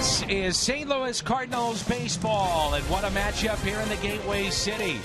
This is St. Louis Cardinals baseball, and what a matchup here in the Gateway City.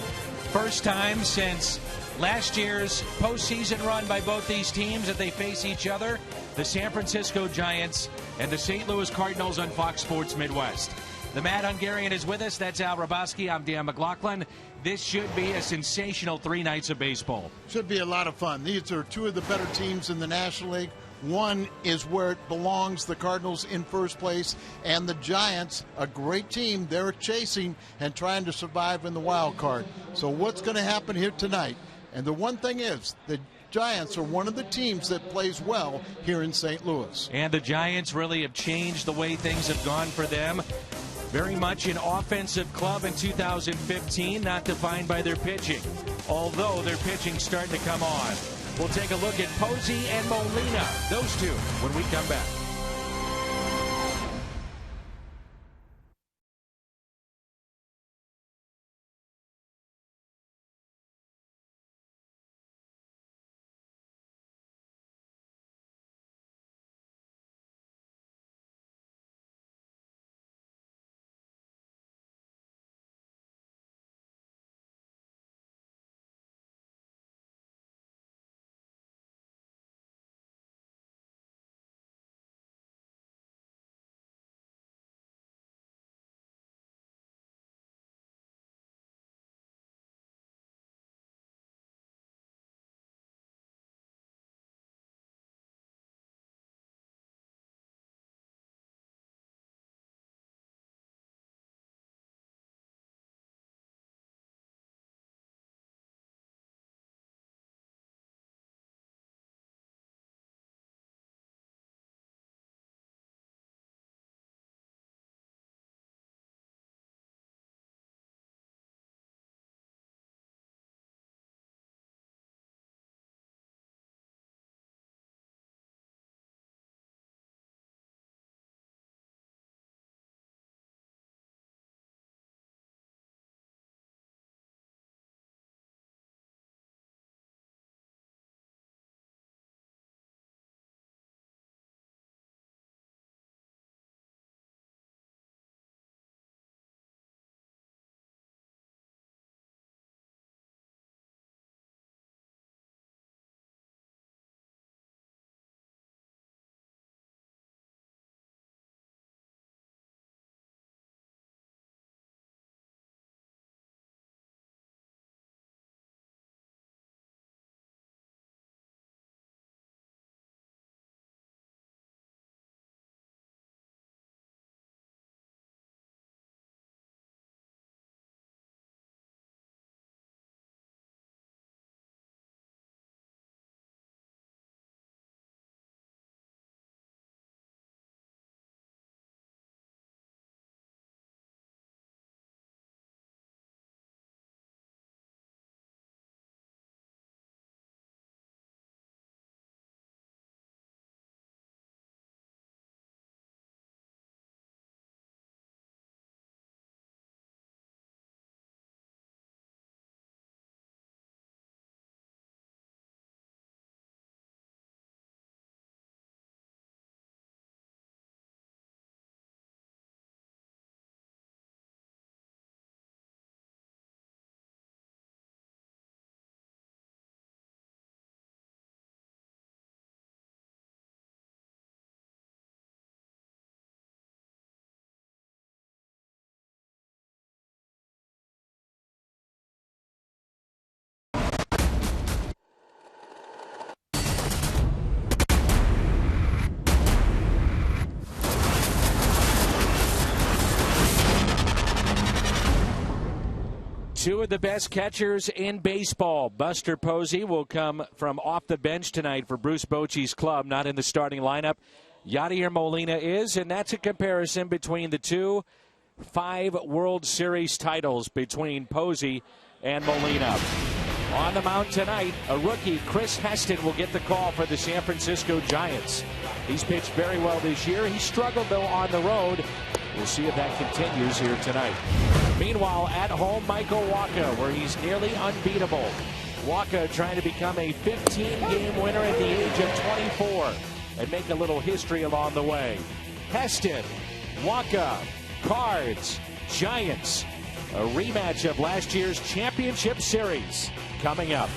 First time since last year's postseason run by both these teams that they face each other, the San Francisco Giants and the St. Louis Cardinals on Fox Sports Midwest. The Mad Hungarian is with us. That's Al Roboski. I'm Dan McLaughlin. This should be a sensational 3 nights of baseball. Should be a lot of fun. These are two of the better teams in the National League. One is where it belongs, the Cardinals in first place, and the Giants, a great team. They're chasing and trying to survive in the wild card. So what's going to happen here tonight? And the one thing is, the Giants are one of the teams that plays well here in St. Louis. And the Giants really have changed the way things have gone for them. Very much an offensive club in 2015, not defined by their pitching, although their pitching's starting to come on. We'll take a look at Posey and Molina, those two, when we come back. Two of the best catchers in baseball. Buster Posey will come from off the bench tonight for Bruce Bochy's club, not in the starting lineup. Yadier Molina is, and that's a comparison between the two. 5 World Series titles between Posey and Molina. On the mound tonight, a rookie, Chris Heston, will get the call for the San Francisco Giants. He's pitched very well this year. He struggled, though, on the road. We'll see if that continues here tonight. Meanwhile, at home, Michael Wacha, where he's nearly unbeatable. Wacha trying to become a 15-game winner at the age of 24 and make a little history along the way. Heston Waka, Cards, Giants. A rematch of last year's championship series coming up.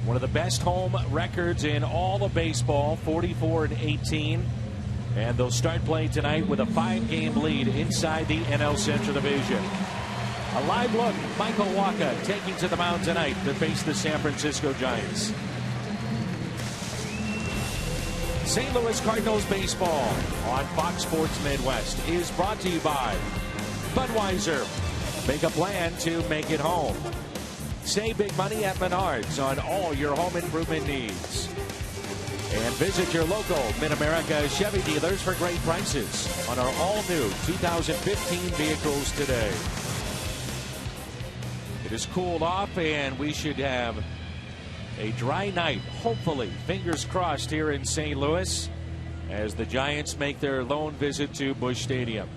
One of the best home records in all of baseball, 44-18. And they'll start playing tonight with a 5-game lead inside the NL Central Division. A live look, Michael Waka taking to the mound tonight to face the San Francisco Giants. St. Louis Cardinals baseball on Fox Sports Midwest is brought to you by Budweiser. Make a plan to make it home. Save big money at Menards on all your home improvement needs. And visit your local Mid-America Chevy dealers for great prices on our all-new 2015 vehicles today. It has cooled off, and we should have a dry night, hopefully, fingers crossed, here in St. Louis as the Giants make their lone visit to Busch Stadium.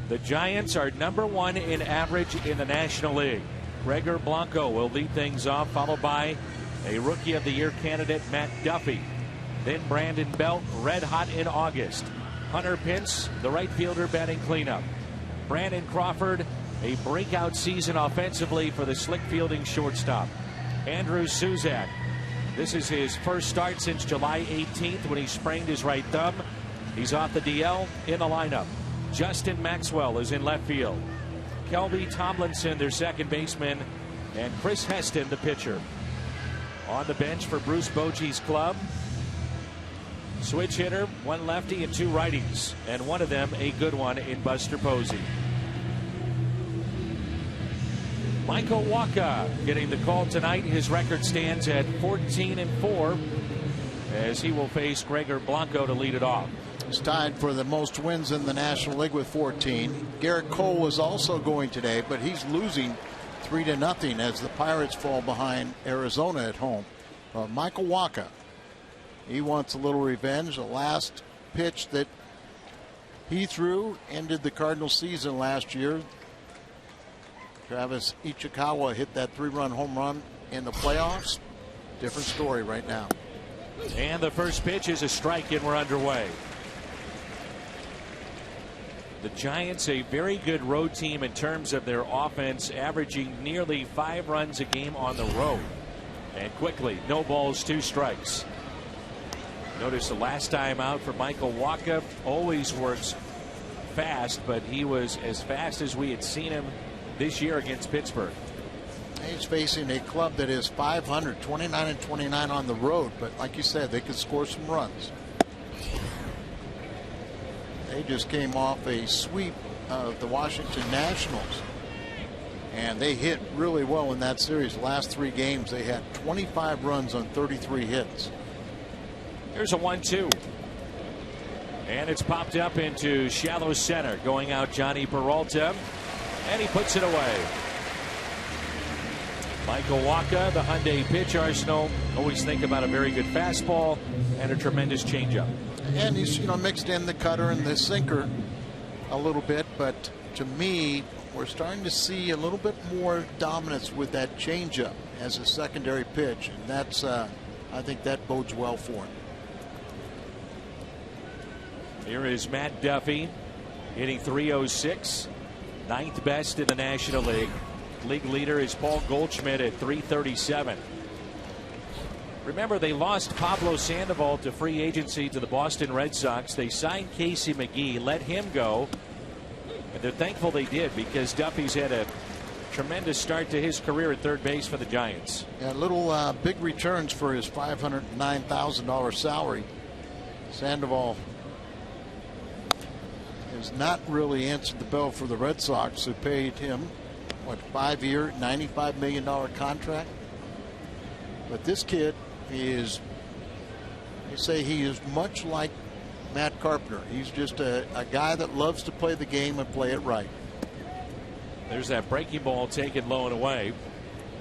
The Giants are #1 in average in the National League. GREGOR BLANCO will lead things off, followed by a Rookie of the Year candidate, Matt Duffy. Then Brandon Belt, red hot in August. Hunter Pence, the right fielder, batting cleanup. Brandon Crawford, a breakout season offensively for the slick fielding shortstop. Andrew Suzak, this is his first start since July 18th when he sprained his right thumb. He's off the DL, in the lineup. Justin Maxwell is in left field. KELBY Tomlinson, their second baseman, and Chris Heston, the pitcher. On the bench for Bruce Bochy's club, switch hitter, one lefty and two righties, and one of them a good one in Buster Posey. Michael Waka getting the call tonight. His record stands at 14-4 as he will face GREGOR BLANCO to lead it off. He's tied for the most wins in the National League with 14. Garrett Cole is also going today, but he's losing 3-0 as the Pirates fall behind Arizona at home. Michael Waka, he wants a little revenge. The last pitch that he threw ended the Cardinals season last year. Travis Ichikawa hit that 3-run home run in the playoffs. Different story right now. And the first pitch is a strike, and we're underway. The Giants, a very good road team in terms of their offense, averaging nearly 5 runs a game on the road. And quickly, no balls, 2 strikes. Notice the last time out for Michael Wacha always works fast, but he was as fast as we had seen him this year against Pittsburgh. He's facing a club that is 500, 29 and 29 on the road, but like you said, they could score some runs. They just came off a sweep of the Washington Nationals, and they hit really well in that series. The last 3 games, they had 25 runs on 33 hits. Here's a 1-2. And it's popped up into shallow center. Going out Johnny Peralta, and he puts it away. Michael Wacha, the Hyundai pitch arsenal. Always think about a very good fastball and a tremendous changeup. And he's, mixed in the cutter and the sinker a little bit, but to me, we're starting to see a little bit more dominance with that changeup as a secondary pitch, and that's I think that bodes well for him. Here is Matt Duffy hitting .306, 9th best in the National League. League leader is Paul Goldschmidt at .337. Remember, they lost Pablo Sandoval to free agency to the Boston Red Sox. They signed Casey McGee, let him go, and they're thankful they did, because Duffy's had a tremendous start to his career at third base for the Giants. Yeah, little big returns for his $509,000 salary. Sandoval has not really answered the bell for the Red Sox, who paid him, what, 5-year, $95 million contract. But this kid is, they say he is much like Matt Carpenter. He's just a guy that loves to play the game and play it right. There's that breaking ball taken low and away.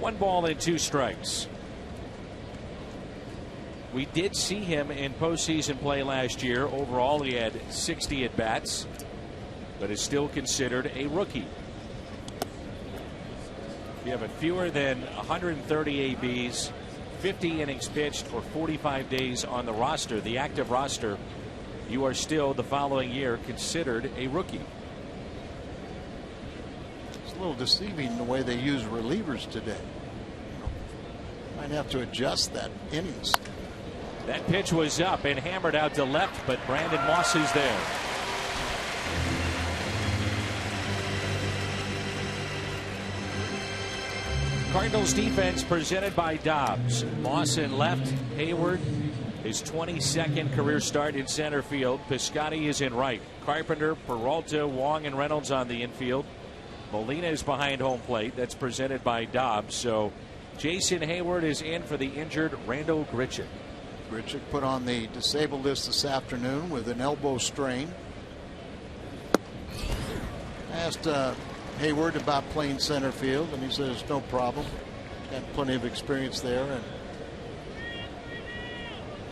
1 ball and 2 strikes. We did see him in postseason play last year. Overall, he had 60 at bats, but is still considered a rookie. You have fewer than 130 ABs, 50 innings pitched, or 45 days on the roster, the active roster, you are still the following year considered a rookie. It's a little deceiving the way they use relievers today. Might have to adjust that innings. That pitch was up and hammered out to left, but Brandon Moss is there. Cardinals defense presented by Dobbs. Moss in left, Hayward his 22nd career start in center field. Piscotty is in right. Carpenter, Peralta, Wong, and Reynolds on the infield. Molina is behind home plate. That's presented by Dobbs. So Jason Hayward is in for the injured Randall Grichuk. Grichuk put on the disabled list this afternoon with an elbow strain. Asked Hayward about playing center field, and he says no problem. Got plenty of experience there, and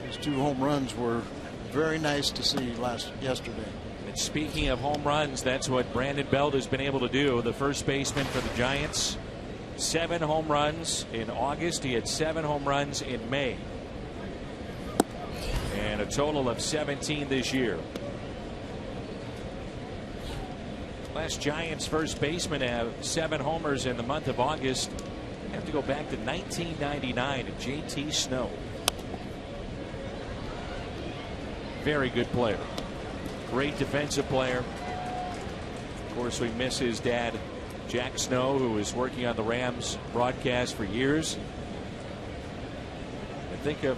his 2 home runs were very nice to see yesterday. And speaking of home runs, that's what Brandon Belt has been able to do. The first baseman for the Giants, 7 home runs in August. He had 7 home runs in May, and a total of 17 this year. Last Giants first baseman to have 7 homers in the month of August. Have to go back to 1999 and JT Snow. Very good player. Great defensive player. Of course, we miss his dad, Jack Snow, who was working on the Rams broadcast for years. I think of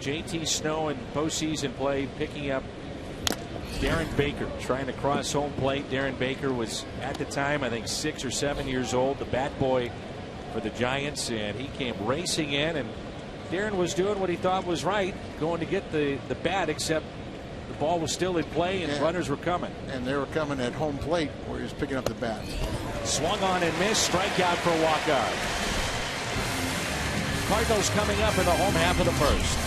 JT Snow in postseason play picking up Darren Baker, trying to cross home plate. Darren Baker was at the time, I think, 6 or 7 years old, the bat boy for the Giants, and he came racing in, and Darren was doing what he thought was right, going to get the bat, except the ball was still in play and runners were coming. And they were coming at home plate where he was picking up the bat. Swung on and missed. Strikeout for Wacha. Cardinals coming up in the home half of the first.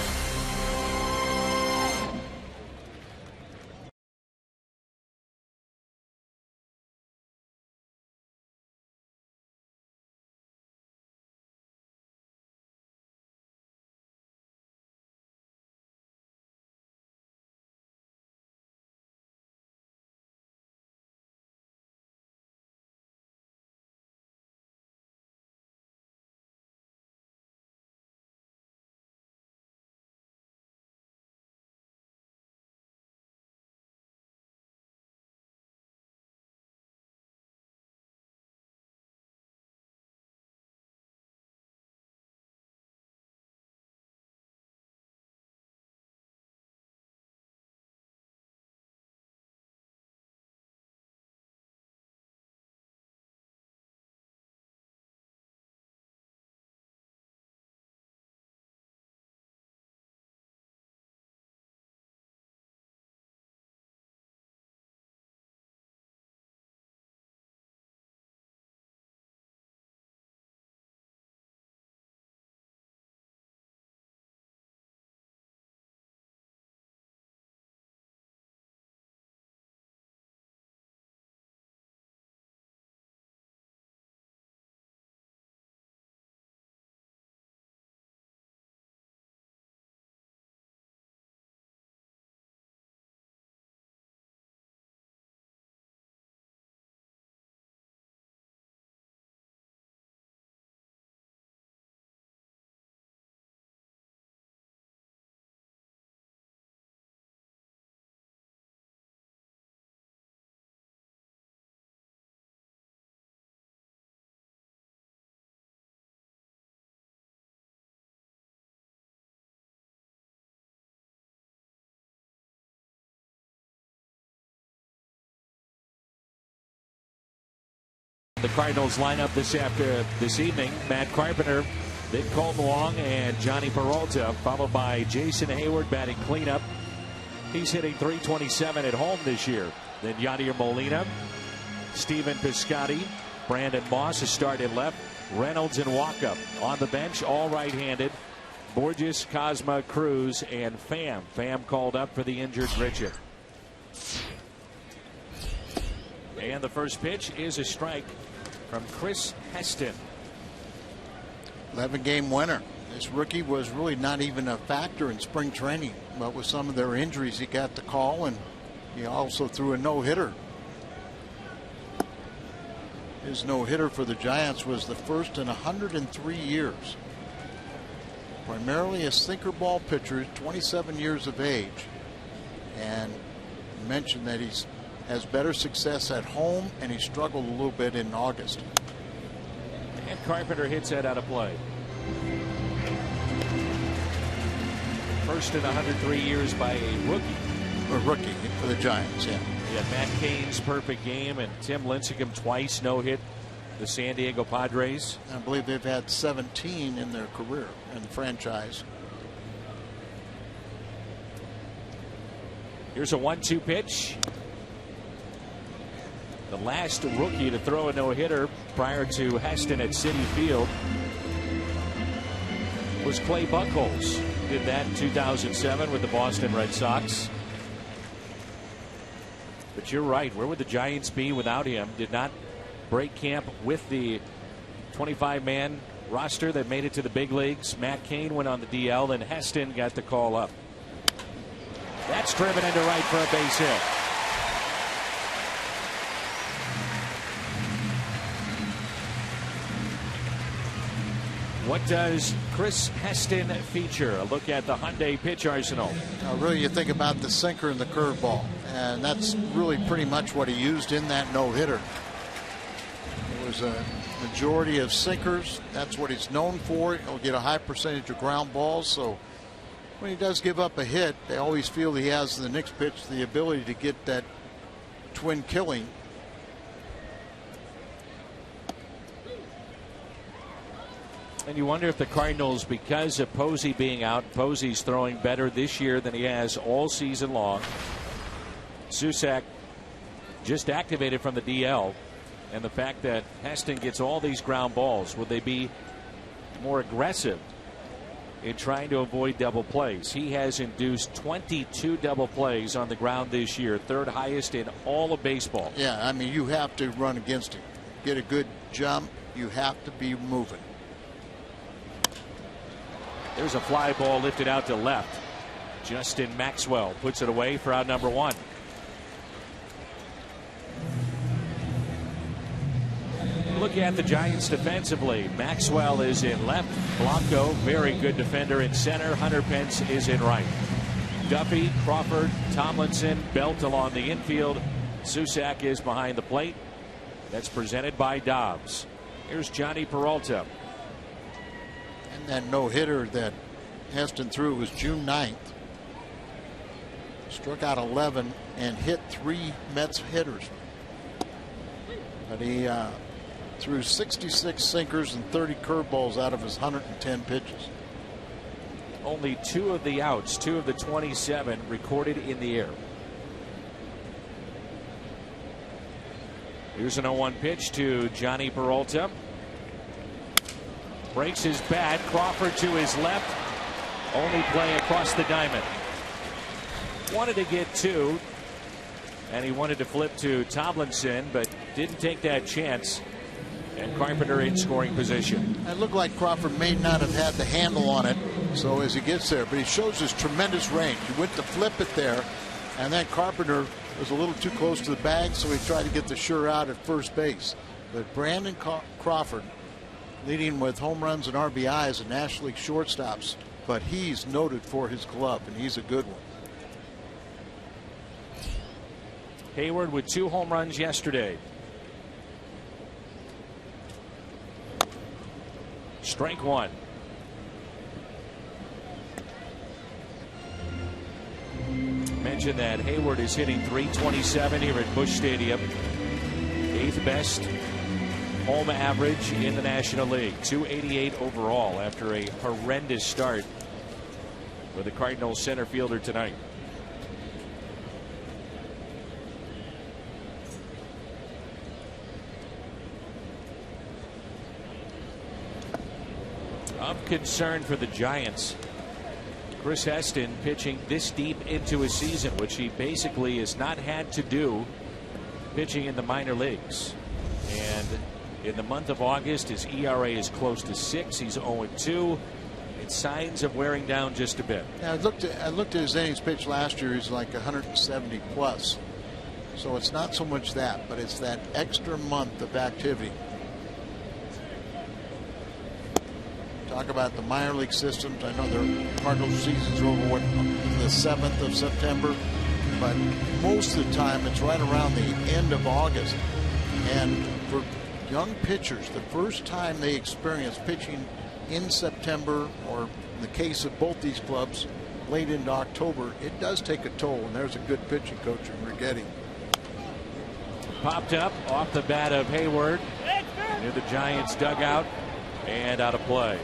The Cardinals lineup this evening: Matt Carpenter, then Colton Wong, and Johnny Peralta, followed by Jason Hayward batting cleanup. He's hitting .327 at home this year. Then Yadier Molina, Steven Piscotty, Brandon Moss, a start at left, Reynolds and Walkup on the bench, all right-handed. Borges, Cosma, Cruz, and Pham. Pham called up for the injured Richard. And the first pitch is a strike from Chris Heston. 11-game winner. This rookie was really not even a factor in spring training, but with some of their injuries, he got the call, and he also threw a no-hitter. His no-hitter for the Giants was the first in 103 years. Primarily a sinker ball pitcher, 27 years of age, and mentioned that he has better success at home, and he struggled a little bit in August. And Carpenter hits that out of play. First in 103 years by a rookie. A rookie for the Giants, yeah. Yeah, Matt Cain's perfect game, and Tim Lincecum twice no-hit the San Diego Padres. I believe they've had 17 in their career in the franchise. Here's a 1-2 pitch. The last rookie to throw a no-hitter prior to Heston at Citi Field was Clay Buchholz. Did that in 2007 with the Boston Red Sox. But you're right. Where would the Giants be without him? Did not break camp with the 25-man roster that made it to the big leagues. Matt Cain went on the DL, and Heston got the call up. That's driven into right for a base hit. What does Chris Heston feature? A look at the Hyundai pitch arsenal. Really, you think about the sinker and the curveball, and that's really pretty much what he used in that no-hitter. It was a majority of sinkers. That's what he's known for. He'll get a high percentage of ground balls, so when he does give up a hit, they always feel he has the next pitch the ability to get that twin killing. And you wonder if the Cardinals, because of Posey being out, Posey's throwing better this year than he has all season long. Susac just activated from the DL, and the fact that Heston gets all these ground balls, would they be more aggressive in trying to avoid double plays? He has induced 22 double plays on the ground this year, third highest in all of baseball. Yeah, I mean, you have to run against him. Get a good jump, you have to be moving. There's a fly ball lifted out to left. Justin Maxwell puts it away for out number one. Look at the Giants defensively. Maxwell is in left. Blanco, very good defender, in center. Hunter Pence is in right. Duffy, Crawford, Tomlinson, Belt along the infield. Susac is behind the plate. That's presented by Dobbs. Here's Johnny Peralta. And that no-hitter that Heston threw was June 9th. Struck out 11 and hit 3 Mets hitters. But he threw 66 sinkers and 30 curveballs out of his 110 pitches. Only 2 of the outs, 2 of the 27 recorded in the air. Here's an 0-1 pitch to Johnny Peralta. Breaks his bat. Crawford to his left. Only play across the diamond. Wanted to get 2, and he wanted to flip to Tomlinson, but didn't take that chance. And Carpenter in scoring position. It looked like Crawford may not have had the handle on it, so as he gets there, but he shows his tremendous range. He went to flip it there, and then Carpenter was a little too close to the bag, so he tried to get the sure out at first base. But Brandon Crawford, leading with home runs and RBIs and National League shortstops, but he's noted for his glove, and he's a good one. Hayward with 2 home runs yesterday. Strike 1. Mentioned that Hayward is hitting .327 here at Busch Stadium. 8th best home average in the National League. 288 overall after a horrendous start for the Cardinals center fielder tonight. Of concern for the Giants, Chris Heston pitching this deep into a season, which he basically has not had to do pitching in the minor leagues. And in the month of August, his ERA is close to 6. He's 0-2. It's signs of wearing down just a bit. Yeah, I looked at his innings pitched last year. He's like 170 plus. So it's not so much that, but it's that extra month of activity. Talk about the minor league systems. I know their Cardinals season's over the 7th of September, but most of the time it's right around the end of August. And for young pitchers, the first time they experience pitching in September, or in the case of both these clubs, late into October, it does take a toll. And there's a good pitching coach in Righetti. Popped up off the bat of Hayward near the Giants dugout and out of play.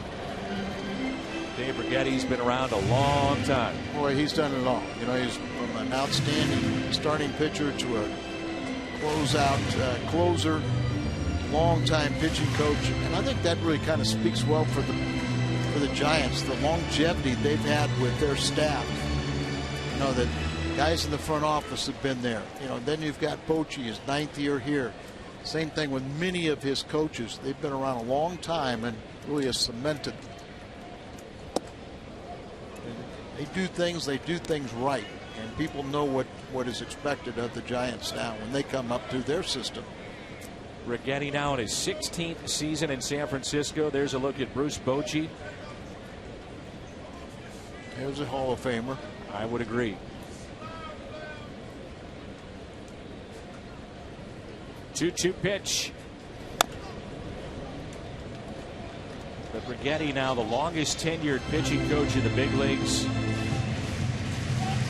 Dave Righetti's been around a long time. Boy, he's done it all. You know, he's from an outstanding starting pitcher to a closer, long-time pitching coach, and I think that really kind of speaks well for the Giants. The longevity they've had with their staff. You know, that guys in the front office have been there. You know, then you've got Bochy, his 9th year here. Same thing with many of his coaches. They've been around a long time and really have cemented. They do things right, and people know what is expected of the Giants now when they come up through their system. Righetti now in his 16th season in San Francisco. There's a look at Bruce Bochy. He was a Hall of Famer. I would agree. 2-2 pitch. But Righetti now the longest tenured pitching coach in the big leagues.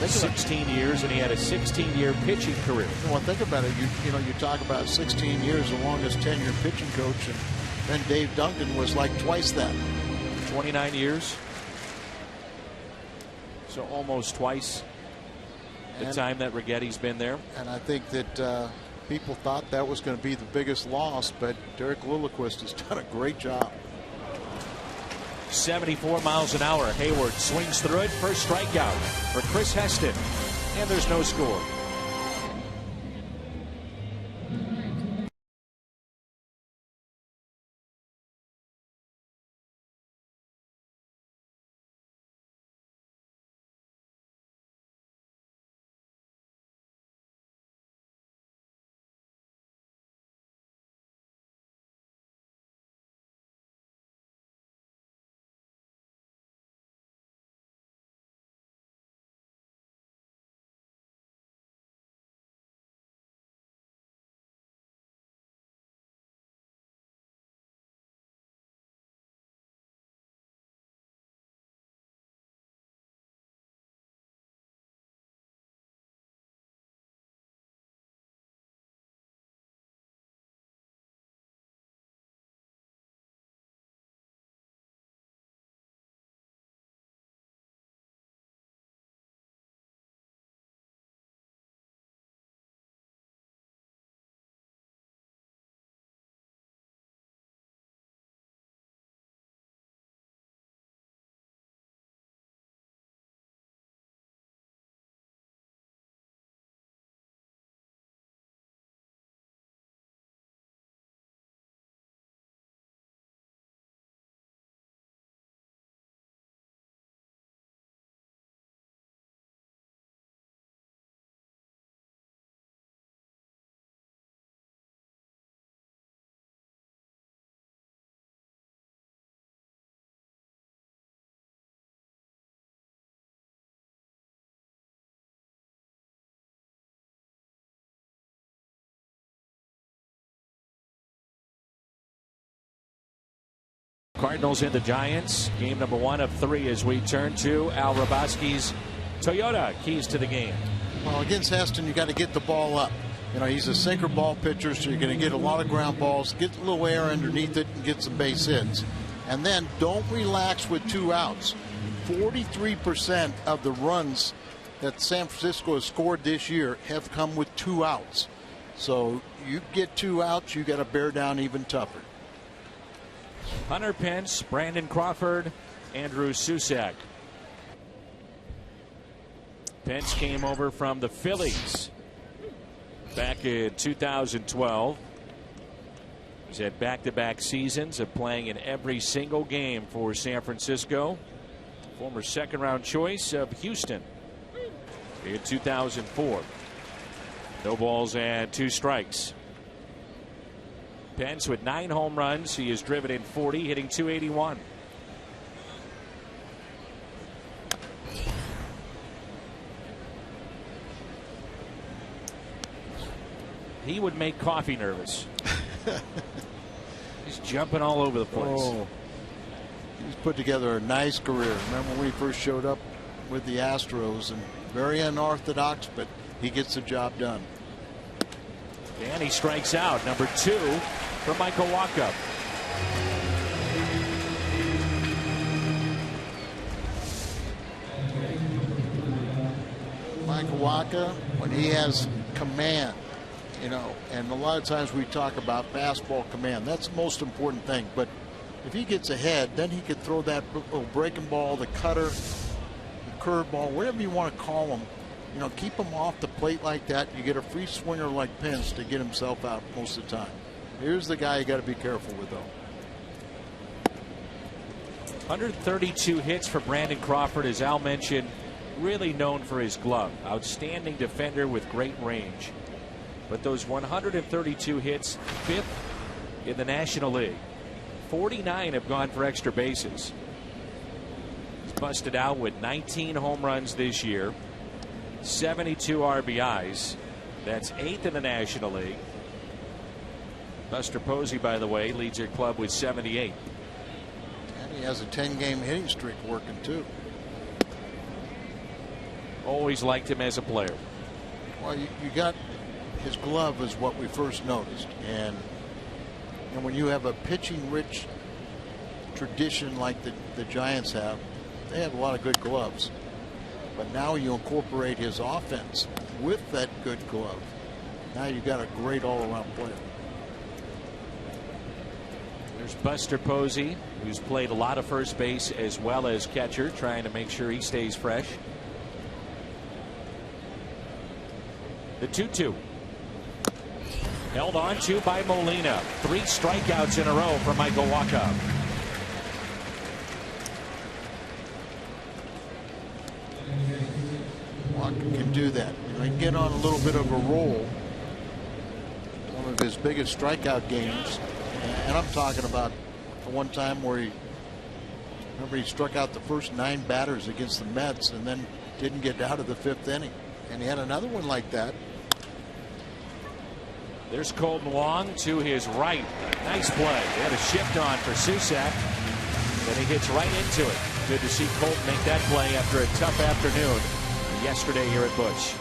16 years, and he had a 16-year pitching career. Well, think about it. You know, you talk about 16 years, the longest tenured pitching coach, and then Dave Duncan was like twice that. 29 years. So almost twice the time that Righetti's been there. And I think that people thought that was going to be the biggest loss, but Derek Lilliquist has done a great job. 74 miles an hour. Hayward swings through it. First strikeout for Chris Heston. And there's no score. Cardinals and the Giants. Game number 1 of 3 as we turn to Al Raboski's Toyota keys to the game. Well, against Heston, you got to get the ball up. You know, he's a sinker ball pitcher, so you're going to get a lot of ground balls, get a little air underneath it, and get some base hits. And then don't relax with 2 outs. 43% of the runs that San Francisco has scored this year have come with 2 outs. So you get 2 outs, you got to bear down even tougher. Hunter Pence, Brandon Crawford, Andrew Susac. Pence came over from the Phillies back in 2012. He's had back-to-back seasons of playing in every single game for San Francisco. Former second-round choice of Houston in 2004. No balls and 2 strikes. Pence with 9 home runs. He has driven in 40, hitting .281. He would make Coffee nervous. He's jumping all over the place. Oh, he's put together a nice career. Remember when he first showed up with the Astros, and very unorthodox, but he gets the job done. And he strikes out. Number 2 from Michael Wacha. Michael Wacha, when he has command, you know, and a lot of times we talk about fastball command. That's the most important thing. But if he gets ahead, then he could throw that breaking ball, the cutter, the curveball, whatever you want to call them. You know, keep him off the plate like that. You get a free swinger like Pence to get himself out most of the time. Here's the guy you got to be careful with, though. 132 hits for Brandon Crawford, as Al mentioned. Really known for his glove. Outstanding defender with great range. But those 132 hits, 5th in the National League. 49 have gone for extra bases. He's busted out with 19 home runs this year. 72 RBIs. That's 8th in the National League. Buster Posey, by the way, leads your club with 78. And he has a 10-game hitting streak working, too. Always liked him as a player. Well, you got his glove is what we first noticed. And when you have a pitching-rich tradition like the Giants have, they have a lot of good gloves. But now you incorporate his offense with that good glove. Now you've got a great all-around player. There's Buster Posey, who's played a lot of first base as well as catcher, trying to make sure he stays fresh. The 2-2. Held on to by Molina. 3 strikeouts in a row for Michael Wacha. Wacha can do that. You know, he can get on a little bit of a roll. One of his biggest strikeout games. And I'm talking about the one time where remember he struck out the first 9 batters against the Mets and then didn't get out of the 5th inning. And he had another one like that. There's Colton Wong to his right. Nice play. They had a shift on for Susac. Then he hits right into it. Good to see Colton make that play after a tough afternoon yesterday here at Busch.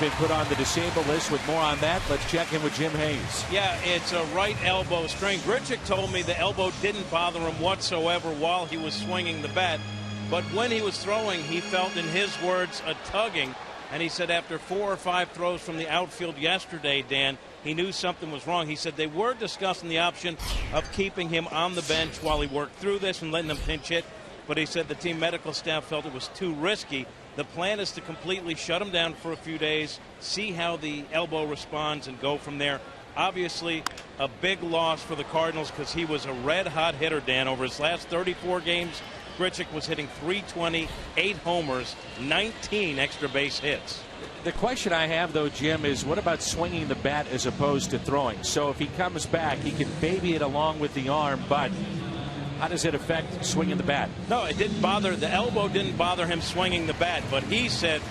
been put on the disabled list. With more on that, let's check in with Jim Hayes. Yeah, it's a right elbow strain. Grichuk told me the elbow didn't bother him whatsoever while he was swinging the bat. But when he was throwing, he felt, in his words, a tugging. And he said after 4 or 5 throws from the outfield yesterday, Dan, he knew something was wrong. He said they were discussing the option of keeping him on the bench while he worked through this and letting him pinch hit. But he said the team medical staff felt it was too risky. The plan is to completely shut him down for a few days, see how the elbow responds, and go from there. Obviously, a big loss for the Cardinals because he was a red-hot hitter, Dan. Over his last 34 games, Grichuk was hitting .320, 8 homers, 19 extra base hits. The question I have, though, Jim, is what about swinging the bat as opposed to throwing? So if he comes back, he can baby it along with the arm, but how does it affect swinging the bat? No, it didn't bother. The elbow didn't bother him swinging the bat, but he said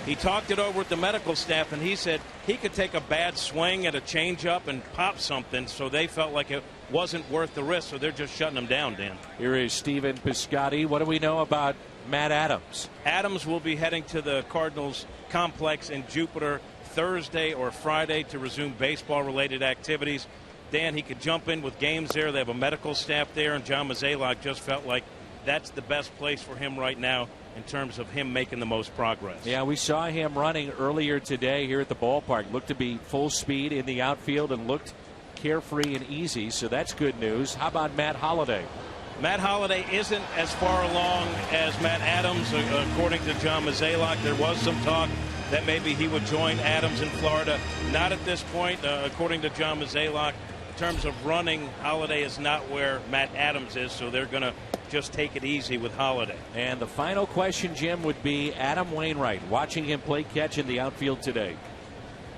he talked it over with the medical staff, and he said he could take a bad swing at a changeup and pop something, so they felt like it wasn't worth the risk, so they're just shutting him down, Dan. Here is Stephen Piscotty. What do we know about Matt Adams? Adams will be heading to the Cardinals complex in Jupiter Thursday or Friday to resume baseball-related activities. Dan, he could jump in with games there. They have a medical staff there, and John Mozeliak just felt like that's the best place for him right now in terms of him making the most progress. Yeah, we saw him running earlier today here at the ballpark. Looked to be full speed in the outfield and looked carefree and easy, so that's good news. How about Matt Holliday? Matt Holliday isn't as far along as Matt Adams, according to John Mozeliak. There was some talk that maybe he would join Adams in Florida. Not at this point, according to John Mozeliak. In terms of running, Holliday is not where Matt Adams is, so they're going to just take it easy with Holliday. And the final question, Jim, would be Adam Wainwright, watching him play catch in the outfield today.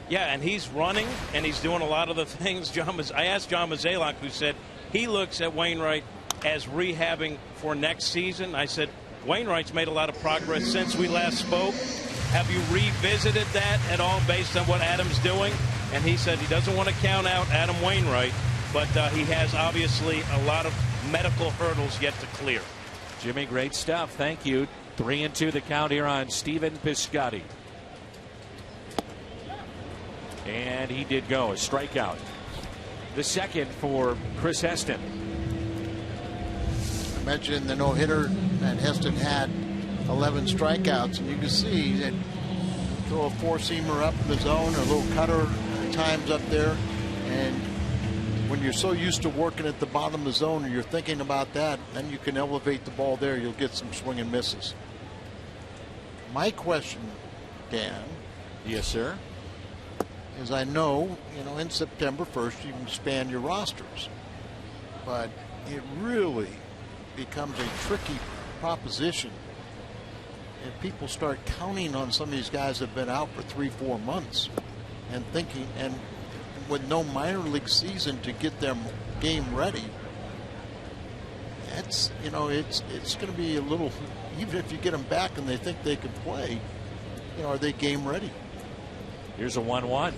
Yeah, and he's running, and he's doing a lot of the things. I asked John Mozeliak, who said he looks at Wainwright as rehabbing for next season. I said, Wainwright's made a lot of progress since we last spoke. Have you revisited that at all based on what Adam's doing? And he said he doesn't want to count out Adam Wainwright, but he has obviously a lot of medical hurdles yet to clear. Jimmy, great stuff. Thank you. 3-2 the count here on Stephen Piscotty. And he did go. A strikeout. The second for Chris Heston. I mentioned the no-hitter, and Heston had 11 strikeouts, and you can see that throw a four-seamer up in the zone, or a little cutter at times up there, and when you're so used to working at the bottom of the zone and you're thinking about that, then you can elevate the ball there. You'll get some swing and misses. My question, Dan. Yes, sir. Is I know, in September 1st you can expand your rosters, but it really becomes a tricky proposition if people start counting on some of these guys that have been out for 3-4 months and thinking, and with no minor league season to get their game ready. That's, it's going to be a little, even if you get them back and they think they can play, are they game ready? Here's a 1-1.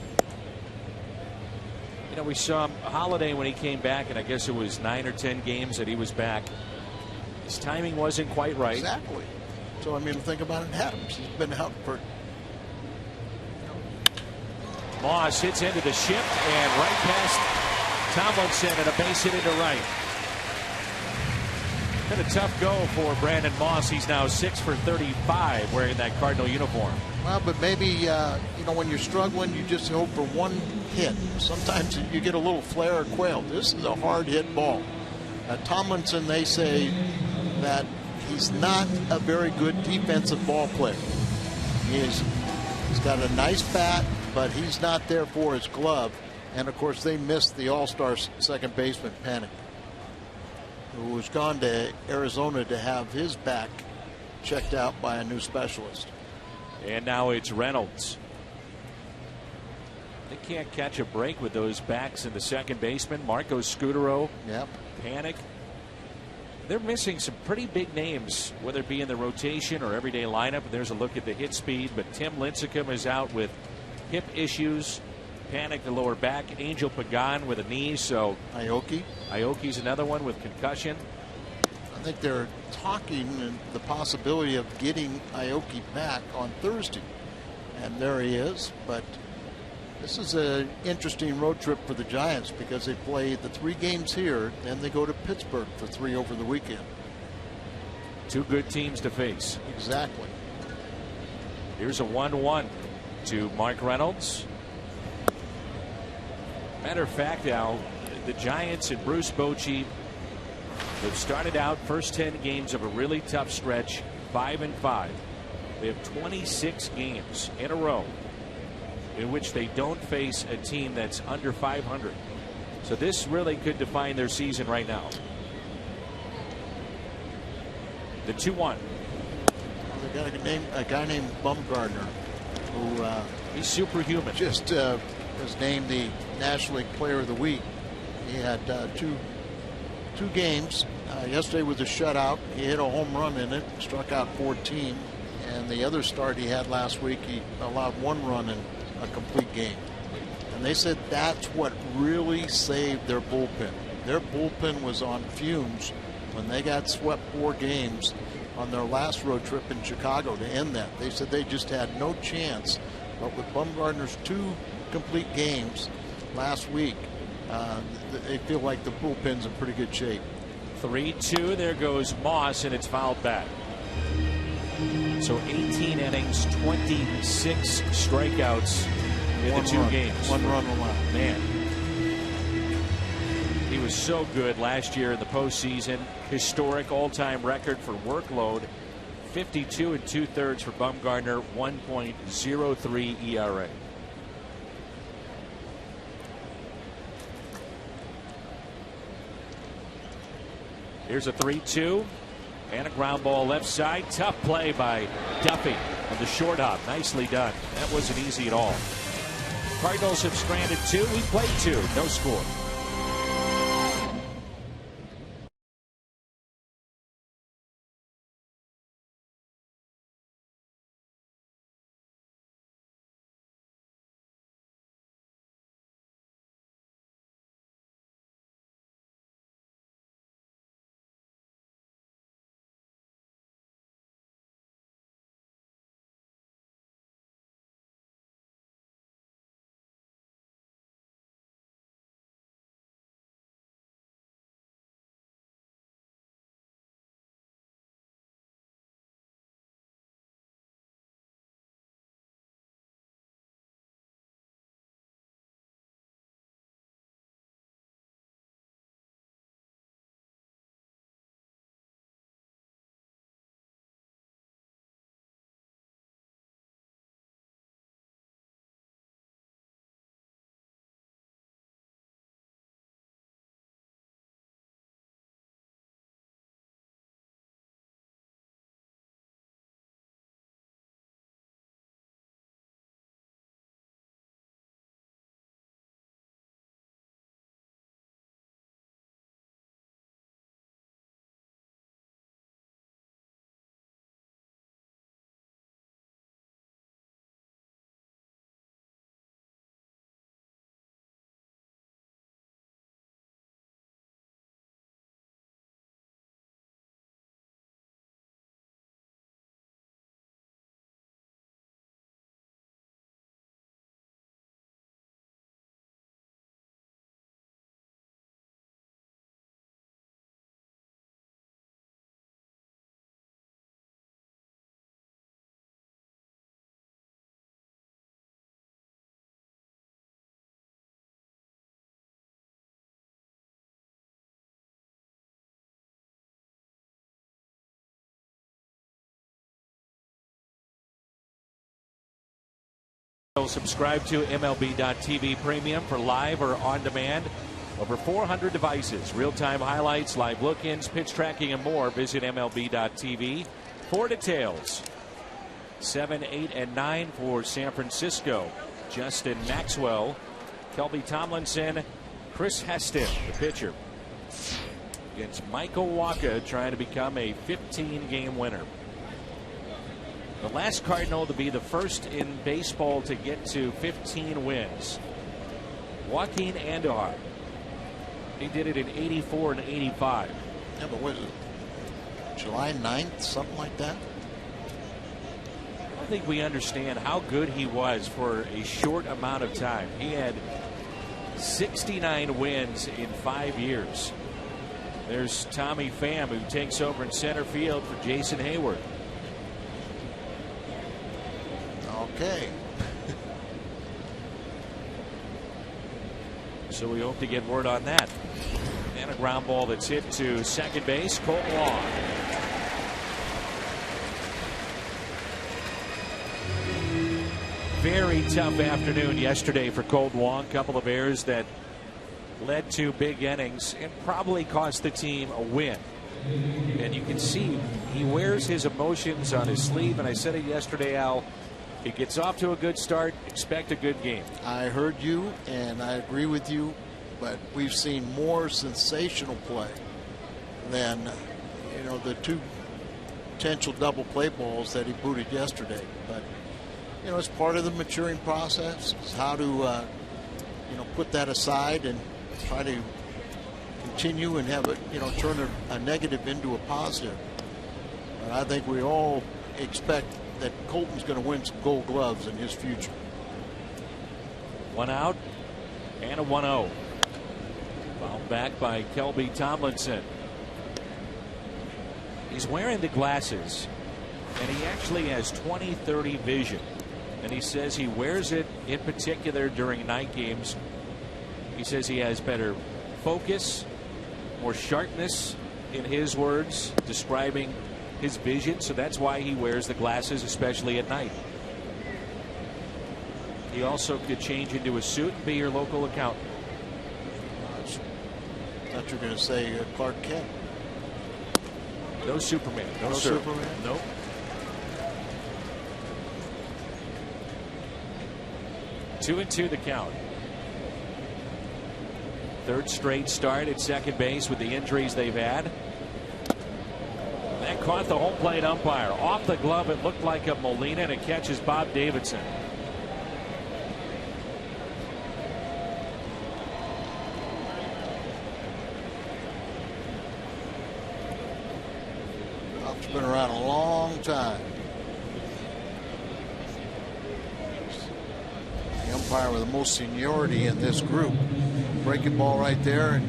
We saw Holliday when he came back, and I guess it was 9 or 10 games that he was back. His timing wasn't quite right. Exactly. So, think about it. Adams, he's been out for. Moss hits into the shift and right past Tomlinson, and a base hit into right. Been a tough go for Brandon Moss. He's now 6 for 35 wearing that Cardinal uniform. Well, but maybe, when you're struggling, you just hope for one hit. Sometimes you get a little flare or quail. This is a hard hit ball. Tomlinson, they say that he's not a very good defensive ball player. He's got a nice bat, but he's not there for his glove. And, of course, they missed the all-star second baseman, Panik, who was gone to Arizona to have his back checked out by a new specialist. And now it's Reynolds. They can't catch a break with those backs in the second baseman. Marco Scutaro. Yep. Panik. They're missing some pretty big names, whether it be in the rotation or everyday lineup. There's a look at the hit speed, but Tim Lincecum is out with hip issues. Panik, the lower back. Angel Pagan with a knee. So Aoki's another one with concussion. I think they're talking the possibility of getting Aoki back on Thursday. and there he is. But this is an interesting road trip for the Giants because they play the 3 games here, then they go to Pittsburgh for 3 over the weekend. 2 good teams to face. Exactly. Here's a 1-1 to Mark Reynolds. Matter of fact, Al, the Giants and Bruce Bochy have started out first 10 games of a really tough stretch, 5-5. They have 26 games in a row in which they don't face a team that's under 500. So this really could define their season right now. The 2-1. They got a guy named Bumgarner who he's superhuman. Just was named the National League Player of the Week. He had two games. Yesterday was a shutout. He hit a home run in it, struck out 14. And the other start he had last week, he allowed 1 run in a complete game. And they said that's what really saved their bullpen. Their bullpen was on fumes when they got swept 4 games on their last road trip in Chicago to end that. They said they just had no chance. But with Bumgarner's 2 complete games last week, they feel like the bullpen's in pretty good shape. 3-2. There goes Moss, and it's fouled back. So 18 innings, 26 strikeouts in the 2 games. 1 run allowed. Man, he was so good last year in the postseason. Historic all-time record for workload. 52 2/3 for Bumgarner, 1.03 ERA. Here's a 3-2 and a ground ball left side. Tough play by Duffy on the short hop. Nicely done. That wasn't easy at all. Cardinals have stranded 2. We played 2. No score. Subscribe to MLB.TV Premium for live or on demand. Over 400 devices, real-time highlights, live look-ins, pitch tracking, and more. Visit MLB.TV for details. 7, 8, and 9 for San Francisco. Justin Maxwell, Kelby Tomlinson, Chris Heston, the pitcher, against Michael Wacha, trying to become a 15-game winner. The last Cardinal to be the first in baseball to get to 15 wins. Joaquin Andujar. He did it in 84 and 85. Yeah, but what is it? July 9th, something like that? think we understand how good he was for a short amount of time. He had 69 wins in 5 years. There's Tommy Pham, who takes over in center field for Jason Hayward. Okay. So we hope to get word on that. And a ground ball that's hit to second base. Colt Wong. Very tough afternoon yesterday for Colt Wong. Couple of errors that led to big innings and probably cost the team a win. And you can see he wears his emotions on his sleeve. And I said it yesterday, Al. He gets off to a good start. Expect a good game. I heard you, and I agree with you. But we've seen more sensational play than, the 2 potential double play balls that he booted yesterday. But it's part of the maturing process. It's how to put that aside and try to continue and have it turn a negative into a positive. But I think we all expect that Colton's going to win some Gold Gloves in his future. 1 out and a 1-0. Fouled back by Kelby Tomlinson. He's wearing the glasses, and he actually has 20/30 vision. And he says he wears it in particular during night games. He says he has better focus, more sharpness, in his words, describing his vision. So that's why he wears the glasses, especially at night. He also could change into a suit and be your local accountant. I thought you were going to say Clark Kent. No Superman. No Superman? Nope. Two and 2 the count. Third straight start at second base with the injuries they've had. That caught the home plate umpire. Off the glove, it looked like a Molina, and it catches Bob Davidson. Bob's been around a long time. The umpire with the most seniority in this group. Breaking ball right there, and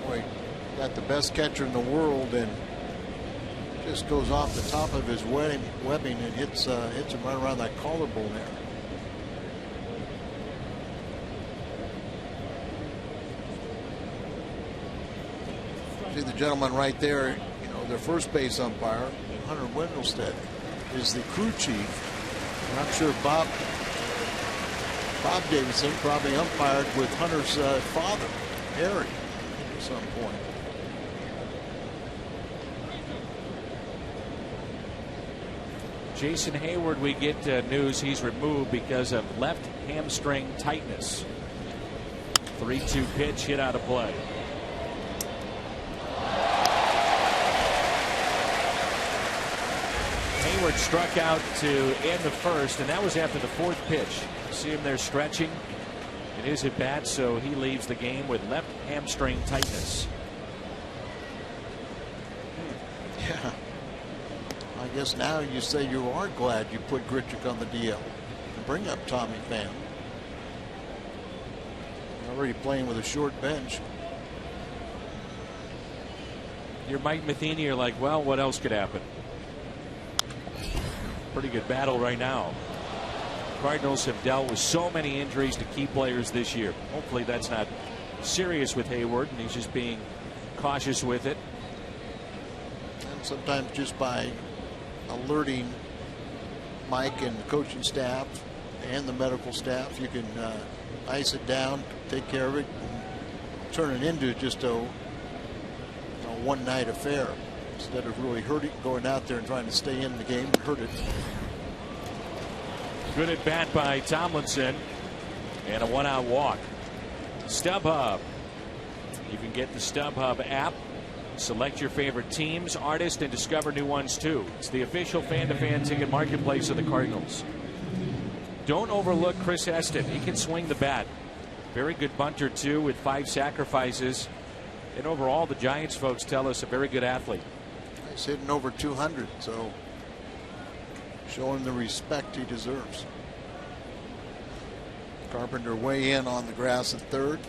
boy, got the best catcher in the world, and just goes off the top of his webbing and hits him right around that collarbone there. See the gentleman right there, their first base umpire, Hunter Wendelstedt, is the crew chief. And I'm sure Bob Davidson probably umpired with Hunter's father, Harry, at some point. Jason Hayward, we get news he's removed because of left hamstring tightness. 3-2 pitch hit out of play. Hayward struck out to end the first, and that was after the 4th pitch. See him there stretching in his at bat, so he leaves the game with left hamstring tightness. Yeah. I guess now you say you are glad you put Grichuk on the DL and bring up Tommy Pham. Already playing with a short bench. You're Mike Matheny, you're like, well, what else could happen? Pretty good battle right now. Cardinals have dealt with so many injuries to key players this year. Hopefully that's not serious with Hayward, and he's just being cautious with it. And sometimes just by alerting Mike and the coaching staff and the medical staff, you can ice it down, take care of it, and turn it into just a one-night affair instead of really going out there and trying to stay in the game and hurt it. Good at bat by Tomlinson, and a 1-out walk. StubHub. You can get the StubHub app. Select your favorite teams, artists, and discover new ones too. It's the official fan-to-fan ticket marketplace of the Cardinals. Don't overlook Chris Eston. He can swing the bat. Very good bunter too, with 5 sacrifices. And overall, the Giants folks tell us a very good athlete. He's hitting over 200, so Show him the respect he deserves. Carpenter way in on the grass at third.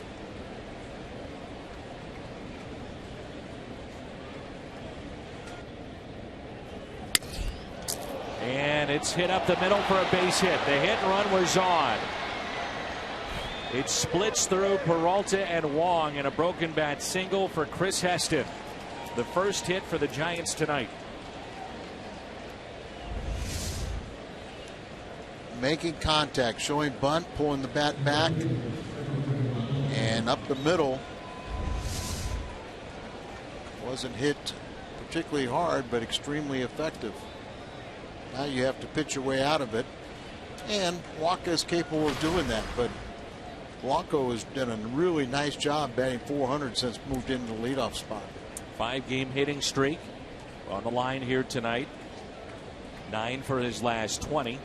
And it's hit up the middle for a base hit. The hit and run was on. It splits through Peralta and Wong in a broken bat single for Chris Heston. The first hit for the Giants tonight. Making contact, showing bunt, pulling the bat back, and up the middle. Wasn't hit particularly hard, but extremely effective. Now you have to pitch your way out of it, and Waka is capable of doing that. But Blanco has done a really nice job batting .400 since moved into the leadoff spot. 5-game hitting streak on the line here tonight. 9 for his last 20.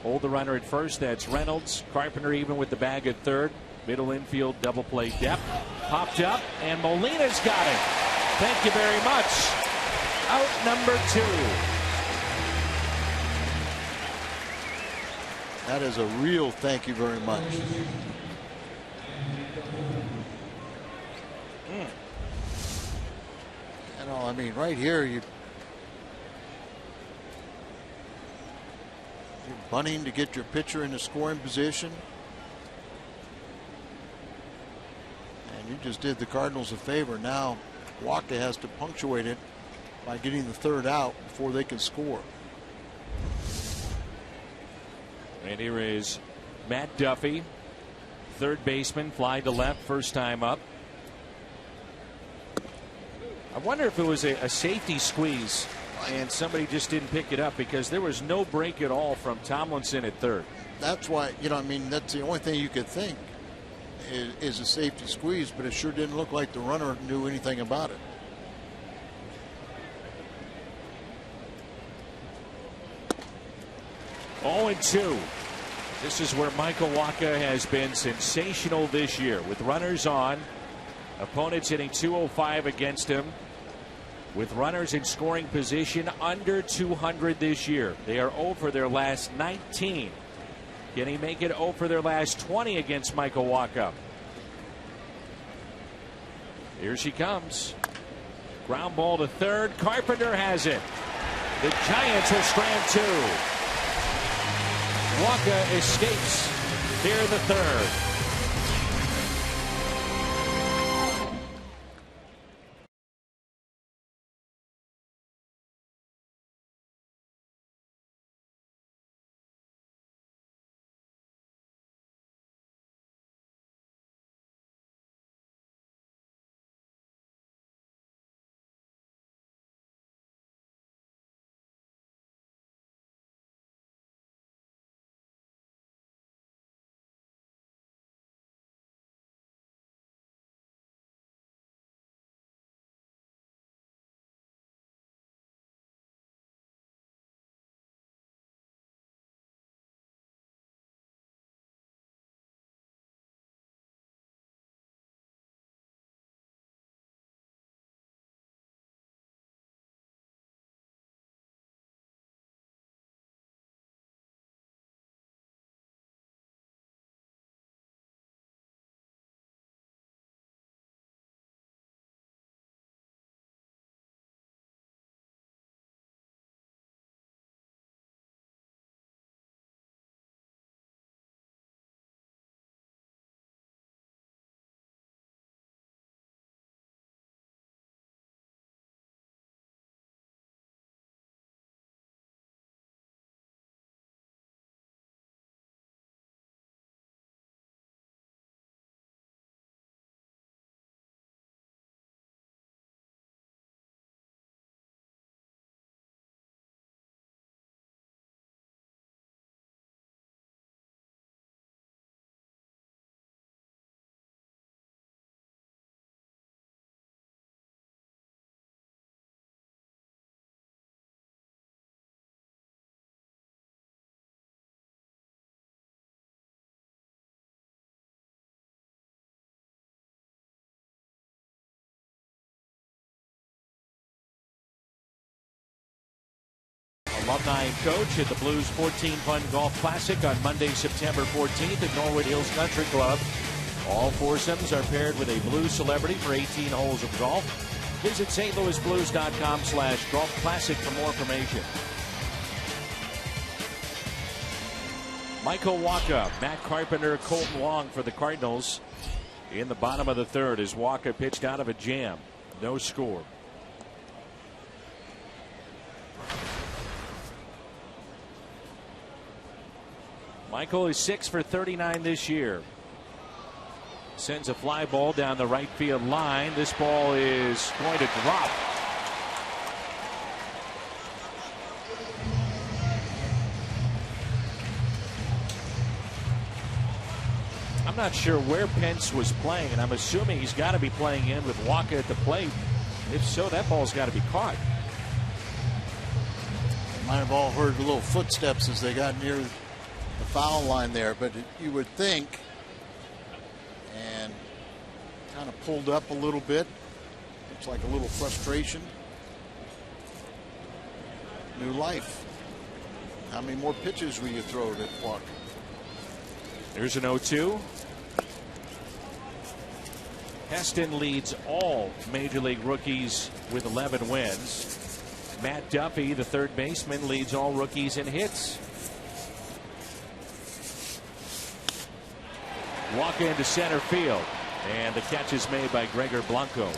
Hold the runner at first. That's Reynolds. Carpenter even with the bag at third. Middle infield double play depth. Popped up, and Molina's got it. Thank you very much. Out number 2. That is a real thank you very much. You know, I mean, right here, you're bunting to get your pitcher in a scoring position. And you just did the Cardinals a favor. Now Waka has to punctuate it by getting the third out before they can score. And here is Matt Duffy, third baseman, fly to left, first time up. I wonder if it was a safety squeeze and somebody just didn't pick it up, because there was no break at all from Tomlinson at third. That's why, you know, I mean, that's the only thing you could think is a safety squeeze, but it sure didn't look like the runner knew anything about it. Oh, 2. This is where Michael Wacha has been sensational this year. With runners on, opponents hitting .205 against him. With runners in scoring position under 200 this year. They are 0 for their last 19. Can he make it 0 for their last 20 against Michael Wacha? Here she comes. Ground ball to third. Carpenter has it. The Giants will strand 2. Wacha escapes here in the third. alumni and coach at the Blues 14 Fun Golf Classic on Monday, September 14th at Norwood Hills Country Club. All foursomes are paired with a Blues celebrity for 18 holes of golf. Visit stlouisblues.com/golf classic for more information. Michael Wacha, Matt Carpenter, Colton Wong for the Cardinals in the bottom of the third as Wacha pitched out of a jam. No score. Michael is 6 for 39 this year. Sends a fly ball down the right field line. This ball is going to drop. I'm not sure where Pence was playing, and I'm assuming he's got to be playing in with Wacha at the plate. If so, that ball's got to be caught. They might have all heard little footsteps as they got near the foul line there, but you would think, and kind of pulled up a little bit. Looks like a little frustration. New life. How many more pitches will you throw to Wacha? There's an 0-2. Heston leads all Major League rookies with 11 wins. Matt Duffy, the third baseman, leads all rookies in hits. Wacha into center field, and the catch is made by Gregor Blanco.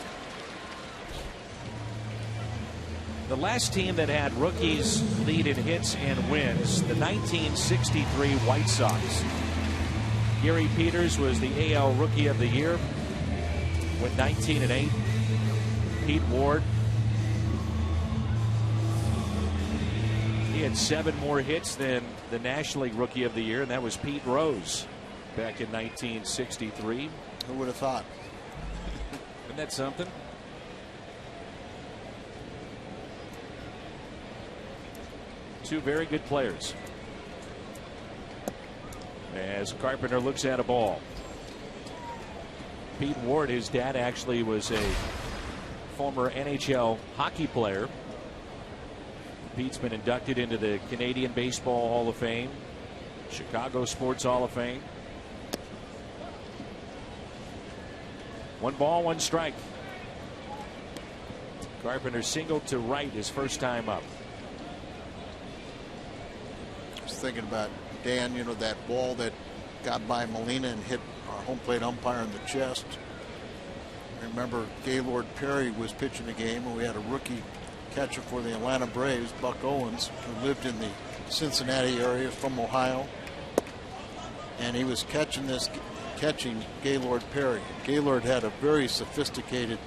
The last team that had rookies lead in hits and wins, the 1963 White Sox. Gary Peters was the AL Rookie of the Year, went 19-8. Pete Ward, he had 7 more hits than the National League Rookie of the Year, and that was Pete Rose back in 1963. Who would have thought? Isn't that something? Two very good players. As Carpenter looks at a ball. Pete Ward, his dad actually was a former NHL hockey player. Pete's been inducted into the Canadian Baseball Hall of Fame, Chicago Sports Hall of Fame. 1 ball, 1 strike. Carpenter singled to right his first time up. I was thinking about, Dan, you know, that ball that got by Molina and hit our home plate umpire in the chest. I remember Gaylord Perry was pitching a game, and we had a rookie catcher for the Atlanta Braves, Buck Owens, who lived in the Cincinnati area from Ohio. And he was catching Gaylord Perry. Gaylord had a very sophisticated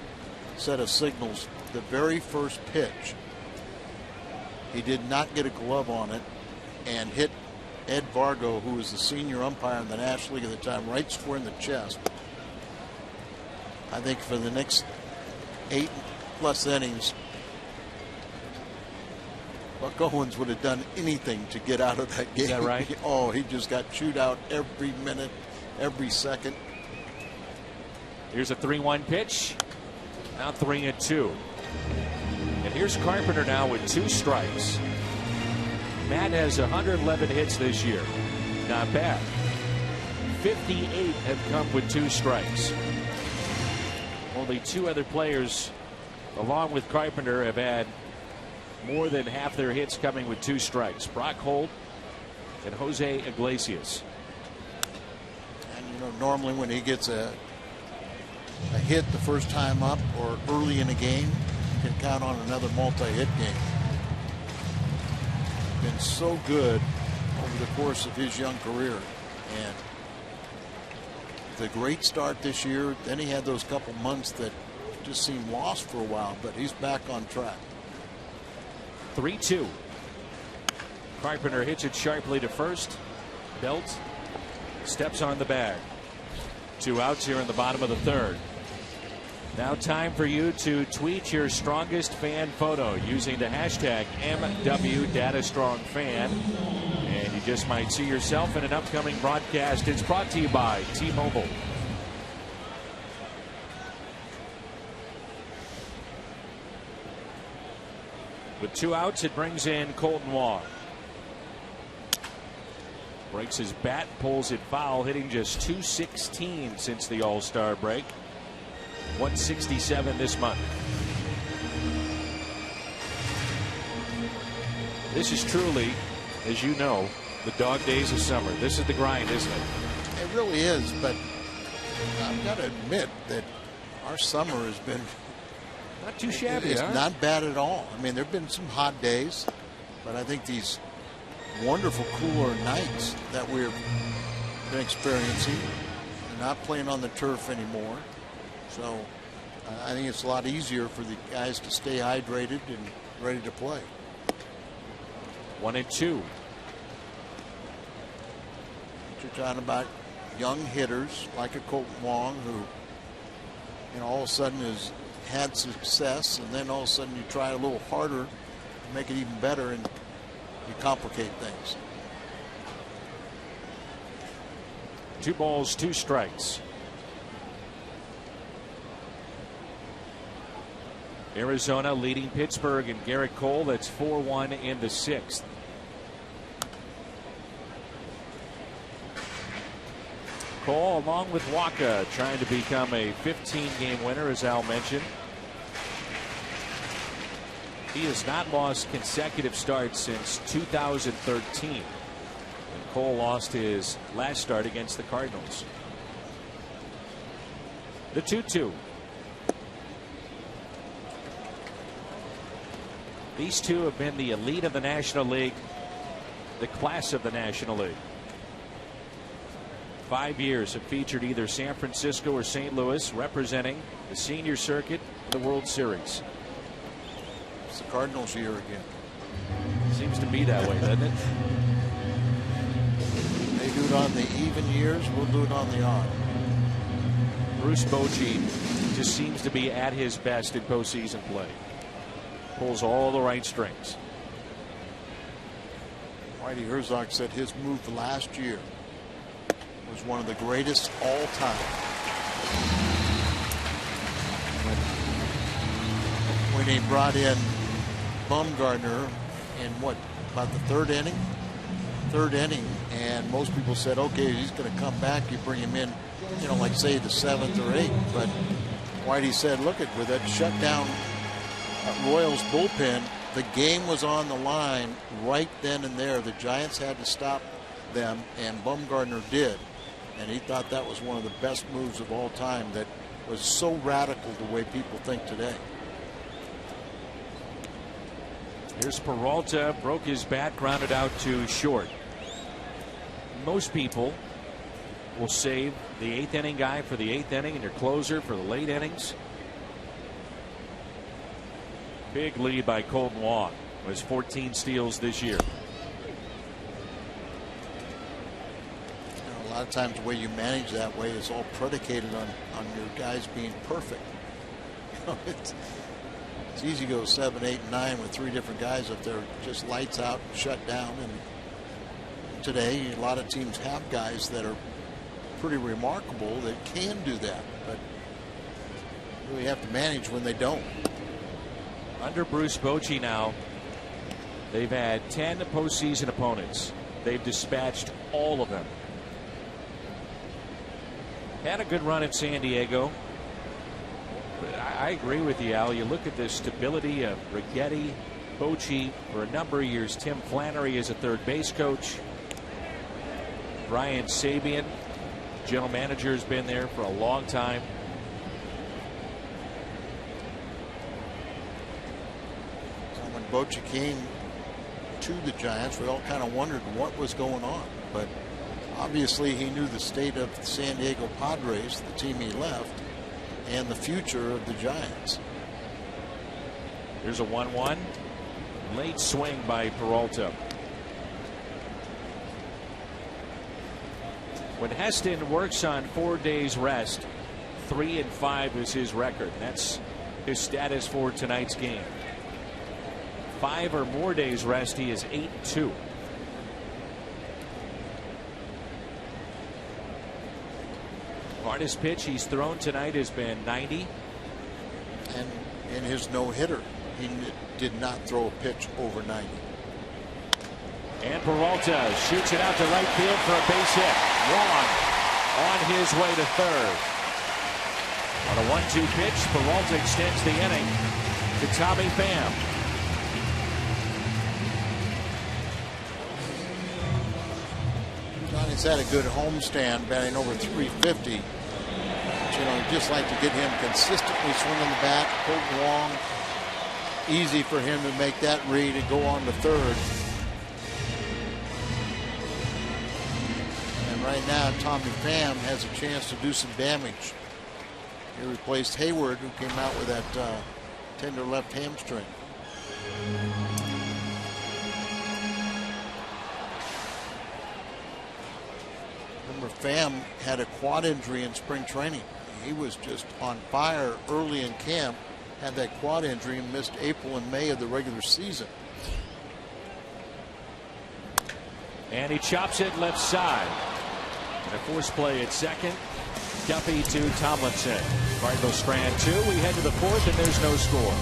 set of signals. The very first pitch, he did not get a glove on it and hit Ed Vargo, who was the senior umpire in the National League at the time, right square in the chest. I think for the next 8+ innings, Buck Owens would have done anything to get out of that game. Is that right? Oh, he just got chewed out every minute, every second. Here's a 3-1 pitch. Now 3-2. And here's Carpenter now with 2 strikes. Matt has 111 hits this year. Not bad. 58 have come with 2 strikes. Only 2 other players, along with Carpenter, have had more than half their hits coming with 2 strikes. Brock Holt and Jose Iglesias. And you know, normally when he gets a hit the first time up or early in a game, you can count on another multi-hit game. Been so good over the course of his young career, and the great start this year. Then he had those couple months that just seemed lost for a while, but he's back on track. 3-2. Carpenter hits it sharply to first. Belt steps on the bag. 2 outs here in the bottom of the third. Now time for you to tweet your strongest fan photo using the hashtag MWDataStrongFan. And you just might see yourself in an upcoming broadcast. It's brought to you by T-Mobile. With 2 outs, it brings in Colton Wong. Breaks his bat, pulls it foul, hitting just .216 since the All-Star break. 167 this month. This is truly, as you know, the dog days of summer. This is the grind, isn't it? It really is, but I've got to admit that our summer has been not too shabby. It's not bad at all. I mean, there have been some hot days, but I think these wonderful cooler nights that we've been experiencing, they're not playing on the turf anymore. So I think it's a lot easier for the guys to stay hydrated and ready to play. 1-2. You're talking about young hitters like a Colton Wong, who, you know, all of a sudden has had success, and then all of a sudden you try a little harder to make it even better, and you complicate things. 2 balls, 2 strikes. Arizona leading Pittsburgh and Garrett Cole. That's 4-1 in the 6th. Cole, along with Waka, trying to become a 15-game winner, as Al mentioned. He has not lost consecutive starts since 2013. And Cole lost his last start against the Cardinals. The 2-2. These two have been the elite of the National League, the class of the National League. 5 years have featured either San Francisco or St. Louis, representing the senior circuit, the World Series. It's the Cardinals' year again. Seems to be that way, doesn't it? They do it on the even years, we'll do it on the odd. Bruce Bochy just seems to be at his best in postseason play. Pulls all the right strings. Whitey Herzog said his move last year was one of the greatest all time. When he brought in Bumgarner in what, about the third inning, and most people said, okay, he's going to come back. You bring him in, you know, like say the 7th or 8th. But Whitey said, look at with that shutdown Royals bullpen, the game was on the line right then and there. The Giants had to stop them, and Bumgarner did. And he thought that was one of the best moves of all time, that was so radical the way people think today. Here's Peralta, broke his bat, grounded out to short. Most people will save the 8th inning guy for the 8th inning and your closer for the late innings. Big lead by Colton Wong. Was 14 steals this year. A lot of times the way you manage that way is all predicated on your guys being perfect. You know, it's easy to go 7, 8, and 9 with 3 different guys if they're just lights out and shut down. And today a lot of teams have guys that are pretty remarkable that can do that, but you really have to manage when they don't. Under Bruce Bochy now, they've had 10 postseason opponents. They've dispatched all of them. Had a good run at San Diego. But I agree with you, Al. You look at the stability of Righetti, Bochy for a number of years. Tim Flannery is a third base coach. Brian Sabian, general manager, has been there for a long time. Bochy came to the Giants, we all kind of wondered what was going on, but obviously he knew the state of the San Diego Padres, the team he left, and the future of the Giants. Here's a 1-1. Late swing by Peralta. When Heston works on 4 days rest, 3-5 is his record. That's his status for tonight's game. 5 or more days rest, he is 8-2. Hardest pitch he's thrown tonight has been 90. And in his no-hitter, he did not throw a pitch over 90. And Peralta shoots it out to right field for a base hit. Wong on his way to third. On a 1-2 pitch, Peralta extends the inning to Tommy Pham. Johnny's had a good homestand, batting over 350. But, you know, you'd just like to get him consistently swinging the bat, pulled long. Easy for him to make that read and go on to third. And right now, Tommy Pham has a chance to do some damage. He replaced Hayward, who came out with that tender left hamstring. Remember, Pham had a quad injury in spring training. He was just on fire early in camp, had that quad injury and missed April and May of the regular season. And he chops it left side. And a force play at second. Duffy to Tomlinson. Cardinals strand 2. We head to the fourth, and there's no score.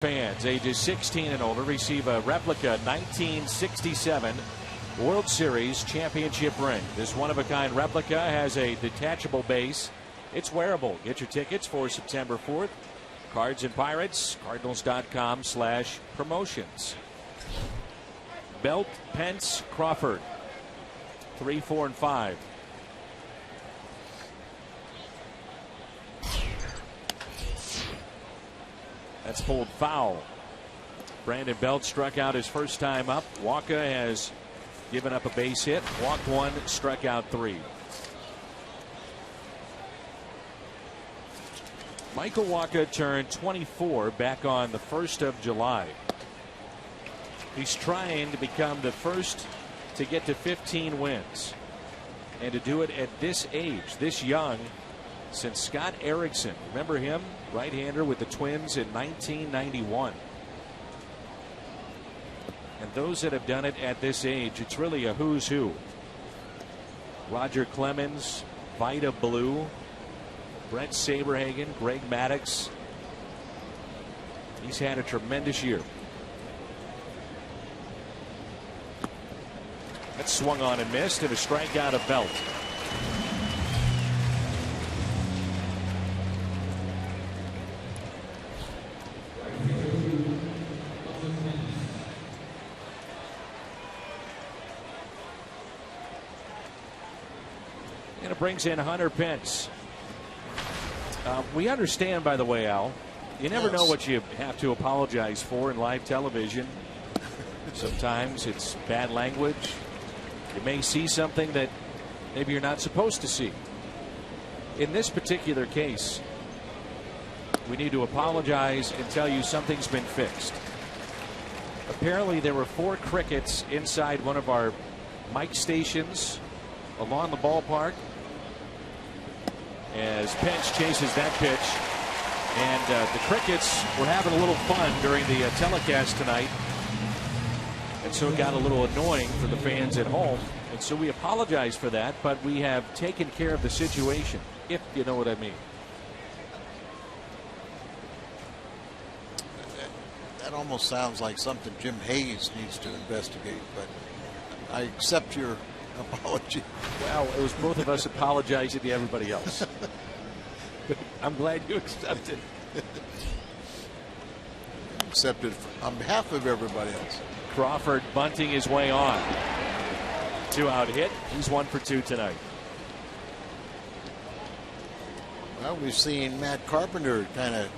Fans ages 16 and older receive a replica 1967 World Series championship ring. This one-of-a-kind replica has a detachable base. It's wearable. Get your tickets for September 4th. Cards and Pirates, Cardinals.com/promotions. Belt, Pence, Crawford. 3, 4, and 5. That's pulled foul. Brandon Belt struck out his first time up. Walker has given up a base hit. Walked 1, struck out 3. Michael Walker turned 24 back on the 1st of July. He's trying to become the first to get to 15 wins. And to do it at this age, this young, since Scott Erickson. Remember him? Right-hander with the Twins in 1991. And those that have done it at this age, it's really a who's who. Roger Clemens, Vida Blue, Brett Saberhagen, Greg Maddux. He's had a tremendous year. That swung on and missed, and a strikeout of Belt. Atlanta brings in Hunter Pence. We understand, by the way, Al, you never know what you have to apologize for in live television. Sometimes it's bad language. You may see something that maybe you're not supposed to see. In this particular case, we need to apologize and tell you something's been fixed. Apparently, there were 4 crickets inside one of our mic stations along the ballpark as Pence chases that pitch. And the crickets were having a little fun during the telecast tonight. And so it got a little annoying for the fans at home. And so we apologize for that, but we have taken care of the situation, if you know what I mean. That almost sounds like something Jim Hayes needs to investigate, but I accept your apology. Well, it was both of us apologizing to everybody else. But I'm glad you accepted. Accepted on behalf of everybody else. Crawford bunting his way on. 2-out hit. He's 1 for 2 tonight. Well, we've seen Matt Carpenter kind of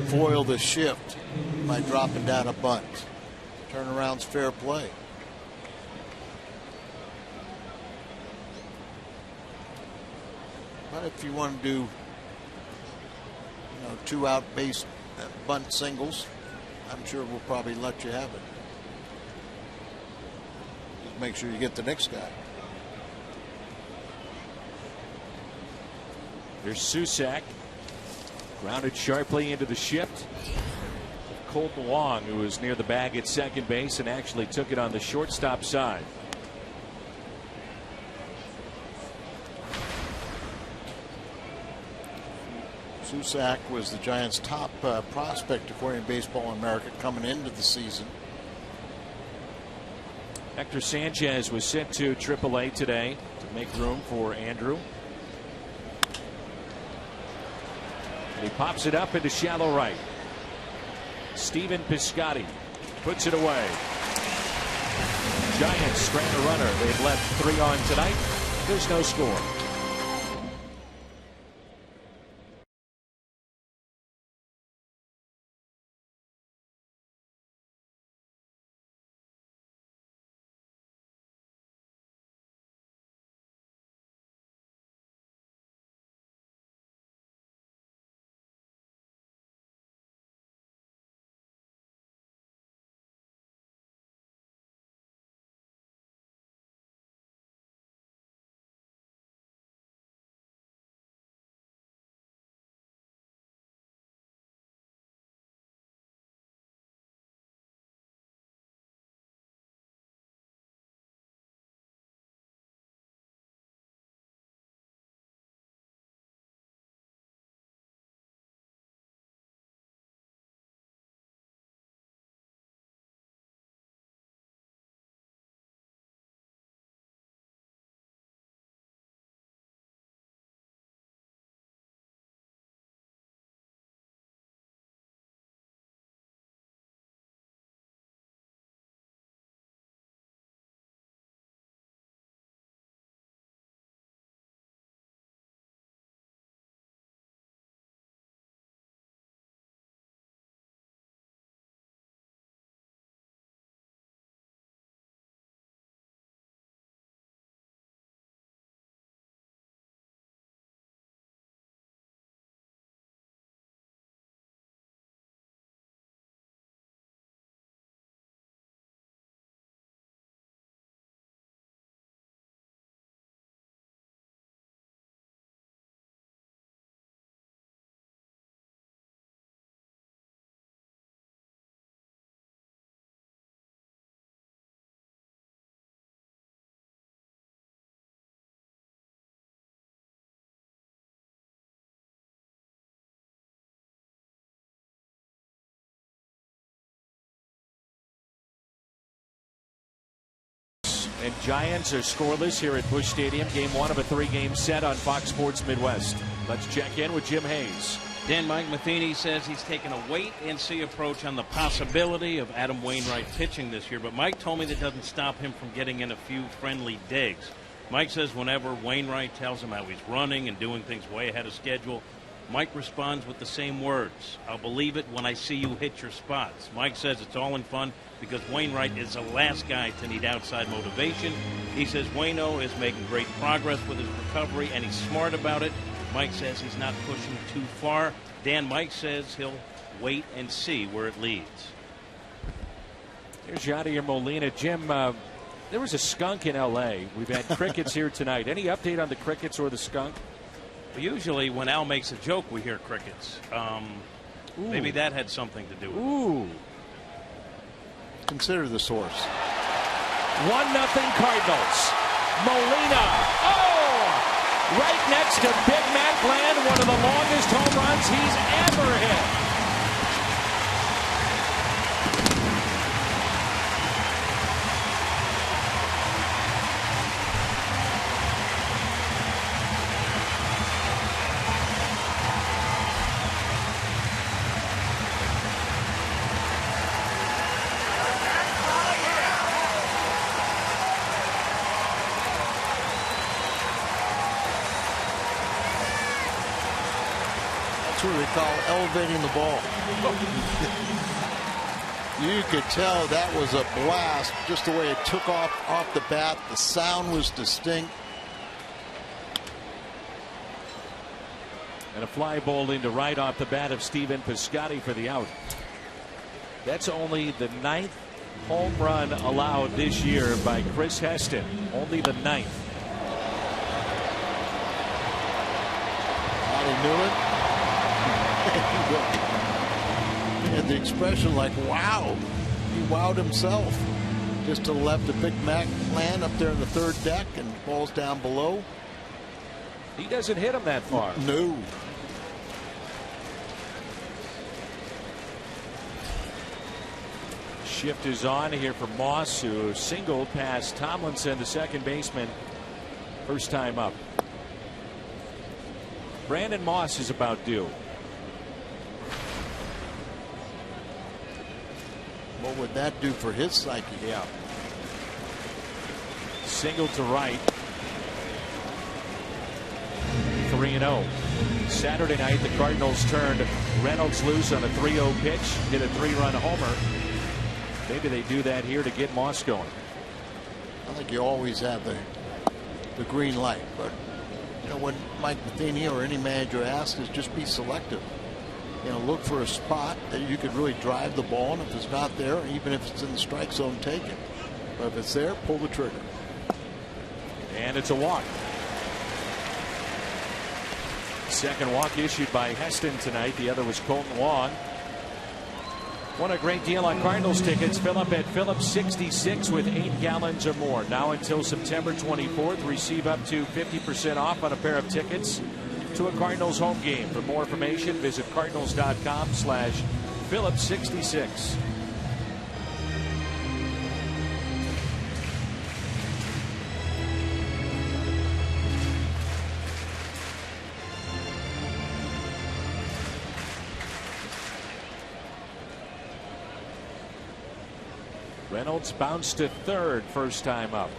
foil the shift by dropping down a bunt. Turnaround's fair play. But if you want to do 2-out base bunt singles, I'm sure we'll probably let you have it. Just make sure you get the next guy. There's Susac. Grounded sharply into the shift. Colton Wong, who was near the bag at second base and actually took it on the shortstop side. Susac was the Giants' top prospect according to Baseball America coming into the season. Hector Sanchez was sent to AAA today to make room for Andrew. And he pops it up into shallow right. Steven Piscotty puts it away. Giants strand a runner. They've left 3 on tonight. There's no score. And Giants are scoreless here at Busch Stadium. Game 1 of a 3-game set on Fox Sports Midwest. Let's check in with Jim Hayes. Dan, Mike Matheny says he's taken a wait-and-see approach on the possibility of Adam Wainwright pitching this year. But Mike told me that doesn't stop him from getting in a few friendly digs. Mike says whenever Wainwright tells him how he's running and doing things way ahead of schedule, Mike responds with the same words. I'll believe it when I see you hit your spots. Mike says it's all in fun because Wainwright is the last guy to need outside motivation. He says Waino is making great progress with his recovery and he's smart about it. Mike says he's not pushing too far. Dan, Mike says he'll wait and see where it leads. Here's Yadier Molina. Jim, there was a skunk in L.A. We've had crickets here tonight. Any update on the crickets or the skunk? Well, usually when Al makes a joke, we hear crickets. Maybe that had something to do with it. Consider the source. 1-0 Cardinals. Molina. Right next to Big Mac Land, one of the longest home runs he's ever hit. That's what they call elevating the ball. You could tell that was a blast, just the way it took off the bat. The sound was distinct. And a fly ball into right off the bat of Steven Piscotty for the out. That's only the 9th home run allowed this year by Chris Heston. Only the 9th. He knew it. And the expression like, wow. He wowed himself. Just to the left of Big Mac Land up there in the 3rd deck, and ball's down below. He doesn't hit him that far. No. Shift is on here for Moss, who singled past Tomlinson, the second baseman, first time up. Brandon Moss is about due. What would that do for his psyche? Yeah. Single to right. 3-0. Saturday night, the Cardinals turned Reynolds loose on a 3-0 pitch, hit a 3-run homer. Maybe they do that here to get Moss going. I think you always have the green light, but you know, when Mike Matheny or any manager asks, is just be selective. You know, look for a spot that you could really drive the ball, and if it's not there, even if it's in the strike zone, take it. But if it's there, pull the trigger. And it's a walk. Second walk issued by Heston tonight. The other was Colton Wong. Want a great deal on Cardinals tickets? Fill up at Phillips 66 with 8 gallons or more. Now until September 24th, receive up to 50% off on a pair of tickets to a Cardinals home game. For more information, visit cardinals.com/Phillips66. Reynolds bounced to third first time up.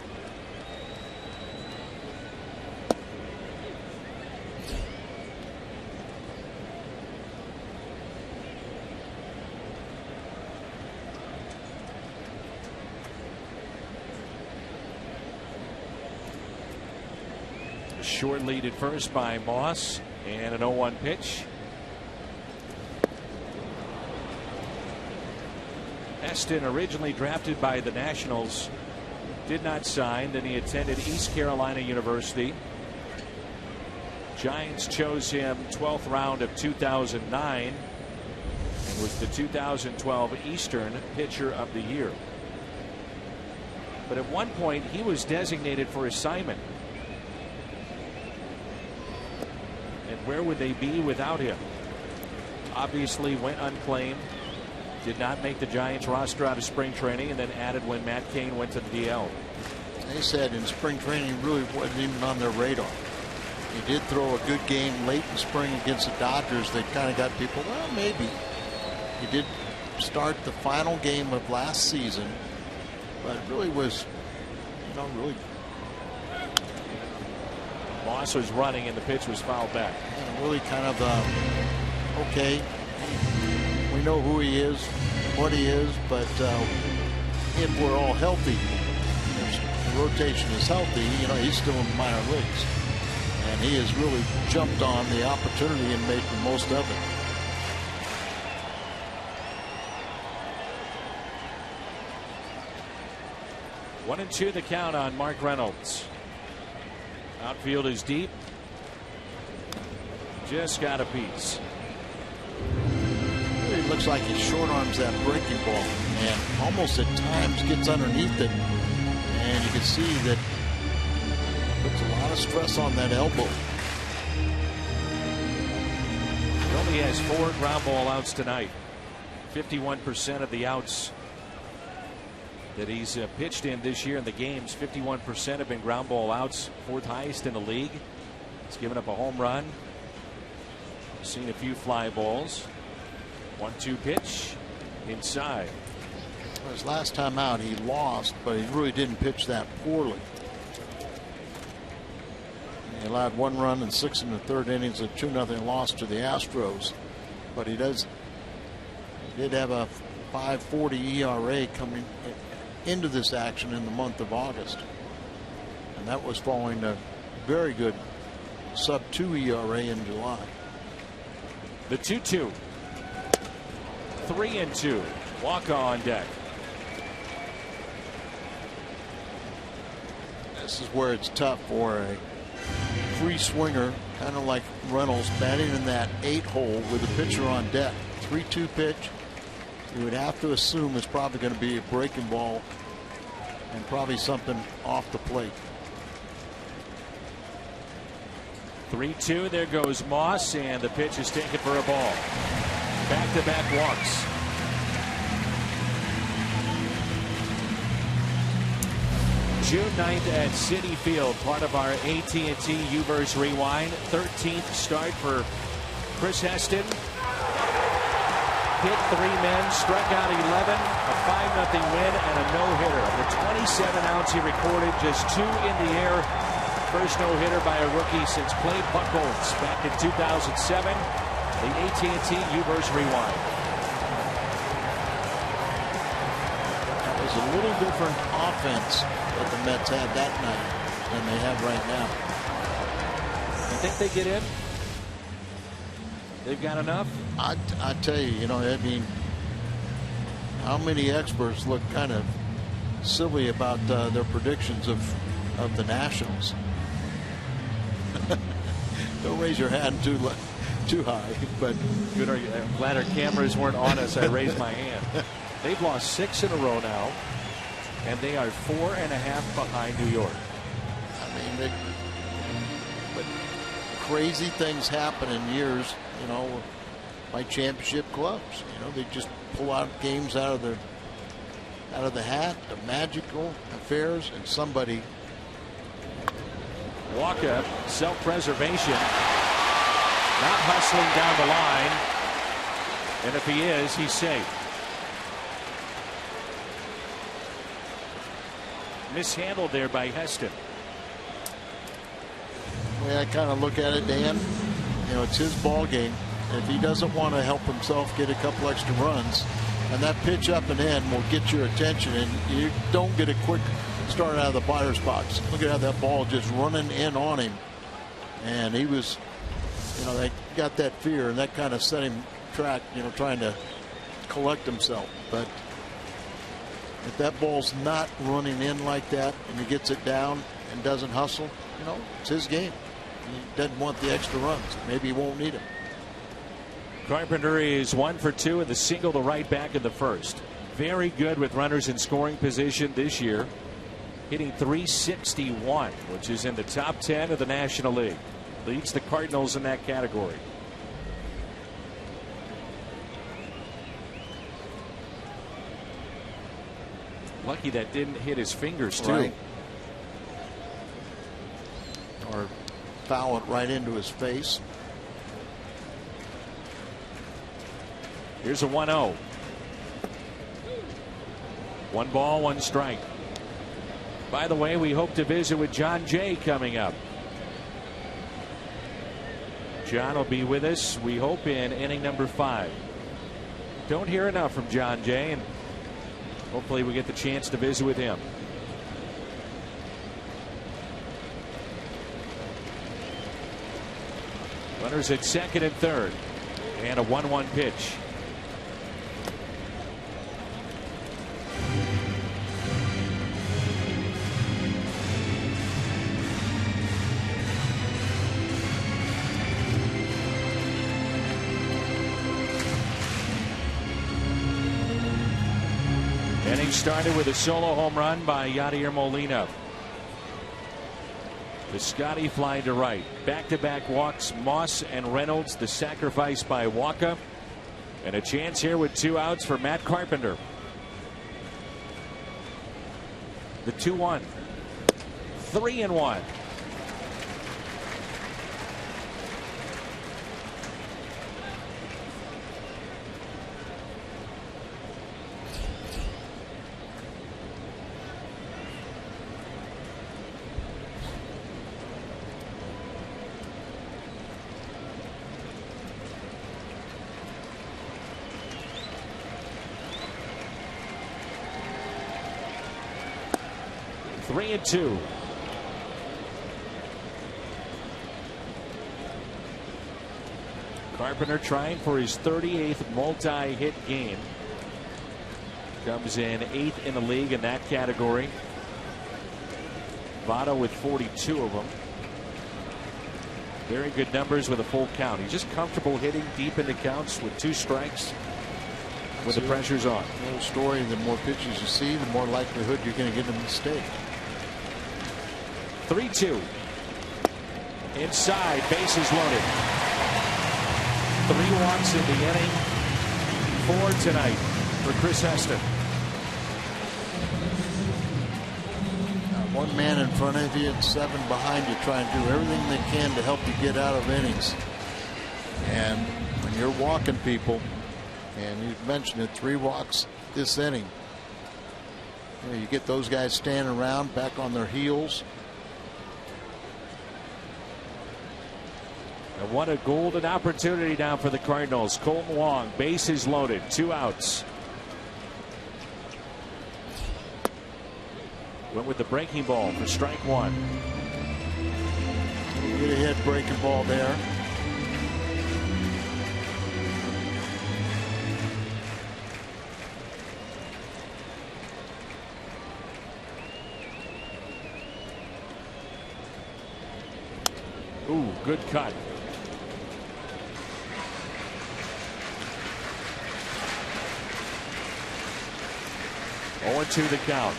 A short lead at first by Moss, and an 0-1 pitch. Heston, originally drafted by the Nationals, did not sign. Then he attended East Carolina University. Giants chose him 12th round of 2009 and was the 2012 Eastern Pitcher of the Year. But at one point he was designated for assignment. And where would they be without him? Obviously went unclaimed. Did not make the Giants roster out of spring training, and then added when Matt Cain went to the DL. They said in spring training he really wasn't even on their radar. He did throw a good game late in spring against the Dodgers. They kind of got people, well, maybe. He did start the final game of last season, but it really was, you know, really Moss was running and the pitch was fouled back. And really kind of okay. We know who he is, what he is, but if we're all healthy, the rotation is healthy, you know, he's still in the minor leagues. And he has really jumped on the opportunity and made the most of it. One and two the count on Mark Reynolds. Outfield is deep. Just got a piece. It looks like he short arms that breaking ball and almost at times gets underneath it. And you can see that puts a lot of stress on that elbow. He only has 4 ground ball outs tonight. 51% of the outs that he's pitched in this year in the games, 51% have been ground ball outs, 4th highest in the league. He's given up a home run. Seen a few fly balls. 1-2 pitch inside. His last time out he lost, but he really didn't pitch that poorly. He allowed 1 run in 6 1/3 innings, a 2-0 loss to the Astros. But he did have a 5.40 ERA coming into this action in the month of August, and that was following a very good sub-2 ERA in July. The 2-2. 3-2. Walker on deck. This is where it's tough for a free swinger, kind of like Reynolds, batting in that 8 hole with a pitcher on deck. 3-2 pitch. You would have to assume it's probably going to be a breaking ball and probably something off the plate. 3-2. There goes Moss, and the pitch is taken for a ball. Back-to-back walks. June 9th at Citi Field, part of our AT&T U-verse Rewind. 13th start for Chris Heston. Hit 3 men, struck out 11, a 5-0 win, and a no-hitter. Of the 27 outs he recorded, just 2 in the air. First no-hitter by a rookie since Clay Buchholz back in 2007. The AT&T U-verse Rewind. That was a little different offense that the Mets had that night than they have right now. You think they get in? They've got enough? I tell you, I mean, how many experts look kind of silly about their predictions of the Nationals? Don't raise your hand too high, but good. I'm glad our cameras weren't on us. I raised my hand. They've lost 6 in a row now, and they are 4.5 behind New York. I mean, but crazy things happen in years, by championship clubs. They just pull out games out of the hat, the magical affairs, and somebody. Walker, self-preservation, not hustling down the line, and if he is, he's safe. Mishandled there by Heston. The way I kind of look at it, Dan, it's his ball game. If he doesn't want to help himself get a couple extra runs, and that pitch up and in will get your attention, and you don't get a quick start out of the batter's box. Look at how that ball just running in on him, and he was, they got that fear, and that kind of set him track, trying to collect himself. But if that ball's not running in like that, and he gets it down and doesn't hustle, it's his game. He doesn't want the extra runs. Maybe he won't need them. Carpenter is 1 for 2 with a single to right back in the first. Very good with runners in scoring position this year. Hitting .361, which is in the top 10 of the National League. Leads the Cardinals in that category. Lucky that didn't hit his fingers, too. Right. Or foul it right into his face. Here's a 1-0. 1 ball, 1 strike. By the way, we hope to visit with John Jay coming up. John will be with us, we hope, in inning number 5. Don't hear enough from John Jay, and hopefully we get the chance to visit with him. Runners at second and third, and a 1-1 pitch. Inning started with a solo home run by Yadier Molina. The Scotty fly to right. Back-to-back walks, Moss and Reynolds. The sacrifice by Walker. And a chance here with 2 outs for Matt Carpenter. The 2-1. 3-1. Three and 2. Carpenter trying for his 38th multi-hit game. Comes in 8th in the league in that category. Votto with 42 of them. Very good numbers with a full count. He's just comfortable hitting deep into counts with 2 strikes when the pressure's on. The old story, the more pitches you see, the more likelihood you're going to get a mistake. 3-2. Inside, bases loaded. 3 walks in the inning. 4 tonight for Chris Heston. 1 man in front of you and 7 behind you, trying to do everything they can to help you get out of innings. And when you're walking people, and you mentioned it, 3 walks this inning, you get those guys standing around back on their heels. And what a golden opportunity now for the Cardinals. Colton Wong, bases loaded, 2 outs. Went with the breaking ball for strike 1. Get ahead breaking ball there. Ooh, good cut. Oh, 2 the count.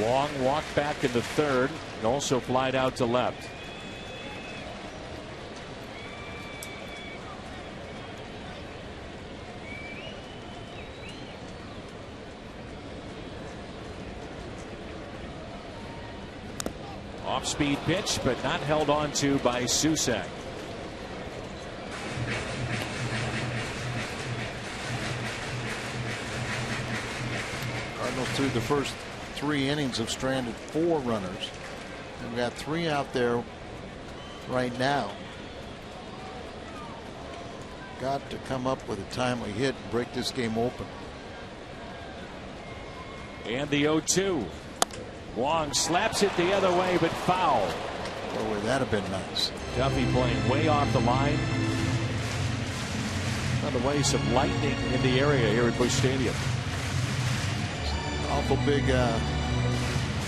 Wong walked back in the 3rd and also flied out to left. Off-speed pitch, but not held on to by Susak. Cardinals through the first 3 innings have stranded 4 runners. And we've got 3 out there right now. Got to come up with a timely hit and break this game open. And the 0-2. Wong slaps it the other way, but foul. Boy, would that have been nice. Duffy playing way off the line. By the way, some lightning in the area here at Busch Stadium. Awful big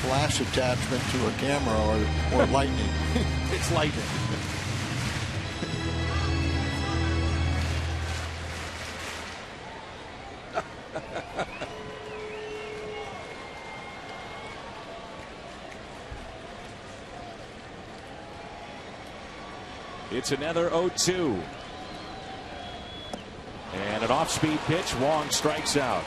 flash attachment to a camera or lightning. It's lightning. It's another 0-2. And an off-speed pitch. Wong strikes out.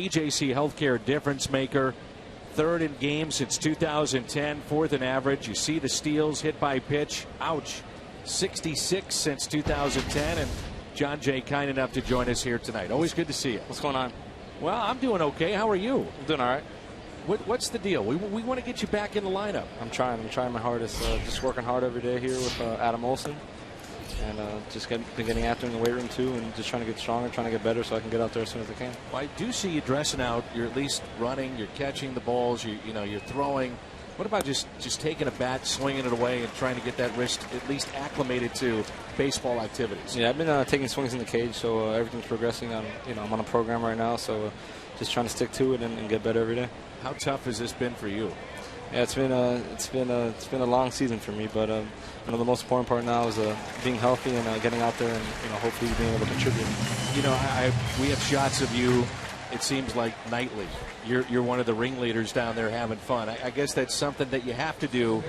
EJC Healthcare difference maker. 3rd in games since 2010, 4th in average. You see the steals, hit by pitch. Ouch. 66 since 2010. And John Jay kind enough to join us here tonight. Always good to see you. What's going on? Well, I'm doing okay. How are you? I'm doing all right. What's the deal? We want to get you back in the lineup. I'm trying my hardest. Just working hard every day here with Adam Olson. And just been getting after in the weight room too, and just trying to get stronger, trying to get better, so I can get out there as soon as I can. Well, I do see you dressing out. You're at least running. You're catching the balls. You're throwing. What about just taking a bat, swinging it away, and trying to get that wrist at least acclimated to baseball activities? Yeah, I've been taking swings in the cage, so everything's progressing. I'm on a program right now, so just trying to stick to it and get better every day. How tough has this been for you? Yeah, it's been a long season for me, but the most important part now is being healthy and getting out there and hopefully being able to contribute. We have shots of you. It seems like nightly. You're one of the ringleaders down there having fun. I guess that's something that you have to do.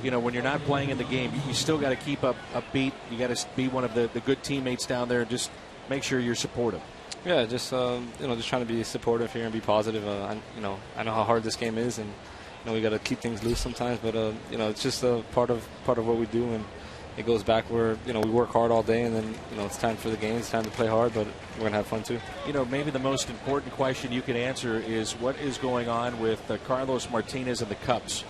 When you're not playing in the game, you still got to keep up beat. You got to be one of the good teammates down there and just make sure you're supportive. Yeah, just just trying to be supportive here and be positive. I know how hard this game is, and we got to keep things loose sometimes, but it's just a part of what we do, and it goes back where we work hard all day, and then it's time for the game, it's time to play hard, but we're gonna have fun too. Maybe the most important question you can answer is what is going on with Carlos Martinez and the Cubs.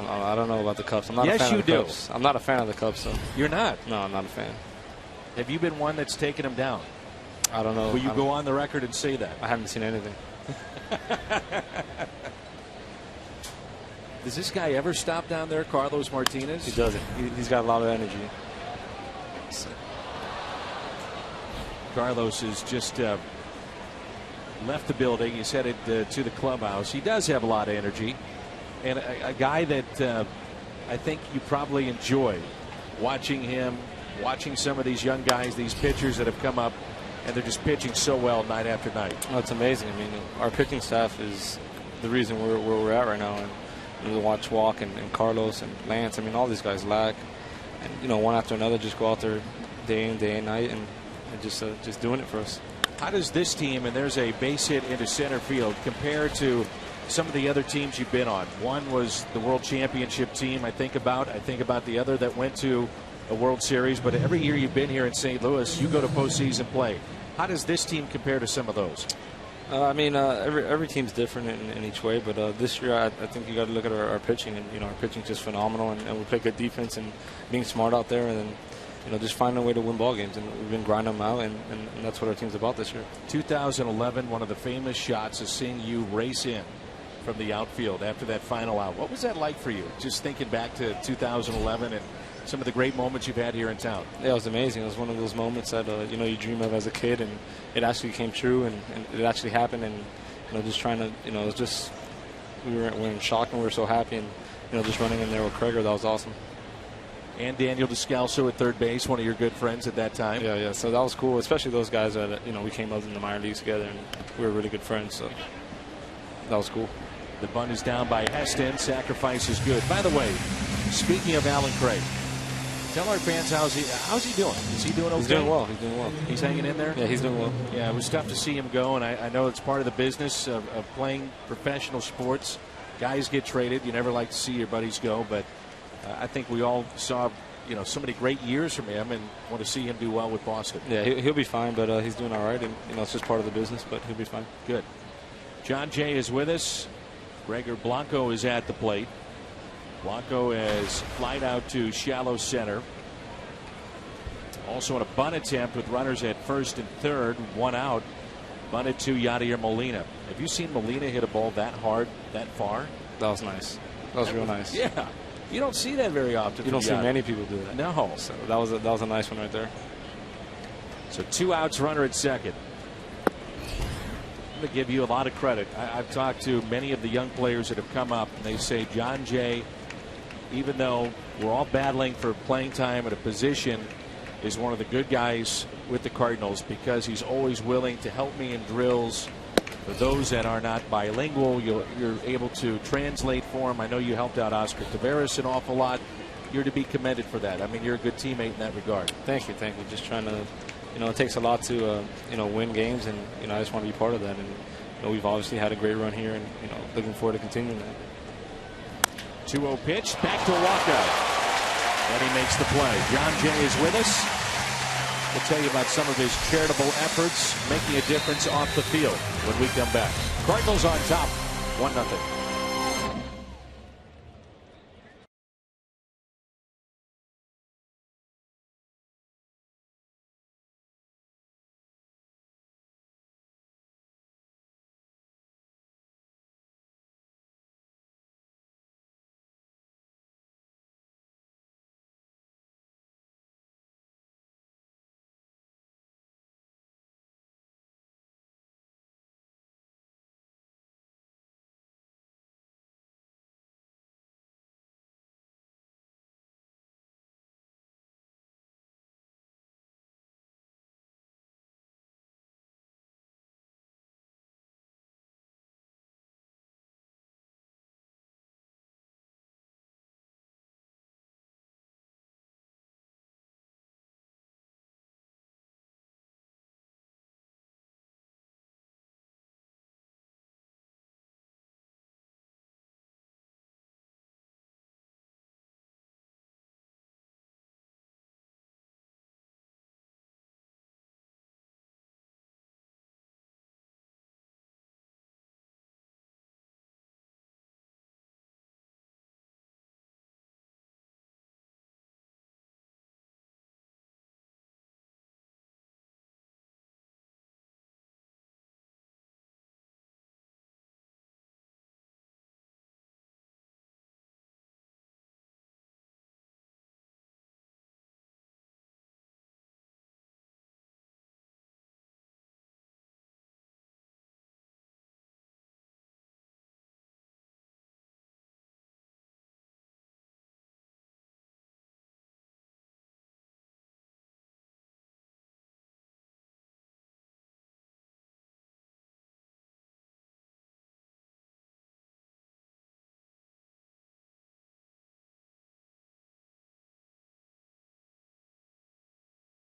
I don't know about the Cubs. I'm not a fan of the Cubs. I'm not a fan of the Cubs. So. You're not? No, I'm not a fan. Have you been one that's taken them down? I don't know. Will you go on the record and say that? I haven't seen anything. Does this guy ever stop down there, Carlos Martinez? He doesn't. He's got a lot of energy. Carlos has just left the building. He's headed to the clubhouse. He does have a lot of energy. And a guy that I think you probably enjoy watching him, watching some of these young guys, these pitchers that have come up, and they're just pitching so well night after night. Oh, it's amazing. I mean, our pitching staff is the reason where we're at right now. And watch Walk and Carlos and Lance. I mean, all these guys lack, and one after another just go out there day in, day and night, and just doing it for us. How does this team, and there's a base hit into center field, compare to some of the other teams you've been on? One was the World Championship team I think about the other that went to a World Series, but every year you've been here in St. Louis, you go to postseason play. How does this team compare to some of those? Every team's different in each way, but this year I think you got to look at our pitching, and our pitching's just phenomenal, and we play good defense and being smart out there, and then just finding a way to win ball games, and we've been grinding them out, and that's what our team's about this year. 2011, one of the famous shots is seeing you race in from the outfield after that final out. What was that like for you? Just thinking back to 2011 and some of the great moments you've had here in town. Yeah, it was amazing. It was one of those moments that you dream of as a kid, and it actually came true, and it actually happened. And just trying to, it was just we're in shock, and we were so happy, and just running in there with GREGOR, that was awesome. And Daniel Descalso at third base, one of your good friends at that time. Yeah. So that was cool, especially those guys that we came up in the minor leagues together, and we were really good friends. So that was cool. The bunt is down by Heston. Sacrifice is good. By the way, speaking of Alan Craig, tell our fans how's he doing? Is he doing okay? He's doing well. He's doing well. He's hanging in there? Yeah, he's doing well. Yeah, it was tough to see him go, and I know it's part of the business of playing professional sports. Guys get traded. You never like to see your buddies go, but I think we all saw so many great years from him and want to see him do well with Boston. Yeah, he'll be fine, but he's doing all right, and it's just part of the business, but he'll be fine. Good. John Jay is with us. Gregor Blanco is at the plate. Blanco has flied out to shallow center. Also on a bunt attempt with runners at first and third, one out. Bunted to Yadier Molina. Have you seen Molina hit a ball that hard, that far? That was nice. That was real nice. Yeah. You don't see that very often. You don't see many people do that. No. So that was a nice one right there. So 2 outs, runner at second. I'm going to give you a lot of credit. I've talked to many of the young players that have come up, and they say John Jay, even though we're all battling for playing time at a position, is one of the good guys with the Cardinals because he's always willing to help me in drills. For those that are not bilingual, you're able to translate for him. I know you helped out Oscar Taveras an awful lot. You're to be commended for that. I mean, you're a good teammate in that regard. Thank you. Just trying to, it takes a lot to, win games, and I just want to be part of that. And we've obviously had a great run here, and looking forward to continuing that. 2-0 pitch, back to Walker, and he makes the play. John Jay is with us. We'll tell you about some of his charitable efforts making a difference off the field when we come back. Cardinals on top, 1-0.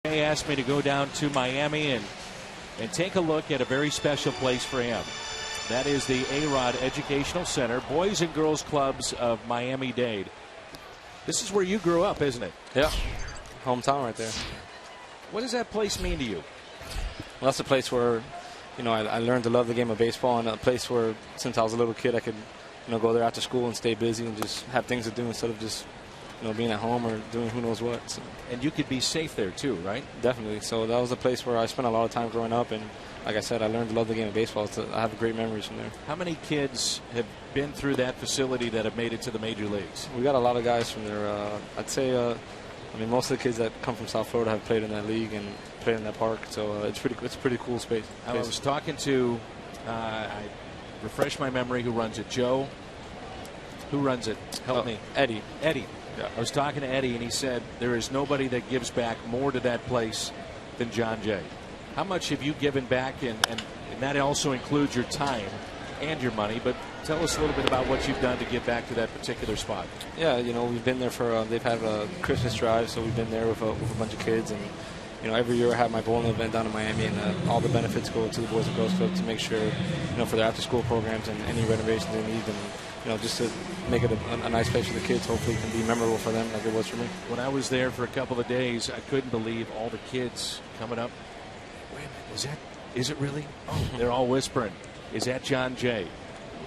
He asked me to go down to Miami and take a look at a very special place for him. That is the A-Rod Educational Center, Boys and Girls Clubs of Miami-Dade. This is where you grew up, isn't it? Yeah, hometown right there. What does that place mean to you? Well, that's a place where, I learned to love the game of baseball, and a place where, since I was a little kid, I could, go there after school and stay busy and just have things to do instead of just, being at home or doing who knows what. So. And you could be safe there too, right? Definitely. So that was a place where I spent a lot of time growing up, and like I said, I learned to love the game of baseball. So I have great memories from there. How many kids have been through that facility that have made it to the major leagues? We got a lot of guys from there. I'd say, most of the kids that come from South Florida have played in that league and played in that park. So it's a pretty cool space. I was talking to, I refresh my memory, who runs it? Joe? Who runs it? Help me. Eddie. Yeah. I was talking to Eddie, and he said there is nobody that gives back more to that place than John Jay. How much have you given back, and that also includes your time and your money, but tell us a little bit about what you've done to give back to that particular spot. Yeah, we've been there for, they've had a Christmas drive, so we've been there with a bunch of kids, and every year I have my bowling event down in Miami, and all the benefits go to the Boys and Girls Club to make sure, for their after-school programs and any renovations they need, and just to make it a nice place for the kids. Hopefully it can be memorable for them like it was for me. When I was there for a couple of days, I couldn't believe all the kids coming up. Wait a minute, is it really? Oh, they're all whispering. Is that John Jay?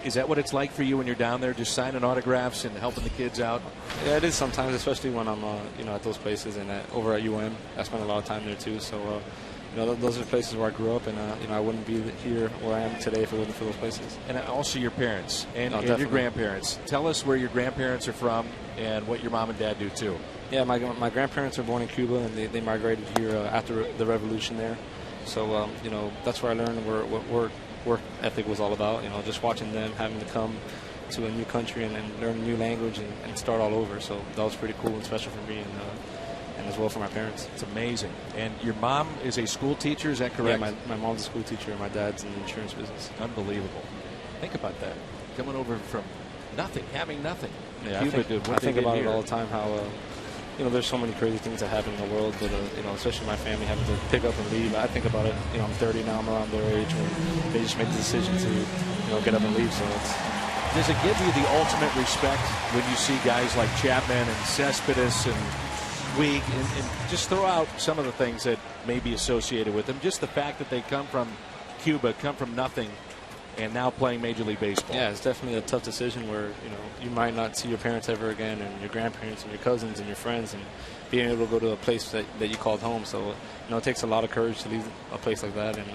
Is that what it's like for you when you're down there, just signing autographs and helping the kids out? Yeah, it is sometimes, especially when I'm at those places, and over at UM. I spend a lot of time there too. So those are places where I grew up, and I wouldn't be here where I am today if it wasn't for those places. And also your parents and your grandparents. Tell us where your grandparents are from and what your mom and dad do too. Yeah, my grandparents were born in Cuba, and they migrated here after the revolution there. So that's where I learned what work ethic was all about. Just watching them having to come to a new country and learn a new language and start all over. So that was pretty cool and special for me, and as well for my parents. It's amazing. And your mom is a school teacher, is that correct? Yeah, my mom's a school teacher, and my dad's in the insurance business. Unbelievable. Think about that. Coming over from nothing, having nothing. Yeah, Cuba I think about it all the time, how you know, there's so many crazy things that happen in the world, but you know, especially my family having to pick up and leave. I think about it. You know, I'm 30 now. I'm around their age when they just make the decision to, you know, get up and leave. So it's. Does it give you the ultimate respect when you see guys like Chapman and Cespedes and Week, and just throw out some of the things that may be associated with them? Just the fact that they come from Cuba, come from nothing, and now playing Major League Baseball. Yeah, it's definitely a tough decision where, you know, you might not see your parents ever again, and your grandparents and your cousins and your friends, and being able to go to a place that you called home. So, you know, it takes a lot of courage to leave a place like that, and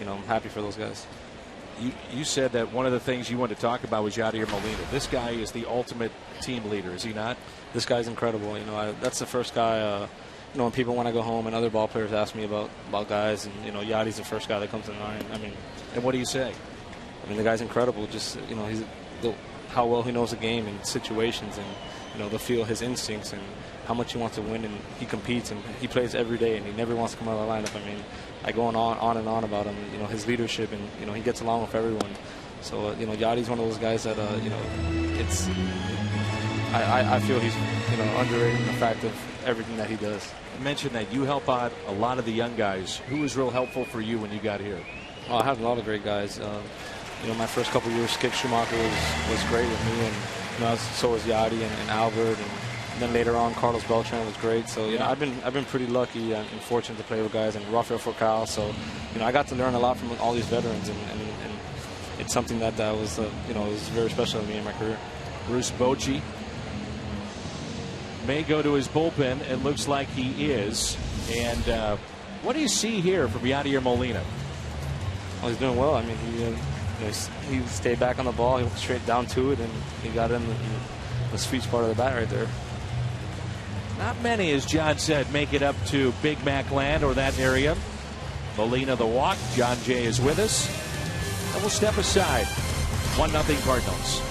you know, I'm happy for those guys. You said that one of the things you wanted to talk about was Yadier Molina. This guy is the ultimate team leader, is he not? This guy's incredible. You know, that's the first guy. You know, when people, when I go home and other ball players ask me about guys, and you know, Yadi's the first guy that comes to mind. I mean, and what do you say? I mean, the guy's incredible. Just, you know, how well he knows the game and situations, and you know, the feel, his instincts, and how much he wants to win, and he competes, and he plays every day, and he never wants to come out of the lineup. I mean, I go on and on about him, you know, his leadership, and you know, he gets along with everyone. So you know, Yadi's one of those guys that you know, it's. I feel he's, you know, underrated in the fact of everything that he does. You mentioned that you help out a lot of the young guys. Who was real helpful for you when you got here? Oh, I had a lot of great guys. You know, my first couple of years, Skip Schumacher was great with me, and you know, so was Yadi and Albert, and then later on, Carlos Beltran was great. So you know, I've been pretty lucky and fortunate to play with guys, and Rafael Furcal. So you know, I got to learn a lot from all these veterans, and it's something that was you know, it was very special to me in my career. Bruce Bochy may go to his bullpen. It looks like he is. And what do you see here from Yadier Molina? Well, he's doing well. I mean, he stayed back on the ball. He went straight down to it, and he got in the sweet spot of the bat right there. Not many, as John said, make it up to Big Mac Land or that area. Molina the walk. John Jay is with us. And we'll step aside. 1-0 Cardinals.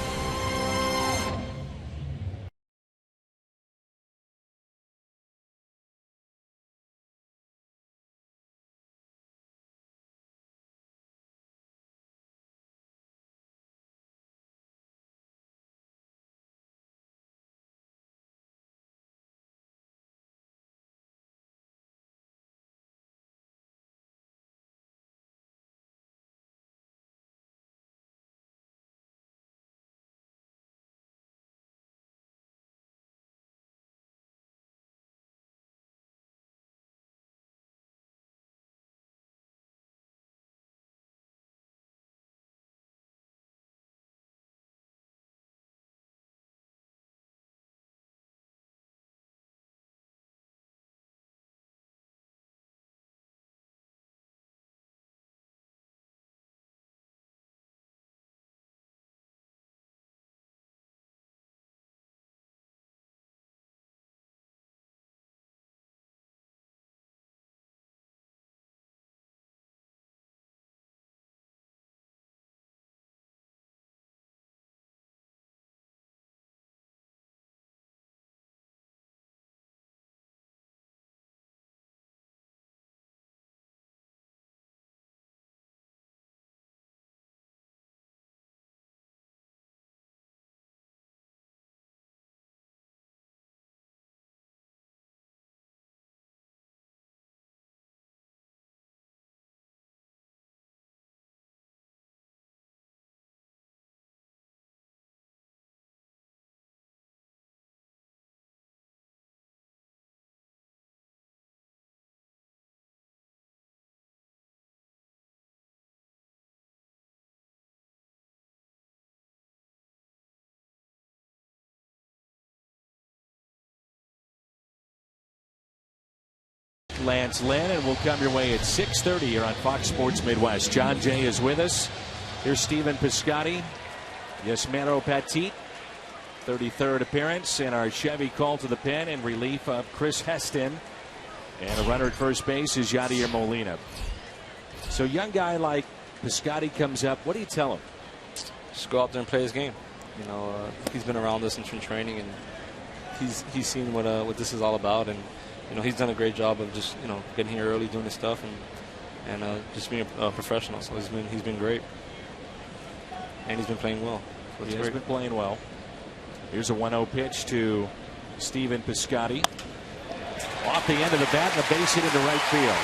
Lance Lynn, and we'll come your way at 6:30 here on Fox Sports Midwest. John Jay is with us. Here's Stephen Piscotty. Yasmero Petit, 33rd appearance, and our Chevy call to the pen in relief of Chris Heston. And a runner at first base is Yadier Molina. So young guy like Piscotty comes up. What do you tell him? Just go out there and play his game. You know, he's been around us in training, and he's seen what this is all about, and you know, he's done a great job of just, you know, getting here early, doing his stuff, and just being a professional. So he's been great, and he's been playing well. So he has been playing well. Here's a 1-0 pitch to Stephen Piscotty. Off the end of the bat, and a base hit into right field.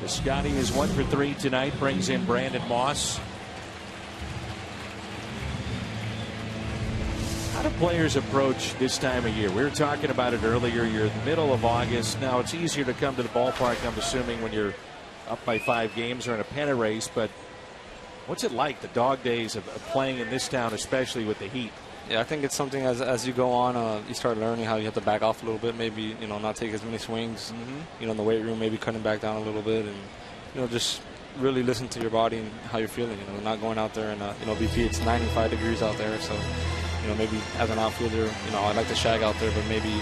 Piscotty is 1 for 3 tonight, brings in Brandon Moss. How do players approach this time of year? We were talking about it earlier. You're in the middle of August. Now, it's easier to come to the ballpark, I'm assuming, when you're up by 5 games or in a pennant race, but what's it like, the dog days of playing in this town, especially with the heat? Yeah, I think it's something as you go on, you start learning how you have to back off a little bit, maybe, not take as many swings, in the weight room, maybe cutting back down a little bit, and, just really listen to your body and how you're feeling, not going out there and, BP, it's 95 degrees out there, so, maybe as an outfielder, I like to shag out there, but maybe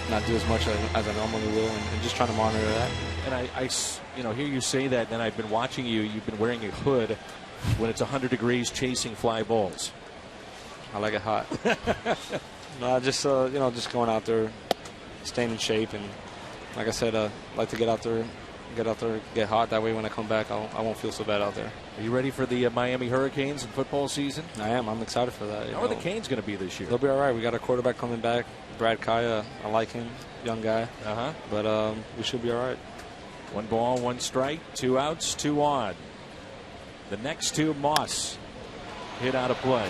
not do as much as I normally will, and just trying to monitor that. And I hear you say that, and I've been watching you. You've been wearing a hood when it's 100 degrees chasing fly balls. I like it hot. No, just going out there, staying in shape, and like I said, like to get out there, get hot. That way, when I come back, I won't feel so bad out there. Are you ready for the Miami Hurricanes in football season? I am. I'm excited for that. How are the Canes going to be this year? They'll be all right. We got a quarterback coming back, Brad Kaya. I like him, young guy. But we should be all right. 1 ball, 1 strike, 2 outs, 2 on. The next 2, Moss hit out of play.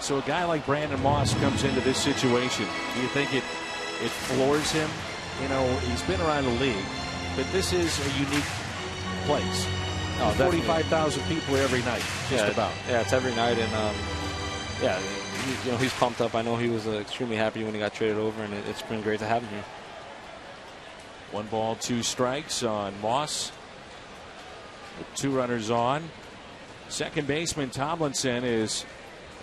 So a guy like Brandon Moss comes into this situation. Do you think it floors him? He's been around the league, but this is a unique place. 45,000 people every night, just about. Yeah, it's every night, and he's pumped up. I know he was extremely happy when he got traded over, and it's been great to have him here. 1 ball, 2 strikes on Moss. With 2 runners on. Second baseman Tomlinson is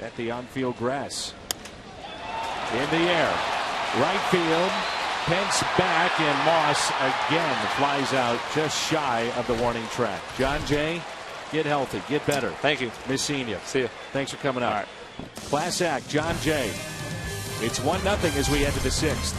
at the on-field grass. In the air. Right field. Pence back, and Moss again flies out just shy of the warning track. John Jay, get healthy. Get better. Thank you. Miss seeing you. See you. Thanks for coming out. All right. Class act, John Jay. It's 1-0 as we head to the 6th.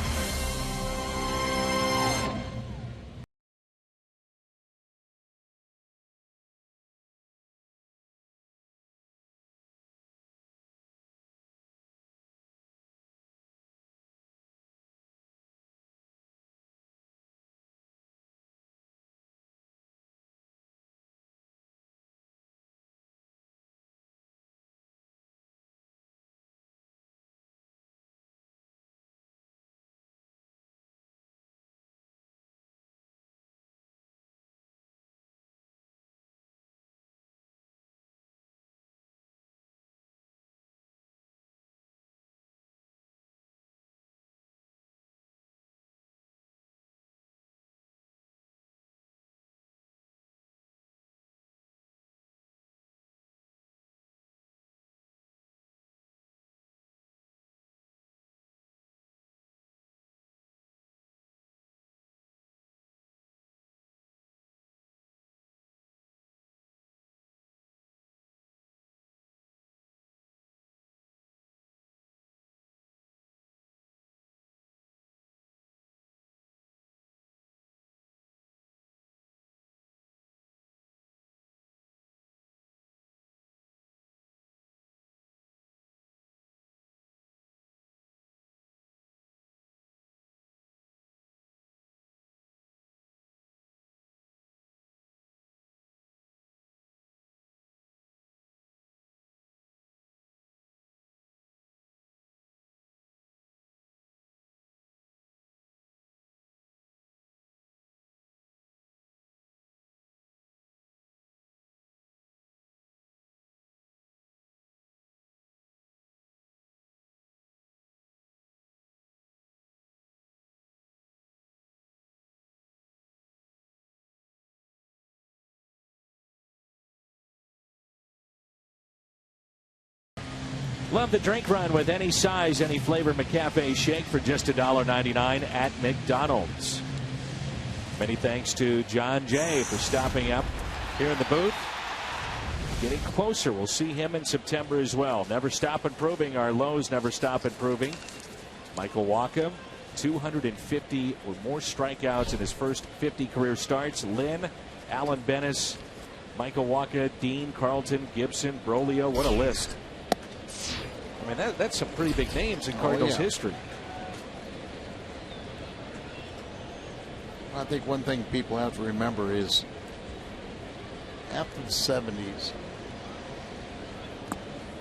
Love the drink run with any size, any flavor McCafe shake for just $1.99 at McDonald's. Many thanks to John Jay for stopping up here in the booth. Getting closer. We'll see him in September as well. Never stop improving. Our lows never stop improving. Michael Wacha 250 or more strikeouts in his first 50 career starts. Lynn, Alan Bennis, Michael Wacha, Dean, Carlton, Gibson, Brolio. What a list. I mean, that's some pretty big names in Cardinals history. I think one thing people have to remember is after the 70s,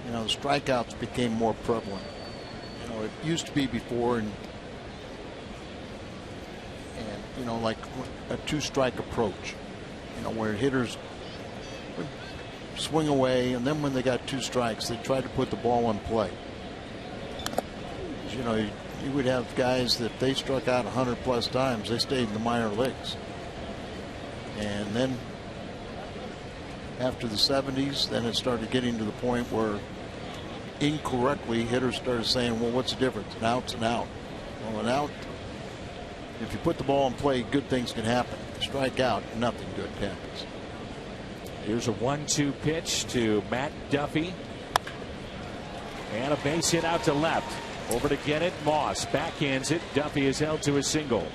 the strikeouts became more prevalent. It used to be before, and like a two-strike approach, where hitters would swing away, and then when they got 2 strikes, they tried to put the ball in play. You would have guys that they struck out 100+ times, they stayed in the minor leagues. And then after the 70s, then it started getting to the point where incorrectly hitters started saying, well, what's the difference? An out's an out. Well, an out, if you put the ball in play, good things can happen. Strike out, nothing good happens. Here's a 1-2 pitch to Matt Duffy. And a base hit out to left. Over to get it. Moss backhands it. Duffy is held to a single.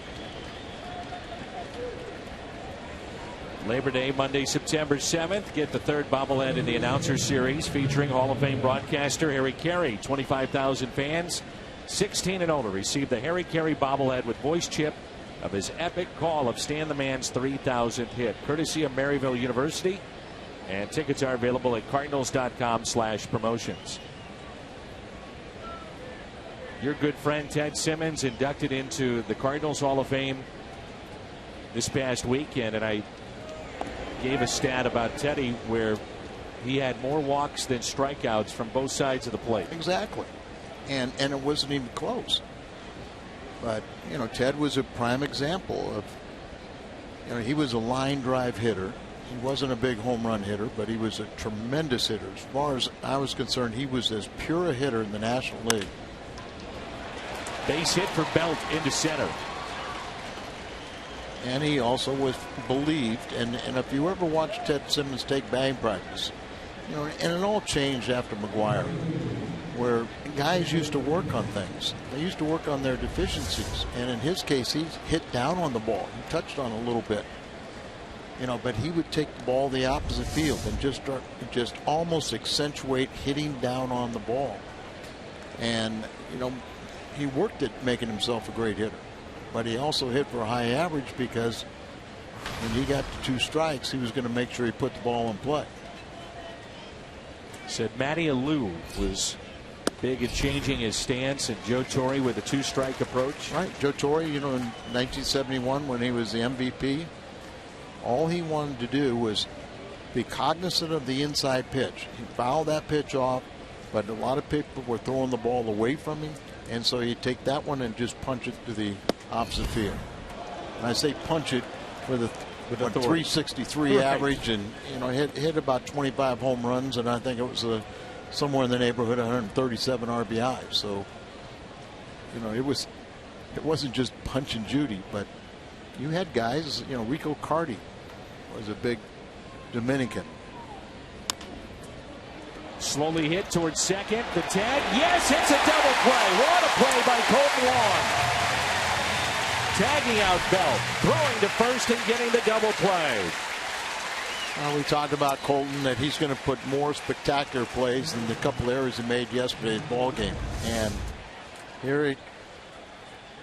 Labor Day, Monday, September 7th. Get the 3rd bobblehead in the announcer series featuring Hall of Fame broadcaster Harry Carey. 25,000 fans 16 and older receive the Harry Carey bobblehead with voice chip of his epic call of Stan the Man's 3,000th hit, courtesy of Maryville University. And tickets are available at cardinals.com/promotions. Your good friend Ted Simmons inducted into the Cardinals Hall of Fame this past weekend, and I gave a stat about Teddy where he had more walks than strikeouts from both sides of the plate. Exactly. And it wasn't even close. But Ted was a prime example of, he was a line drive hitter. He wasn't a big home run hitter, but he was a tremendous hitter. As far as I was concerned, he was as pure a hitter in the National League. Base hit for Belt into center. And he also was believed, and if you ever watch Ted Simmons take batting practice, and it all changed after McGuire, where guys used to work on things. They used to work on their deficiencies, and in his case, he hit down on the ball. He touched on it a little bit, but he would take the ball the opposite field and just almost accentuate hitting down on the ball. And he worked at making himself a great hitter, but he also hit for a high average because when he got to 2 strikes, he was going to make sure he put the ball in play. Said Matty Alou was big in changing his stance, and Joe Torre with a 2-strike approach. Right, Joe Torre, in 1971 when he was the MVP, all he wanted to do was be cognizant of the inside pitch. He fouled that pitch off, but a lot of people were throwing the ball away from him. And so you take that one and just punch it to the opposite field. And I say punch it with a 363 average, and hit about 25 home runs, and I think it was somewhere in the neighborhood of 137 RBIs. So it wasn't just punch and Judy, but you had guys. Rico Cardi was a big Dominican. Slowly hit towards second. The tag. Yes, it's a double play. What a play by Colton Long. Tagging out Belt. Throwing to first and getting the double play. We talked about Colton, that he's going to put more spectacular plays than the couple errors he made yesterday's ball game. And here he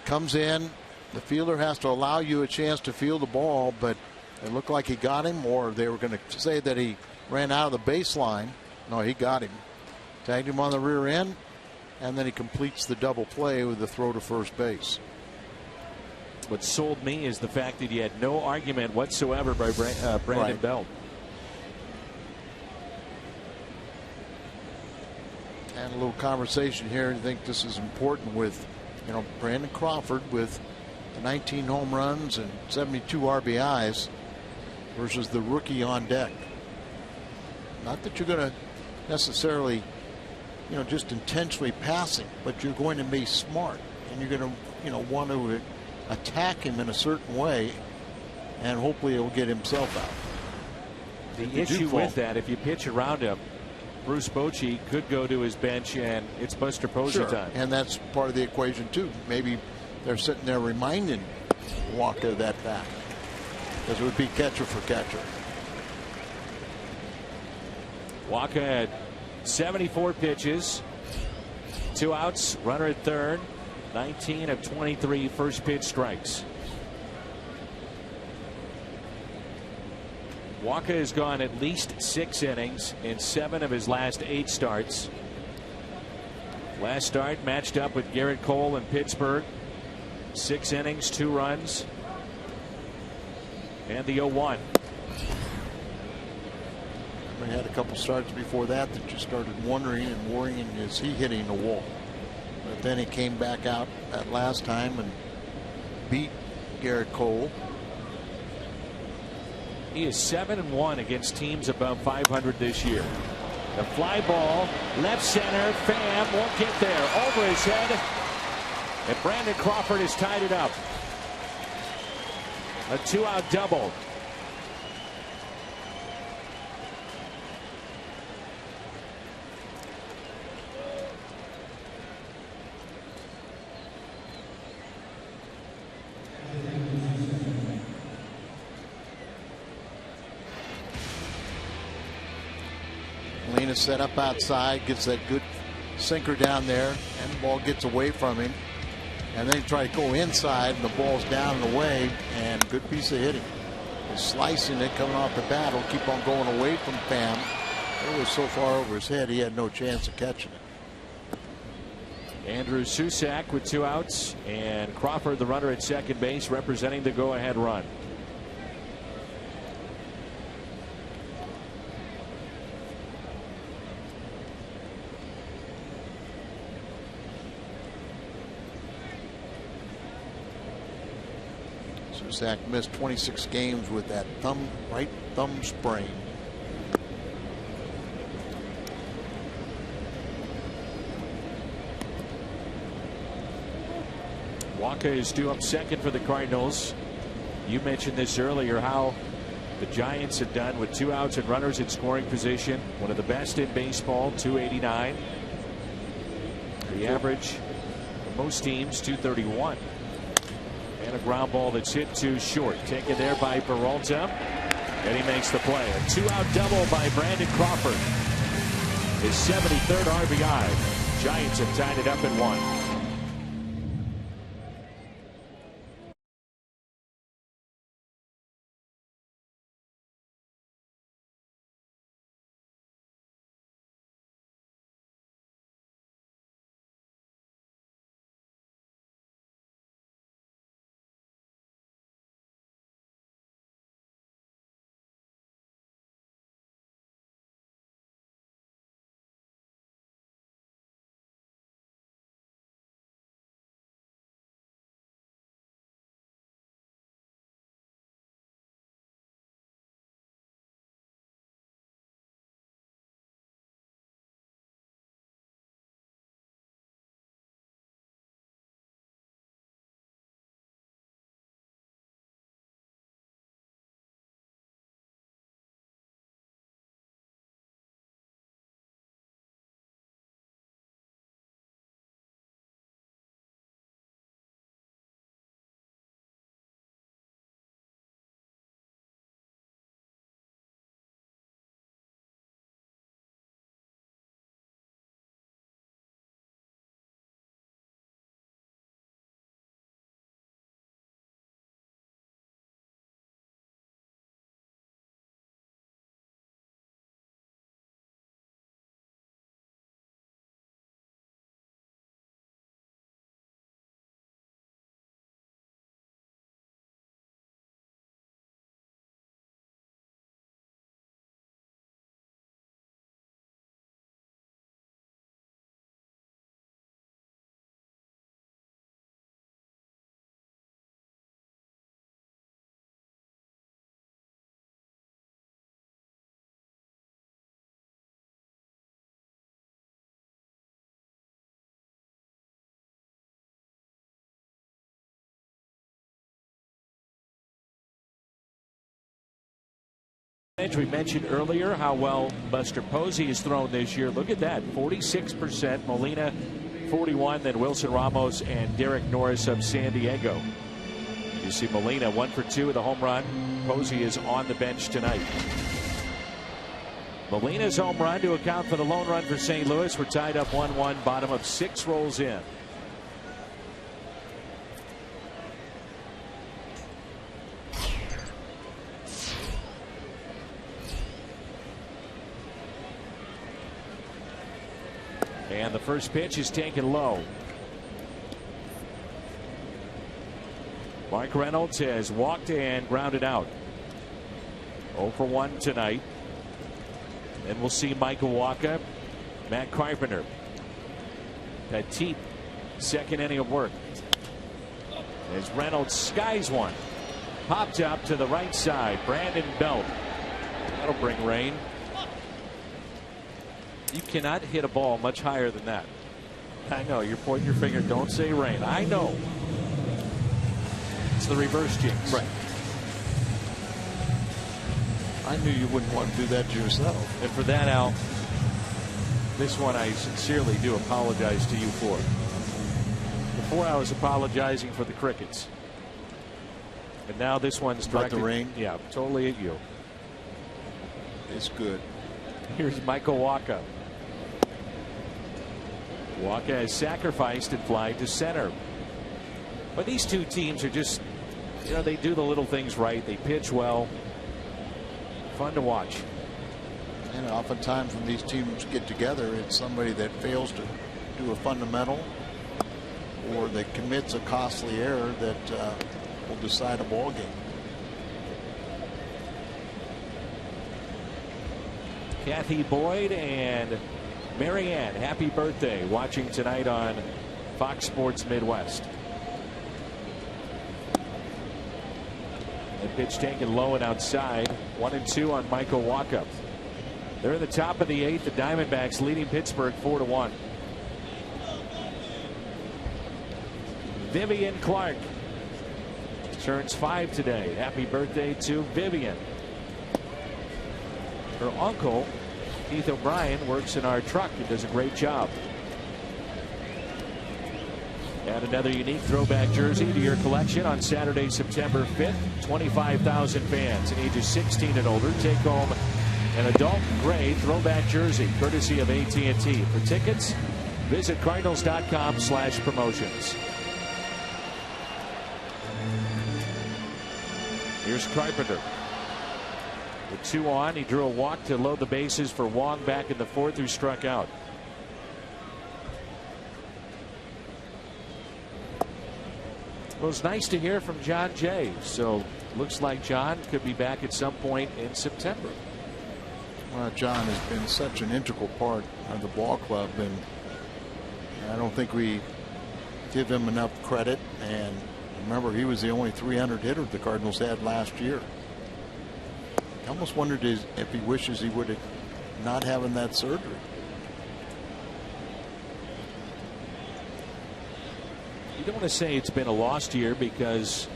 comes in. The fielder has to allow you a chance to field the ball, but it looked like he got him, or they were going to say that he ran out of the baseline. No, he got him. Tagged him on the rear end, and then he completes the double play with the throw to first base. What sold me is the fact that he had no argument whatsoever by Brandon Belt. And a little conversation here. I think this is important with, Brandon Crawford with 19 home runs and 72 RBIs versus the rookie on deck. Not that you're going to necessarily, just intentionally passing, but you're going to be smart, and you're going to, want to attack him in a certain way, and hopefully he'll get himself out. The issue with that, if you pitch around him, Bruce Bochy could go to his bench, and it's Buster Posey time. And that's part of the equation too. Maybe they're sitting there reminding Walker of that fact, because it would be catcher for catcher. Walker had 74 pitches, 2 outs, runner at third, 19 of 23 first pitch strikes. Walker has gone at least 6 innings in 7 of his last 8 starts. Last start matched up with Garrett Cole in Pittsburgh. 6 innings, 2 runs, and the 0-1. We had a couple starts before that you started wondering and worrying, is he hitting the wall? But then he came back out that last time and beat Garrett Cole. He is 7-1 against teams above 500 this year. The fly ball, left center, Pham won't get there, over his head, and Brandon Crawford has tied it up. A 2-out double. Molina set up outside, gets that good sinker down there, and the ball gets away from him. And then he tried to go inside, and the ball's down and away, and good piece of hitting. He's slicing it, coming off the bat, will keep on going away from Pham. It was so far over his head, he had no chance of catching it. Andrew Susac with 2 outs, and Crawford, the runner at second base, representing the go-ahead run. Susac missed 26 games with that right thumb sprain. Walker is due up second for the Cardinals. You mentioned this earlier, how the Giants had done with 2 outs and runners in scoring position. One of the best in baseball, 289. The average for most teams, 231. And a ground ball that's hit too short. Taken there by Peralta. And he makes the play. A 2-out double by Brandon Crawford. His 73rd RBI. Giants have tied it up at 1. We mentioned earlier how well Buster Posey has thrown this year. Look at that, 46%. Molina 41, then Wilson Ramos and Derek Norris of San Diego. You see Molina 1 for 2 with a home run. Posey is on the bench tonight. Molina's home run to account for the lone run for St. Louis. We're tied up 1-1. Bottom of 6 rolls in. And the first pitch is taken low. Mark Reynolds has walked and grounded out. 0 for 1 tonight. And we'll see Michael Wacha, Matt Carpenter. Petit, second inning of work. As Reynolds skies one. Popped up to the right side. Brandon Belt. That'll bring rain. You cannot hit a ball much higher than that. I know, you're pointing your finger. Don't say rain. I know. It's the reverse jinx. Right. I knew you wouldn't want to do that to yourself. And for that, Al, this one I sincerely do apologize to you for. Before I was apologizing for the crickets. And now this one's directed. About the rain? Yeah, totally at you. It's good. Here's Michael Wacha. Wacha has sacrificed and flied to center. But these two teams are just, you know, they do the little things right. They pitch well. Fun to watch. And oftentimes when these teams get together, it's somebody that fails to do a fundamental or that commits a costly error that will decide a ball game. Kathy Boyd and Marianne, happy birthday, watching tonight on Fox Sports Midwest. The pitch taken low and outside. 1-2 on Michael Wacha. They're in the top of the 8th. The Diamondbacks leading Pittsburgh 4-1. Vivian Clark turns 5 today. Happy birthday to Vivian. Her uncle, Keith O'Brien, works in our truck and does a great job. Add another unique throwback jersey to your collection on Saturday, September 5th. 25,000 fans ages 16 and older take home an adult gray throwback jersey courtesy of AT&T. For tickets, visit Cardinals.com/promotions. Here's Carpenter. With 2 on, he drew a walk to load the bases for Wong back in the 4th, who struck out. Well, it's nice to hear from John Jay. So looks like John could be back at some point in September. Well, John has been such an integral part of the ball club, and I don't think we give him enough credit. And remember, he was the only 300 hitter the Cardinals had last year. I almost wondered if he wishes he would have not having that surgery. You don't want to say it's been a lost year, because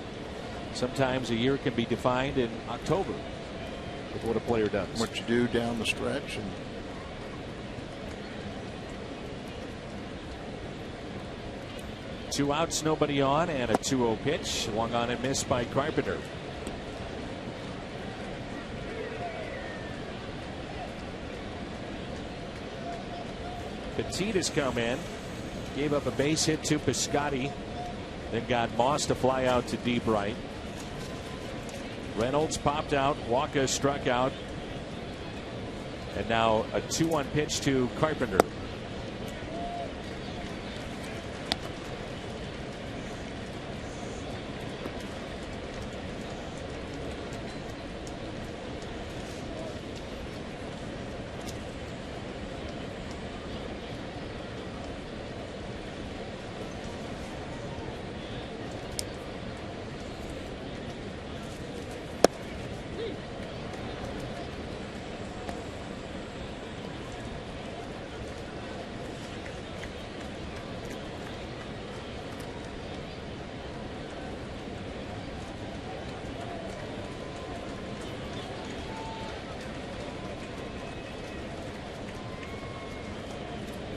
sometimes a year can be defined in October with what a player does. What you do down the stretch. And two outs, nobody on, and a 2-0 pitch. Swung on and missed by Carpenter. Petit has come in. Gave up a base hit to Piscotty. Then got Moss to fly out to deep right. Reynolds popped out. Wacha struck out. And now a 2-1 pitch to Carpenter.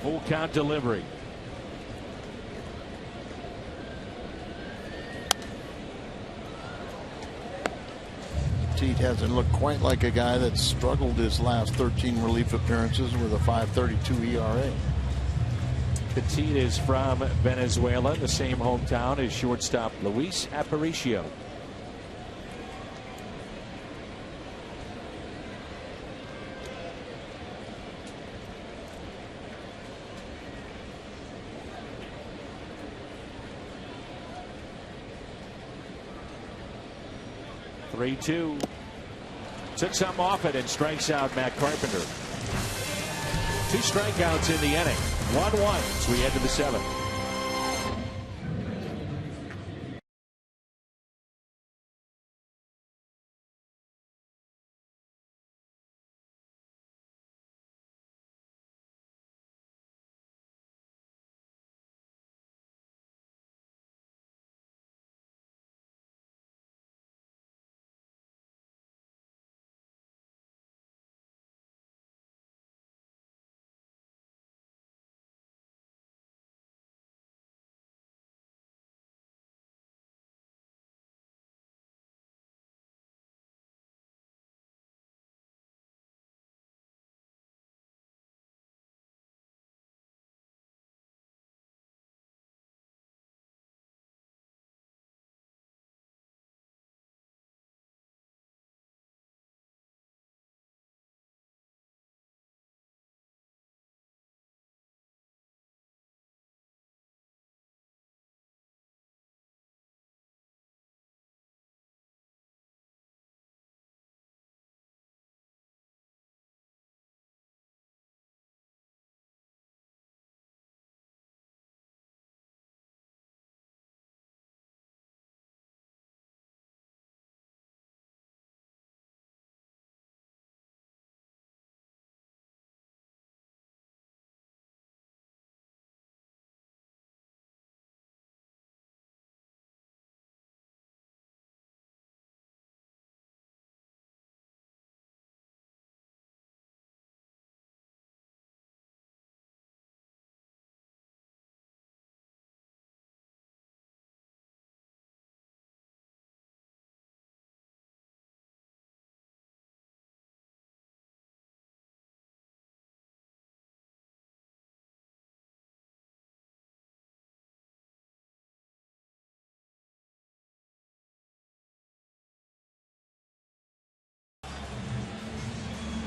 Full count delivery. Petit hasn't looked quite like a guy that's struggled his last 13 relief appearances with a 5.32 ERA. Petit is from Venezuela, the same hometown as shortstop Luis Aparicio. Three-two. Took some off it and strikes out Matt Carpenter. 2 strikeouts in the inning. 1-1 as we head to the 7th.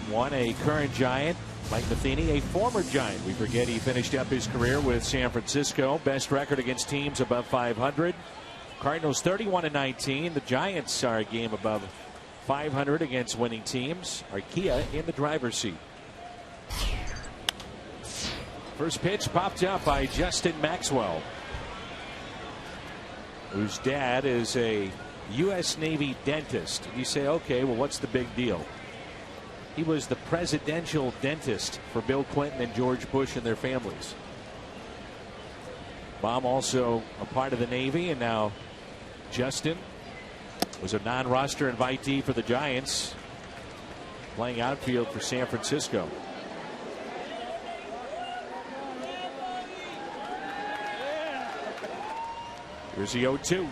One, a current Giant, Mike Matheny, a former Giant. We forget he finished up his career with San Francisco. Best record against teams above 500. Cardinals 31-19. The Giants are a game above 500 against winning teams. Arcia in the driver's seat. First pitch popped up by Justin Maxwell, whose dad is a U.S. Navy dentist. And you say, okay, well, what's the big deal? He was the presidential dentist for Bill Clinton and George Bush and their families. Mom also a part of the Navy, and now Justin was a non-roster invitee for the Giants, playing outfield for San Francisco. Here's the 0-2.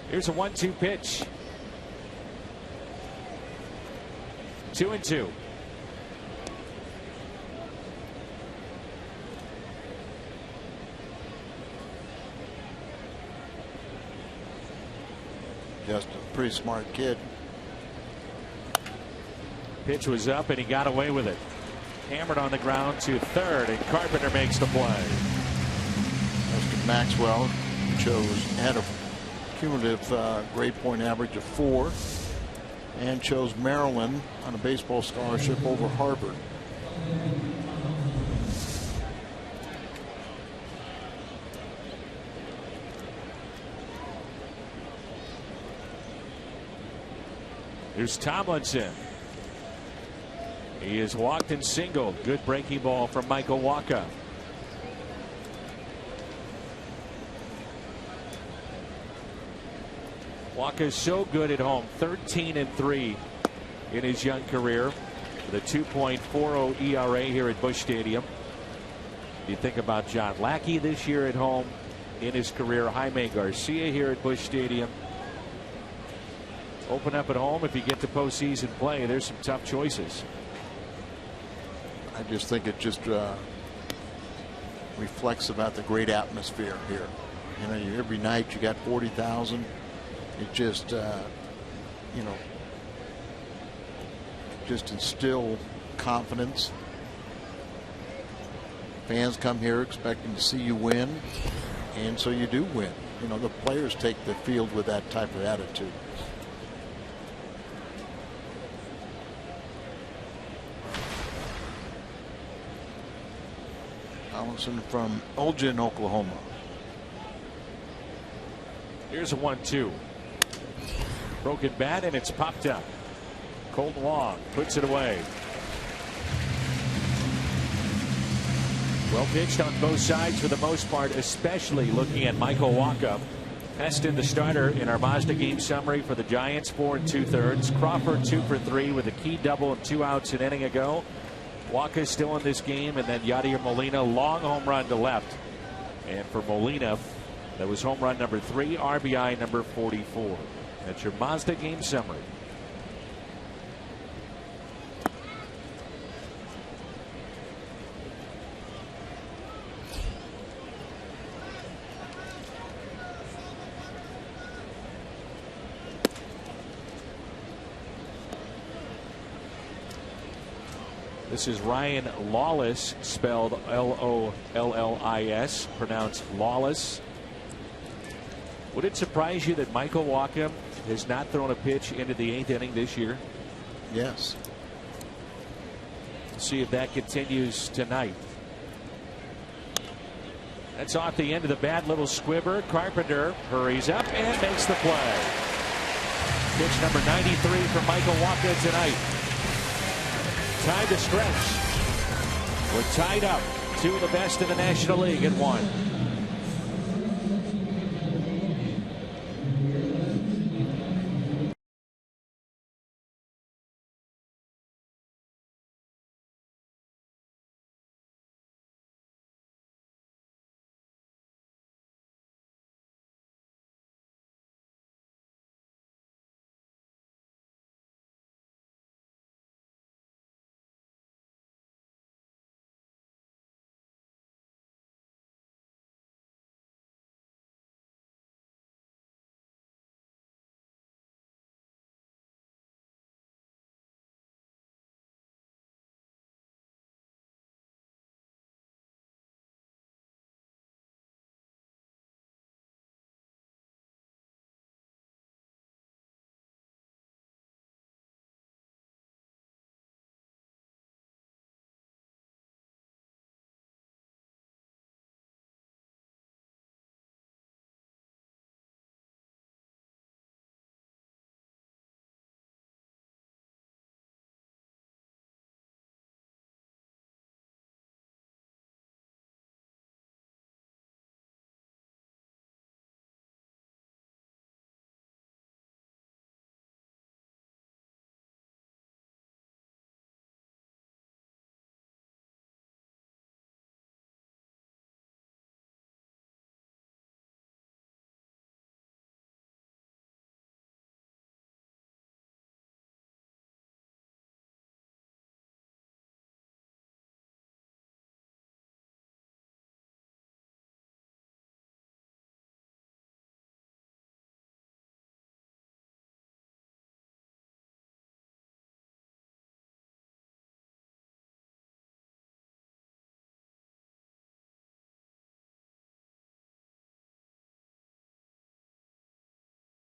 Here's a 1-2 pitch. 2-2. Just a pretty smart kid. Pitch was up and he got away with it. Hammered on the ground to third, and Carpenter makes the play. Mr. Maxwell had a cumulative grade point average of 4 and chose Maryland on a baseball scholarship over Harvard. Here's Tomlinson. He is walked and singled. Good breaking ball from Michael Wacha. Wacha is so good at home. 13-3 in his young career. With a 2.40 ERA here at Busch Stadium. You think about John Lackey this year at home in his career. Jaime Garcia here at Busch Stadium. Open up at home if you get to postseason play. There's some tough choices. I just think it just reflects about the great atmosphere here. You know, every night you got 40,000. It just, you know, just instill confidence. Fans come here expecting to see you win, and so you do win. You know, the players take the field with that type of attitude. Tomlinson from Elgin, Oklahoma. Here's a 1-2. Broken bat, and it's popped up. Colt Long puts it away. Well pitched on both sides for the most part, especially looking at Michael Wacha. Heston, the starter in our Mazda game summary for the Giants, 4 2/3. Crawford 2 for 3 with a key double and 2 outs an inning ago. Wacha still in this game, and then Yadier Molina, long home run to left. And for Molina, that was home run number 3, RBI number 44. That's your Mazda game summary. This is Ryan Lawless, spelled Lollis, pronounced Lawless. Would it surprise you that Michael Wacha has not thrown a pitch into the 8th inning this year? Yes. See if that continues tonight. That's off the end of the bat. Little squibber. Carpenter hurries up and makes the play. Pitch number 93 from Michael Wacha tonight. Time to stretch. We're tied up. 2 of the best in the National League at 1.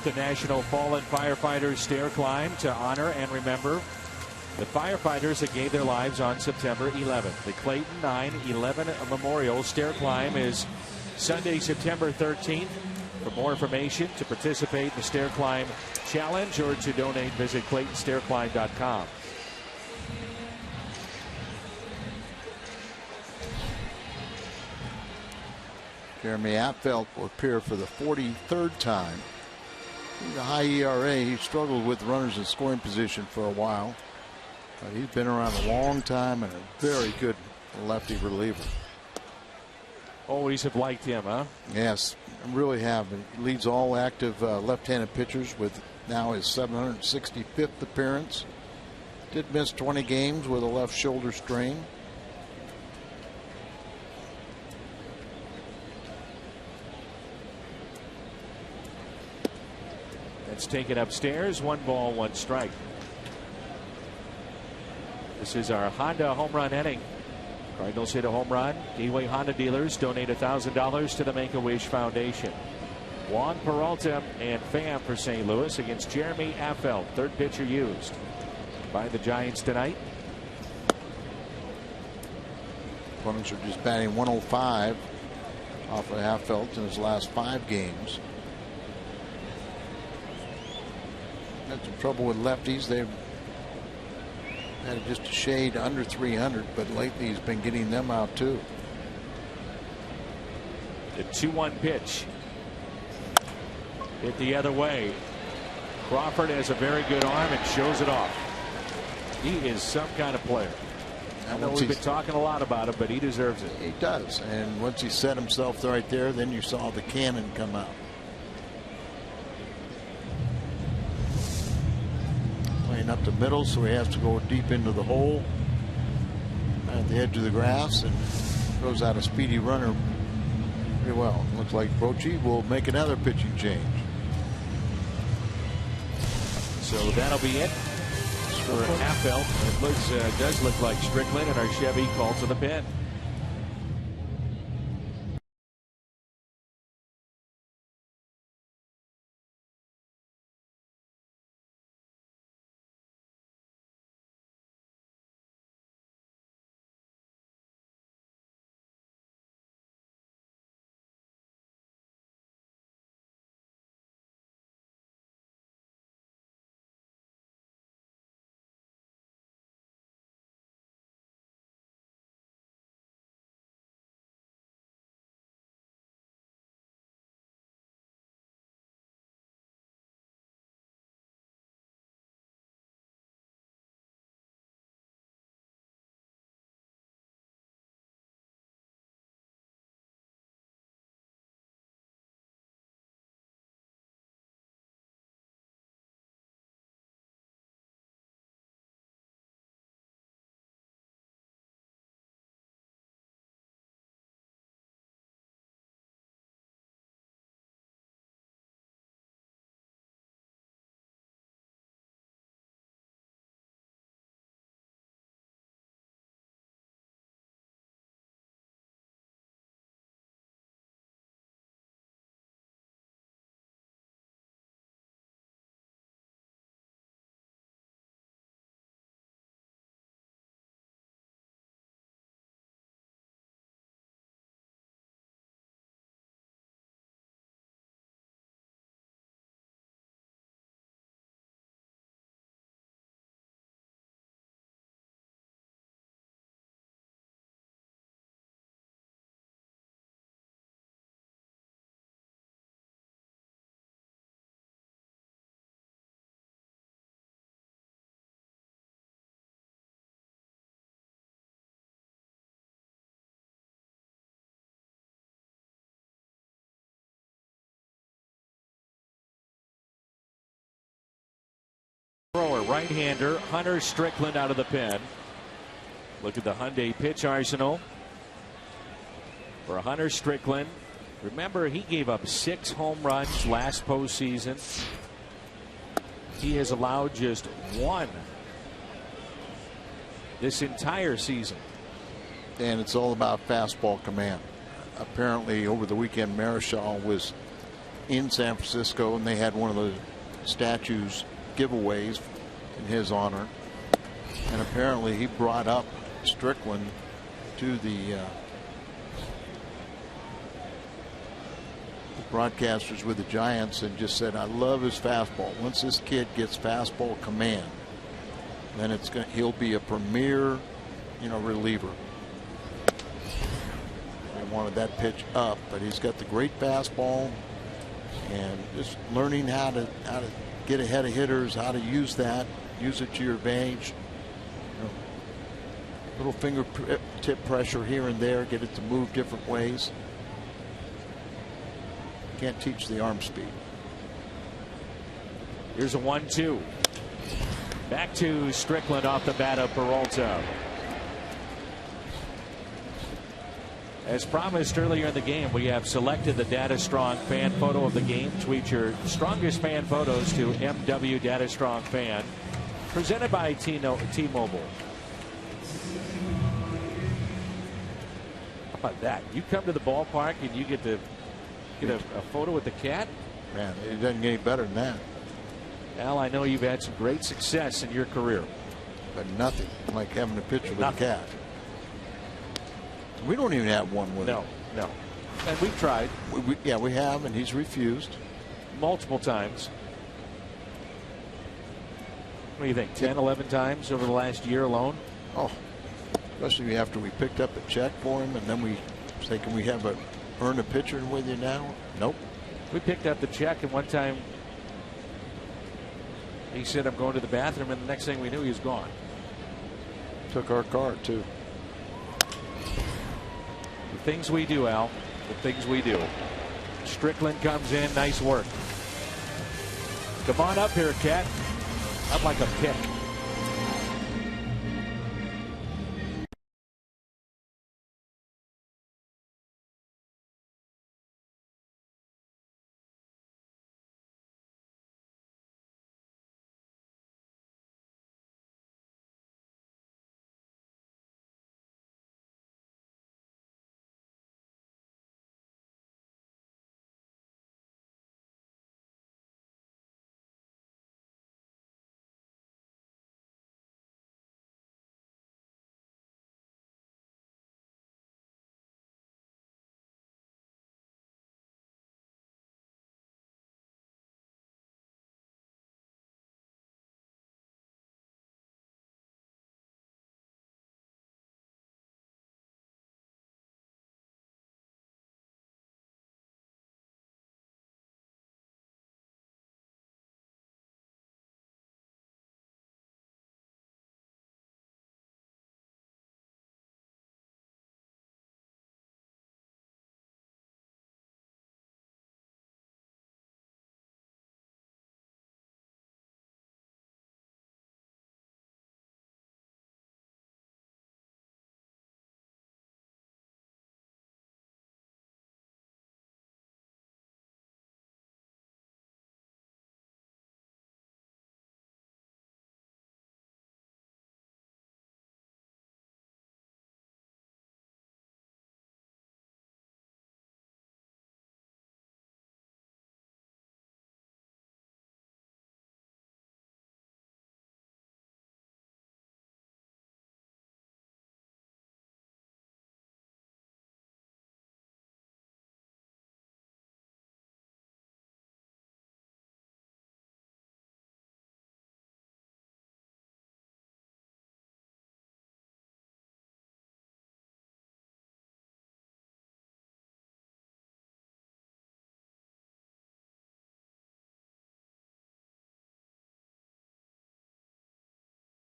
The National Fallen Firefighters Stair Climb to honor and remember the firefighters that gave their lives on September 11th. The Clayton 9/11 Memorial Stair Climb is Sunday, September 13th For more information, to participate in the Stair Climb Challenge or to donate, visit ClaytonStairClimb.com. Jeremy Affeldt will appear for the 43rd time. He's a high ERA. He struggled with runners in scoring position for a while. But he's been around a long time and a very good lefty reliever. Always have liked him, huh? Yes, really have. He leads all active left-handed pitchers with now his 765th appearance. Did miss 20 games with a left shoulder strain. Let's take it upstairs. 1 ball, 1 strike. This is our Honda home run inning. Cardinals hit a home run. Gateway Honda dealers donate $1,000 to the Make-A-Wish Foundation. Juan Peralta and Pham for St. Louis against Jeremy Affeldt. Third pitcher used by the Giants tonight. Opponents are just batting 105 off of Affeldt in his last 5 games. Had some trouble with lefties. They've had just a shade under 300, but lately he's been getting them out too. The 2-1 pitch. Hit the other way. Crawford has a very good arm and shows it off. He is some kind of player. I know we've been talking a lot about him, but he deserves it. He does. And once he set himself right there, then you saw the cannon come out. Up the middle, so he has to go deep into the hole at the edge of the grass and throws out a speedy runner pretty well. Looks like Bochy will make another pitching change. So that'll be it for Affeldt. It does look like Strickland and our Chevy called to the pen. Thrower, right-hander, Hunter Strickland out of the pen. Look at the Hyundai pitch arsenal for Hunter Strickland. Remember, he gave up 6 home runs last postseason. He has allowed just 1 this entire season. And it's all about fastball command. Apparently, over the weekend, Marichal was in San Francisco, and they had one of the statues giveaways in his honor, and apparently he brought up Strickland to the broadcasters with the Giants and just said, I love his fastball. Once this kid gets fastball command, then he'll be a premier, reliever. They wanted that pitch up, but he's got the great fastball, and just learning how to get ahead of hitters, how to use it to your advantage. Little fingertip pressure here and there, get it to move different ways. Can't teach the arm speed. Here's a 1-2. Back to Strickland off the bat of Peralta. As promised earlier in the game, we have selected the Data Strong fan photo of the game. Tweet your strongest fan photos to MW Data Strong Fan. Presented by T-Mobile. How about that? You come to the ballpark and you get to get a photo with the cat? Man, it doesn't get any better than that. Al, I know you've had some great success in your career. But nothing like having a picture with a cat. We don't even have one with him. No. And we've tried. Yeah, we have, and he's refused. Multiple times. What do you think, 10, 11 times over the last year alone? Oh, especially after we picked up a check for him, and then we say, can we earn a picture with you now? Nope. We picked up the check, and one time he said, I'm going to the bathroom, and the next thing we knew, he was gone. Took our card, too. The things we do, Al. The things we do. Strickland comes in. Nice work. Come on up here, Cat. Up like a pick.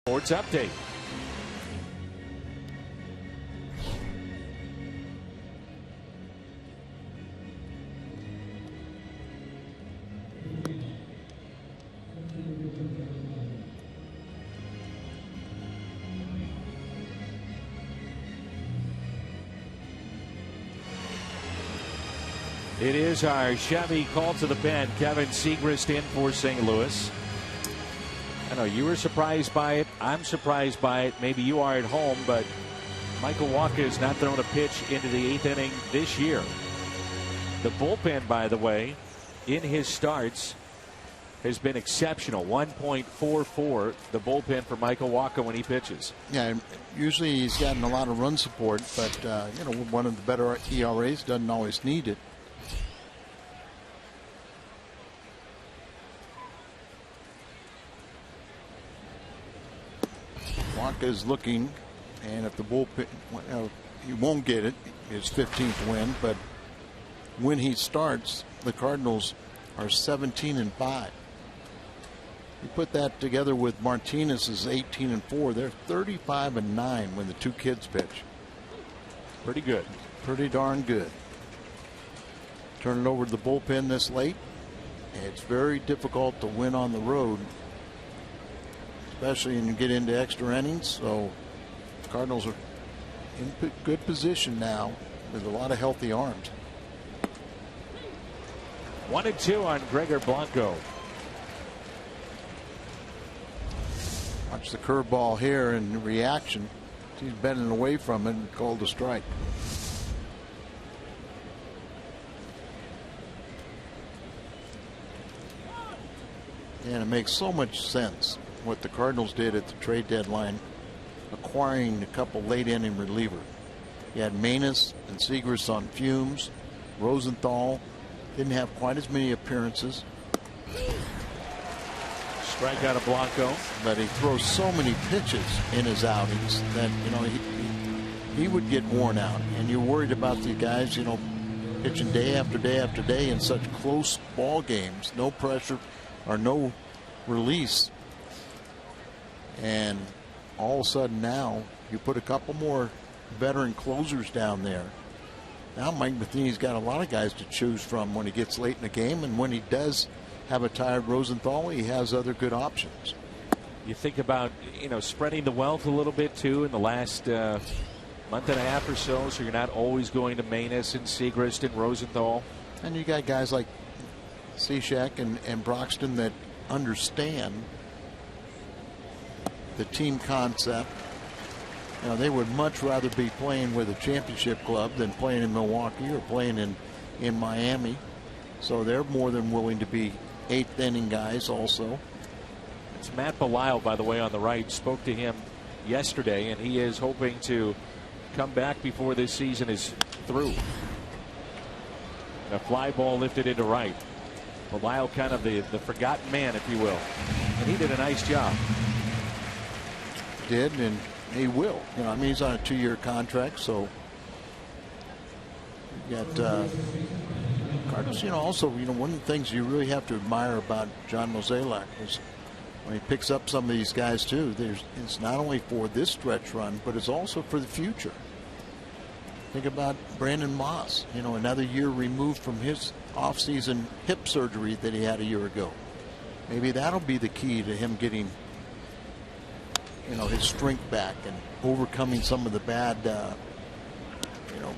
Sports update. It is our Chevy call to the pen. Kevin Segrist in for St. Louis. I know you were surprised by it. I'm surprised by it. Maybe you are at home, but Michael Wacha has not thrown a pitch into the 8th inning this year. The bullpen, by the way, in his starts has been exceptional. 1.44 the bullpen for Michael Wacha when he pitches. Yeah, usually he's gotten a lot of run support, but one of the better ERAs doesn't always need it. Blanco is looking, and if the bullpen, he won't get it, his 15th win, but when he starts, the Cardinals are 17-5. You put that together with Martinez's 18-4, they're 35-9 when the two kids pitch. Pretty good. Pretty darn good. Turn it over to the bullpen this late. It's very difficult to win on the road, especially when you get into extra innings. So the Cardinals are in good position now with a lot of healthy arms. 1-2 on Gregor Blanco. Watch the curveball here in reaction. He's bending away from it and called a strike. And it makes so much sense what the Cardinals did at the trade deadline, acquiring a couple late inning relievers. You had Manus and Segrist on fumes. Rosenthal didn't have quite as many appearances. Strike out of Blanco. But he throws so many pitches in his outings that, you know, he would get worn out. And you're worried about the guys, you know, pitching day after day after day in such close ball games. No pressure or no release. And all of a sudden now you put a couple more veteran closers down there. Now Mike Matheny's got a lot of guys to choose from when he gets late in the game, and when he does have a tired Rosenthal, he has other good options. You think about, you know, spreading the wealth a little bit too in the last month and a half or so you're not always going to Manus and Segrist and Rosenthal. And you got guys like Cishek and Broxton that understand the team concept. You know, they would much rather be playing with a championship club than playing in Milwaukee or playing in Miami. So they're more than willing to be eighth inning guys also. It's Matt Belisle, by the way, on the right. Spoke to him yesterday, and he is hoping to come back before this season is through. A fly ball lifted into right. Belisle, kind of the forgotten man, if you will. And he did a nice job. Did, and he will. You know, I mean, he's on a 2-year contract, so you got Cardinals. You know, also, you know, one of the things you really have to admire about John Mozeliak is when he picks up some of these guys too. It's not only for this stretch run, but it's also for the future. Think about Brandon Moss. You know, another year removed from his offseason hip surgery that he had a year ago. Maybe that'll be the key to him getting, you know, his strength back and overcoming some of the bad, you know,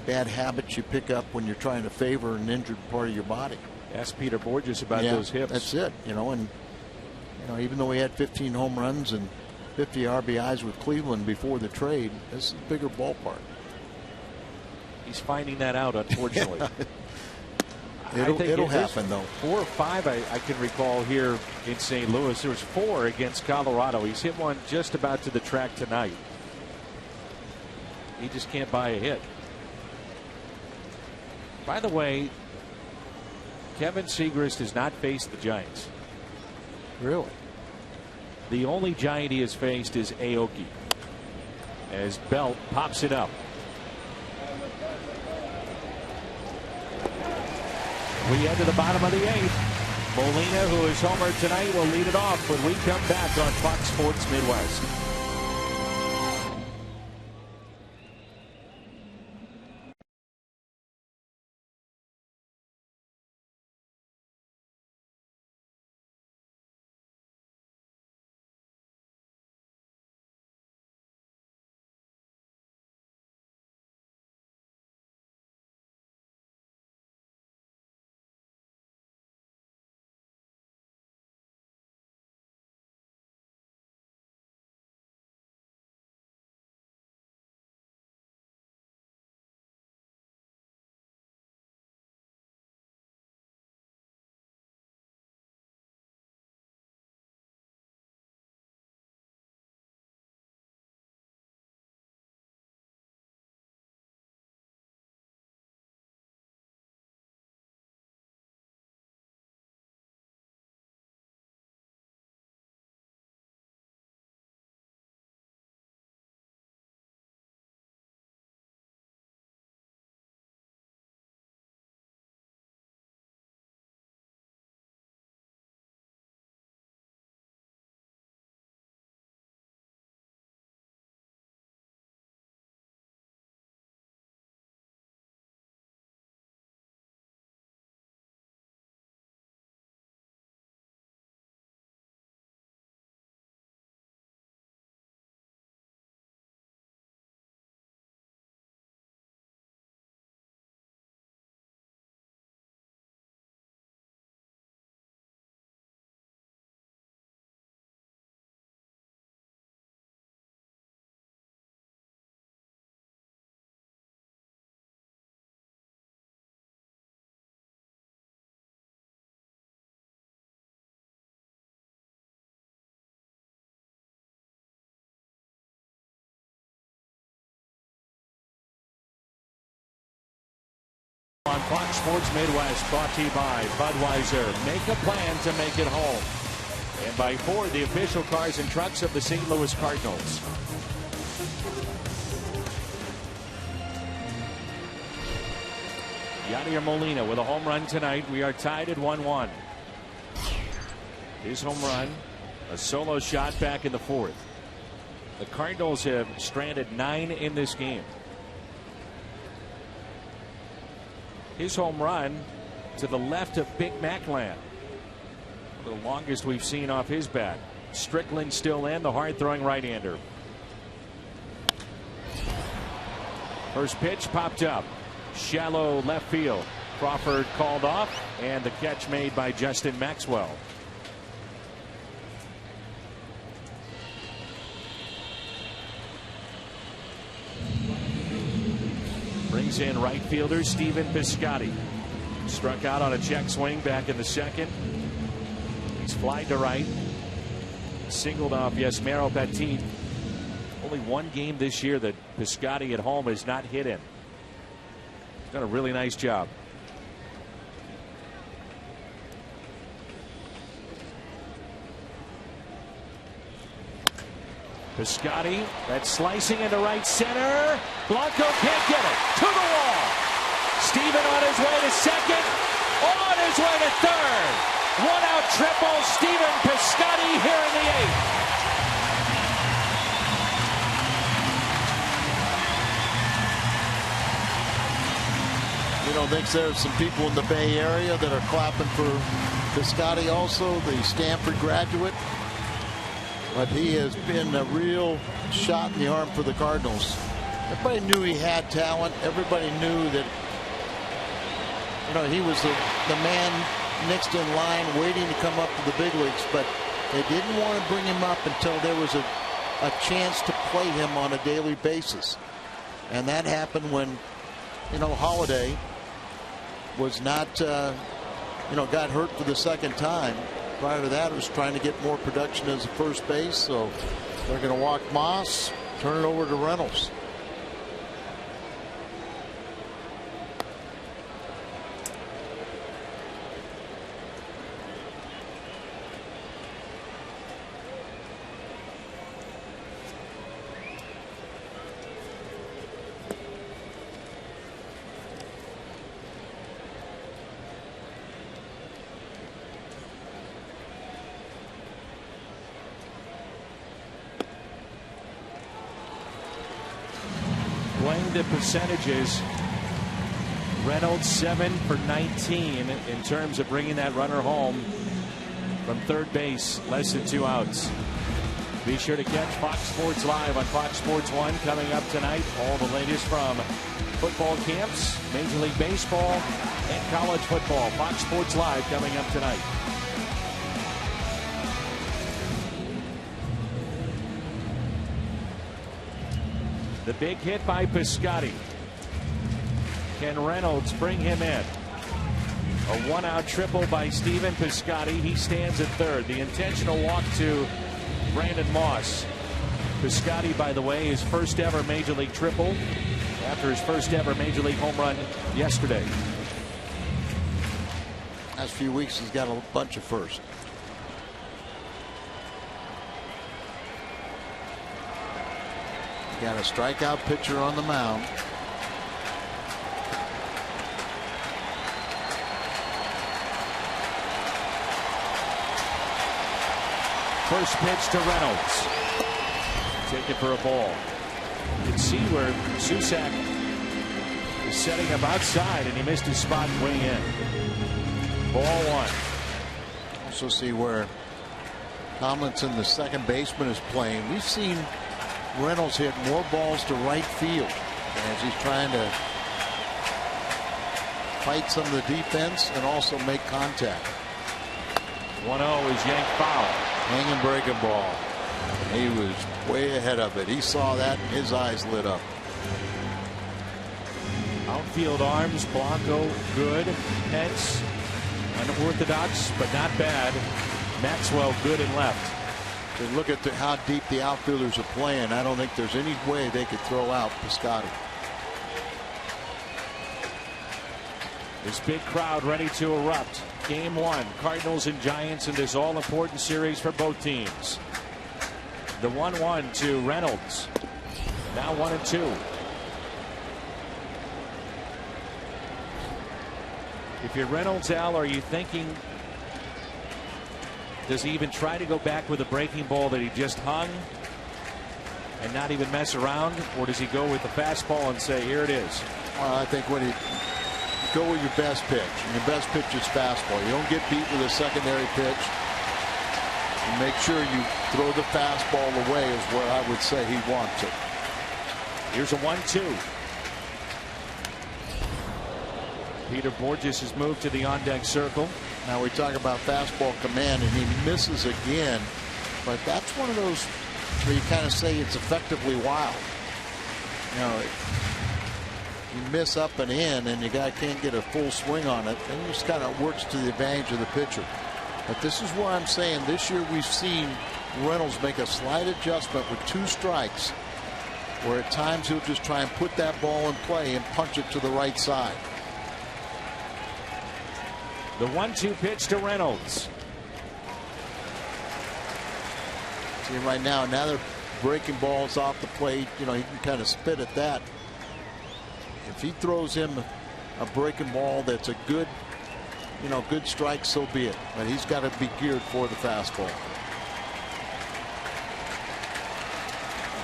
bad habits you pick up when you're trying to favor an injured part of your body. Ask Peter Borges about those hips. That's it. You know, and you know, even though he had 15 home runs and 50 RBIs with Cleveland before the trade, this is a bigger ballpark. He's finding that out, unfortunately. It'll happen, though. 4 or 5 I can recall here in St. Louis. There was 4 against Colorado. He's hit one just about to the track tonight. He just can't buy a hit. By the way, Kevin Segrist has not faced the Giants. Really? The only Giant he has faced is Aoki, as Belt pops it up. We head to the bottom of the 8th. Molina, who is homered tonight, will lead it off when we come back on Fox Sports Midwest. on Fox Sports Midwest, brought to you by Budweiser. Make a plan to make it home. And by Ford, the official cars and trucks of the St. Louis Cardinals. Yadier Molina with a home run tonight. We are tied at 1-1. His home run, a solo shot back in the fourth. The Cardinals have stranded 9 in this game. His home run to the left of Big Macland. The longest we've seen off his bat. Strickland still in, the hard-throwing right-hander. First pitch popped up. Shallow left field. Crawford called off, and the catch made by Justin Maxwell. Brings in right fielder Stephen Piscotty. Struck out on a check swing back in the second. He's flied to right. Singled off Yasmero Petit. Only one game this year that Piscotty at home has not hit in. He's done a really nice job. Piscotty, that's slicing into right center. Blanco can't get it. To the wall. Steven on his way to second. On his way to third. One out triple. Stephen Piscotty here in the eighth. You know, thinks there's some people in the Bay Area that are clapping for Piscotty also, the Stanford graduate. But he has been a real shot in the arm for the Cardinals. Everybody knew he had talent. Everybody knew that, you know, he was the man next in line waiting to come up to the big leagues. But they didn't want to bring him up until there was a chance to play him on a daily basis. And that happened when, you know, Holiday was not, you know, got hurt for the second time. Prior to that, it was trying to get more production as a first base. So they're going to walk Moss, turn it over to Reynolds. The percentages, Reynolds 7 for 19 in terms of bringing that runner home from third base, less than 2 outs. Be sure to catch Fox Sports Live on Fox Sports 1 coming up tonight. All the latest from football camps, Major League Baseball, and college football. Fox Sports Live coming up tonight. The big hit by Piscotty. Can Reynolds bring him in? A one-out triple by Stephen Piscotty. He stands at third. The intentional walk to Brandon Moss. Piscotty, by the way, his first ever Major League triple after his first ever Major League home run yesterday. Last few weeks he's got a bunch of firsts. Got a strikeout pitcher on the mound. First pitch to Reynolds. Take it for a ball. You can see where Susak is setting him outside, and he missed his spot way in. Ball one. Also see where Tomlinson, the second baseman, is playing. We've seen Reynolds hit more balls to right field as he's trying to fight some of the defense and also make contact. 1-0 is yanked foul. Hanging breaking ball. He was way ahead of it. He saw that and his eyes lit up. Outfield arms, Blanco good. Pence unorthodox but not bad. Maxwell good and left. To look at how deep the outfielders are playing, I don't think there's any way they could throw out Piscotty. This big crowd ready to erupt. Game 1, Cardinals and Giants in this all-important series for both teams. The 1-1 to Reynolds. Now 1-2. If you're Reynolds, Al, are you thinking, does he even try to go back with a breaking ball that he just hung and not even mess around? Or does he go with the fastball and say, here it is? Well, I think when you go with your best pitch, and your best pitch is fastball. You don't get beat with a secondary pitch. You make sure you throw the fastball away is where I would say he wants it. Here's a 1-2. Peter Borges has moved to the on-deck circle. Now we talk about fastball command, and he misses again. But that's one of those where you kind of say it's effectively wild. You know, you miss up and in, and the guy can't get a full swing on it, and it just kind of works to the advantage of the pitcher. But this is where I'm saying this year we've seen Reynolds make a slight adjustment with 2 strikes, where at times he'll just try and put that ball in play and punch it to the right side. The 1-2 pitch to Reynolds. See right now they're breaking balls off the plate. You know, he can kind of spit at that. If he throws him a breaking ball that's a good, you know, good strike, so be it. But he's got to be geared for the fastball.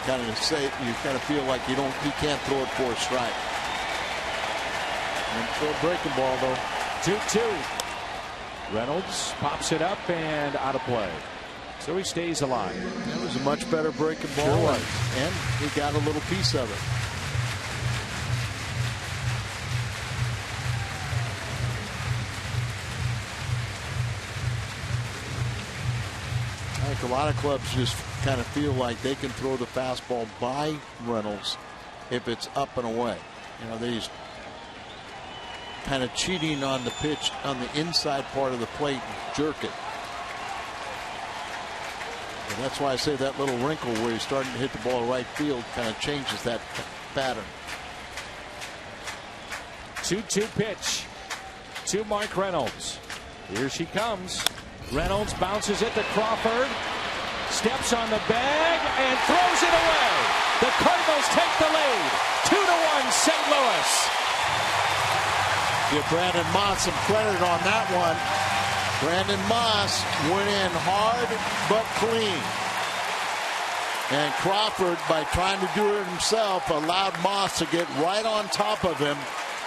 You kind of feel like he can't throw it for a strike. And for a breaking ball though. 2-2. Reynolds pops it up and out of play. So he stays alive. That was a much better breaking ball. Sure was. And he got a little piece of it. I think a lot of clubs just kind of feel like they can throw the fastball by Reynolds if it's up and away. You know, they just kind of cheating on the pitch on the inside part of the plate and jerk it. And that's why I say that little wrinkle where he's starting to hit the ball right field kind of changes that pattern. 2-2 pitch to Mark Reynolds. Here she comes. Reynolds bounces it to Crawford. Steps on the bag and throws it away. The Cardinals take the lead. 2-1 St. Louis. Give Brandon Moss some credit on that one. Brandon Moss went in hard but clean. And Crawford, by trying to do it himself, allowed Moss to get right on top of him.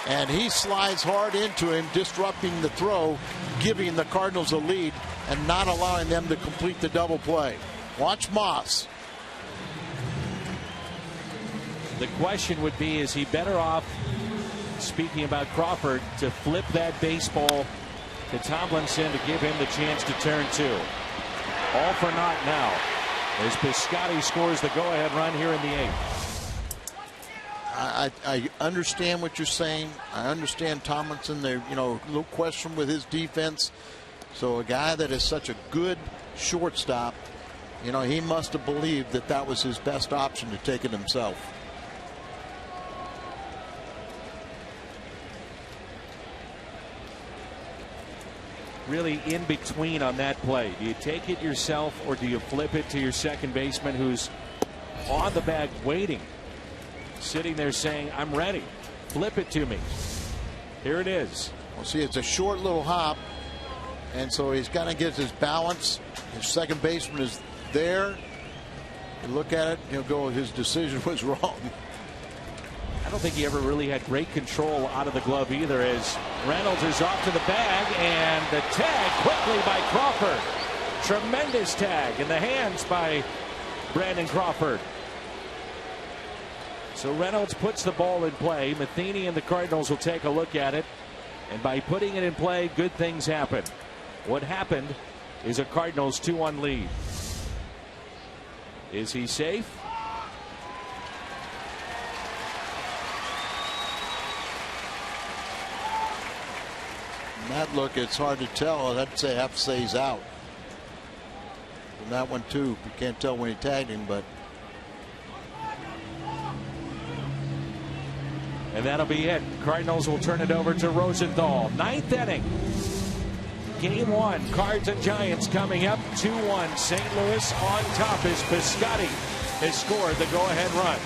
And he slides hard into him, disrupting the throw, giving the Cardinals a lead and not allowing them to complete the double play. Watch Moss. The question would be, is he better off, speaking about Crawford, to flip that baseball to Tomlinson to give him the chance to turn 2? All for naught now as Piscotty scores the go-ahead run here in the 8th. I understand what you're saying. I understand Tomlinson. There, you know, a little question with his defense. So a guy that is such a good shortstop, you know, he must have believed that that was his best option to take it himself. Really in between on that play. Do you take it yourself or do you flip it to your second baseman who's on the bag waiting, sitting there saying, I'm ready, flip it to me? Here it is. Well, see, it's a short little hop, and so he's got to get his balance. His second baseman is there. You look at it, he'll go, his decision was wrong. I don't think he ever really had great control out of the glove either, as Reynolds is off to the bag, and the tag quickly by Crawford. Tremendous tag in the hands by Brandon Crawford. So Reynolds puts the ball in play. Matheny and the Cardinals will take a look at it, and by putting it in play, good things happen. What happened is a Cardinals 2-1 lead. Is he safe? That look, it's hard to tell. I'd say, have to say he's out. And that one too, you can't tell when he tagged him, but And that'll be it. Cardinals will turn it over to Rosenthal. 9th inning. Game 1. Cards and Giants coming up. 2-1. St. Louis on top as Piscotty has scored the go-ahead run.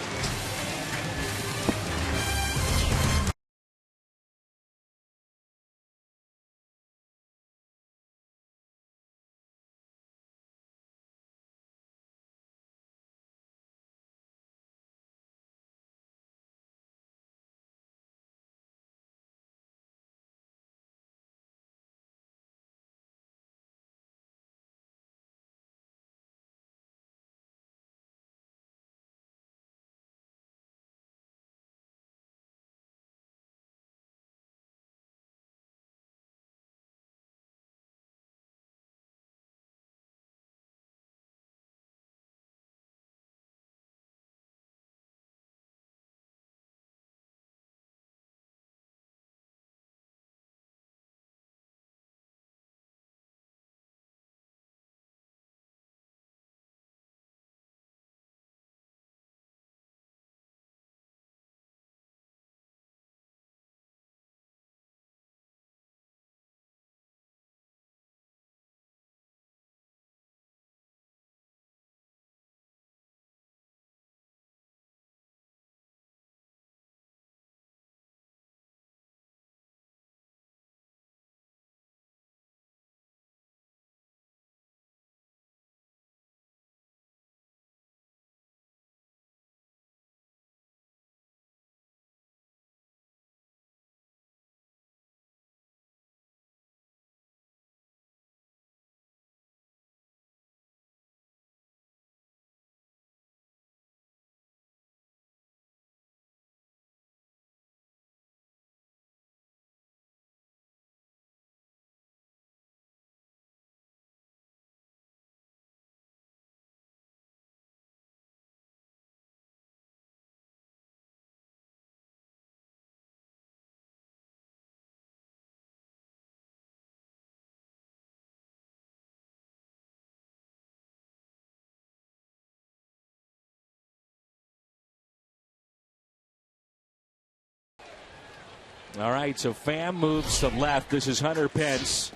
All right, so Pham moves to left. This is Hunter Pence.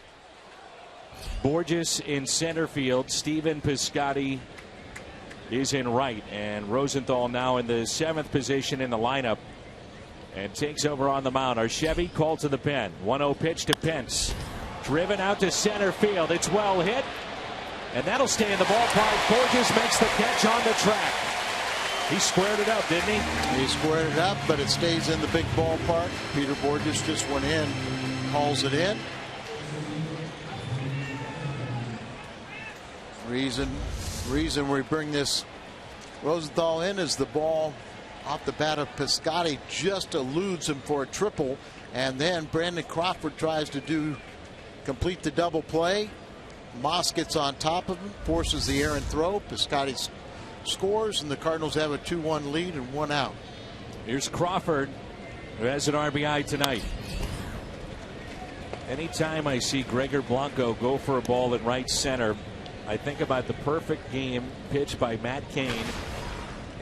Borges in center field. Stephen Piscotty is in right. And Rosenthal now in the 7th position in the lineup and takes over on the mound. Archevy called to the pen. 1-0 pitch to Pence. Driven out to center field. It's well hit. And that'll stay in the ballpark. Borges makes the catch on the track. He squared it up, didn't he? He squared it up, but it stays in the big ballpark. Peter Borges just went in, hauls it in. Reason we bring this Rosenthal in is the ball off the bat of Piscotty just eludes him for a triple, and then Brandon Crawford tries to complete the double play. Moss gets on top of him, forces the errant throw. Piscotty scores, and the Cardinals have a 2-1 lead and 1 out. Here's Crawford, who has an RBI tonight. Anytime I see Gregor Blanco go for a ball in right center, I think about the perfect game pitched by Matt Cain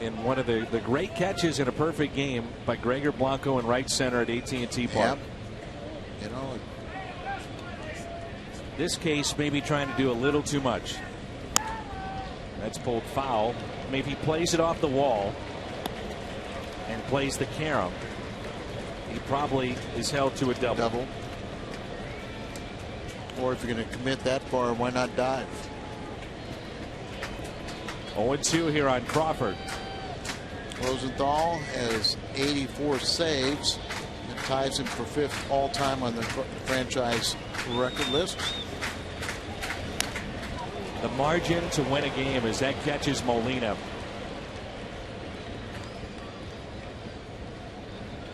in one of the great catches in a perfect game by Gregor Blanco in right center at AT&T Park. Yep. You know, this case maybe trying to do a little too much. That's pulled foul. Maybe he plays it off the wall and plays the carom. He probably is held to a double. Or if you're going to commit that far, why not dive? 0-2 here on Crawford. Rosenthal has 84 saves and ties him for 5th all-time on the franchise record list. The margin to win a game as that catches Molina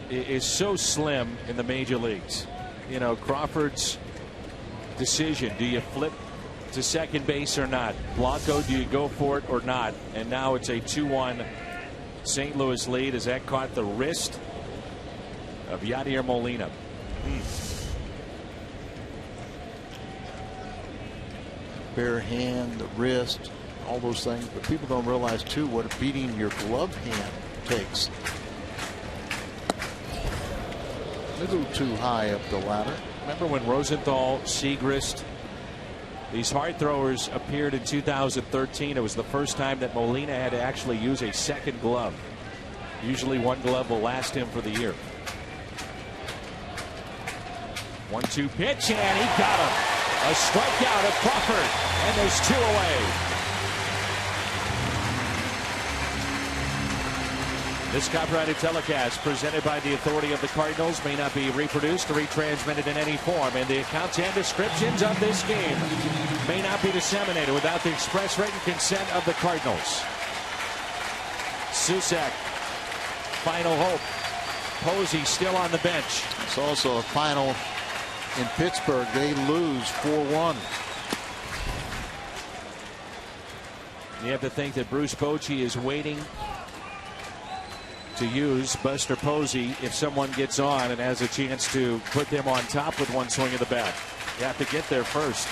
is so slim in the major leagues. You know, Crawford's decision, do you flip to second base or not? Blanco, do you go for it or not? And now it's a 2-1 St. Louis lead as that caught the wrist of Yadier Molina. Bare hand, the wrist, all those things, but people don't realize too what a beating your glove hand takes. A little too high up the ladder. Remember when Rosenthal, Segrist, these hard throwers appeared in 2013? It was the first time that Molina had to actually use a second glove. Usually one glove will last him for the year. 1-2 pitch, and he got him. A strikeout of Crawford, and there's 2 away. This copyrighted telecast presented by the authority of the Cardinals may not be reproduced or retransmitted in any form, and the accounts and descriptions of this game may not be disseminated without the express written consent of the Cardinals. Susak, final hope. Posey still on the bench. It's also a final in Pittsburgh. They lose 4-1. You have to think that Bruce Bochy is waiting to use Buster Posey if someone gets on and has a chance to put them on top with one swing of the bat. You have to get there first.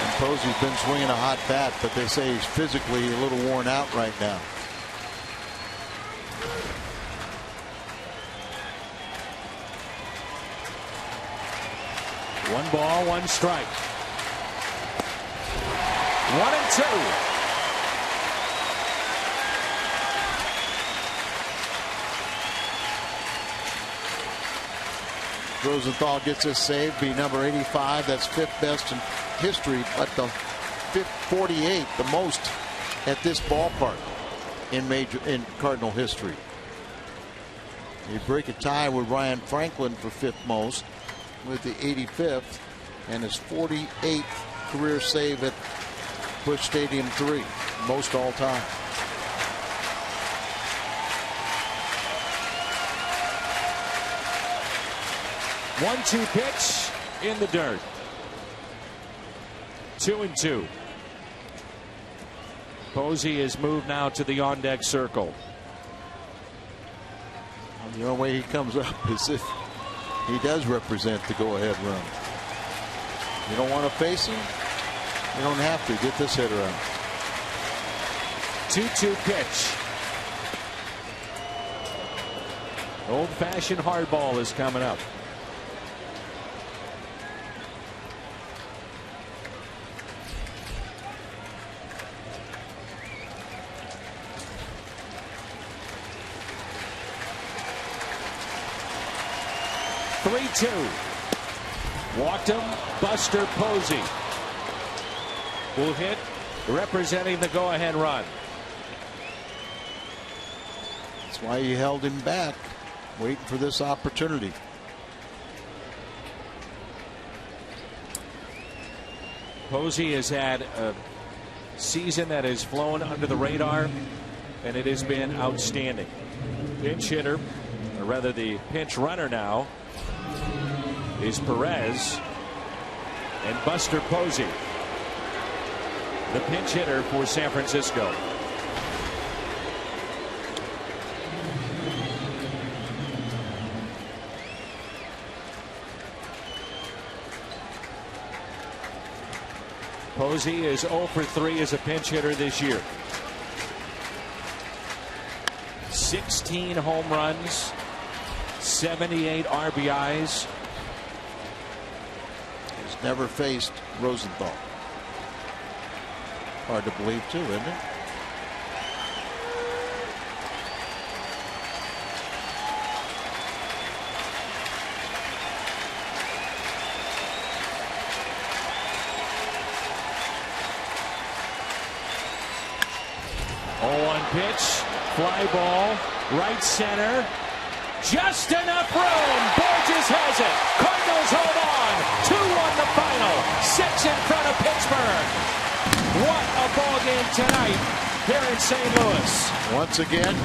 And Posey's been swinging a hot bat, but they say he's physically a little worn out right now. One ball, one strike. 1-2. Rosenthal gets his save, be number 85. That's 5th best in history, but the 48th, the most at this ballpark in Cardinal history. They break a tie with Ryan Franklin for 5th most with the 85th, and his 48th career save at Busch Stadium 3, most all time. One-two pitch in the dirt. 2-2. Posey is moved now to the on-deck circle. The only way he comes up is if he does represent the go-ahead run. You don't want to face him? You don't have to. Get this hitter out. 2-2 pitch. Old-fashioned hardball is coming up. Walked him. Buster Posey will hit, representing the go-ahead run. That's why he held him back, waiting for this opportunity. Posey has had a season that has flown under the radar, and it has been outstanding. Pinch hitter, or rather the pinch runner now, is Perez, and Buster Posey, the pinch hitter for San Francisco. Posey is 0 for 3 as a pinch hitter this year. 16 home runs, 78 RBIs. Never faced Rosenthal. Hard to believe too, isn't it? Pitch, fly ball, right center. Just enough room. Borges has it. Cardinals hold on. 2-1 the final. 6 in front of Pittsburgh. What a ball game tonight here in St. Louis. Once again.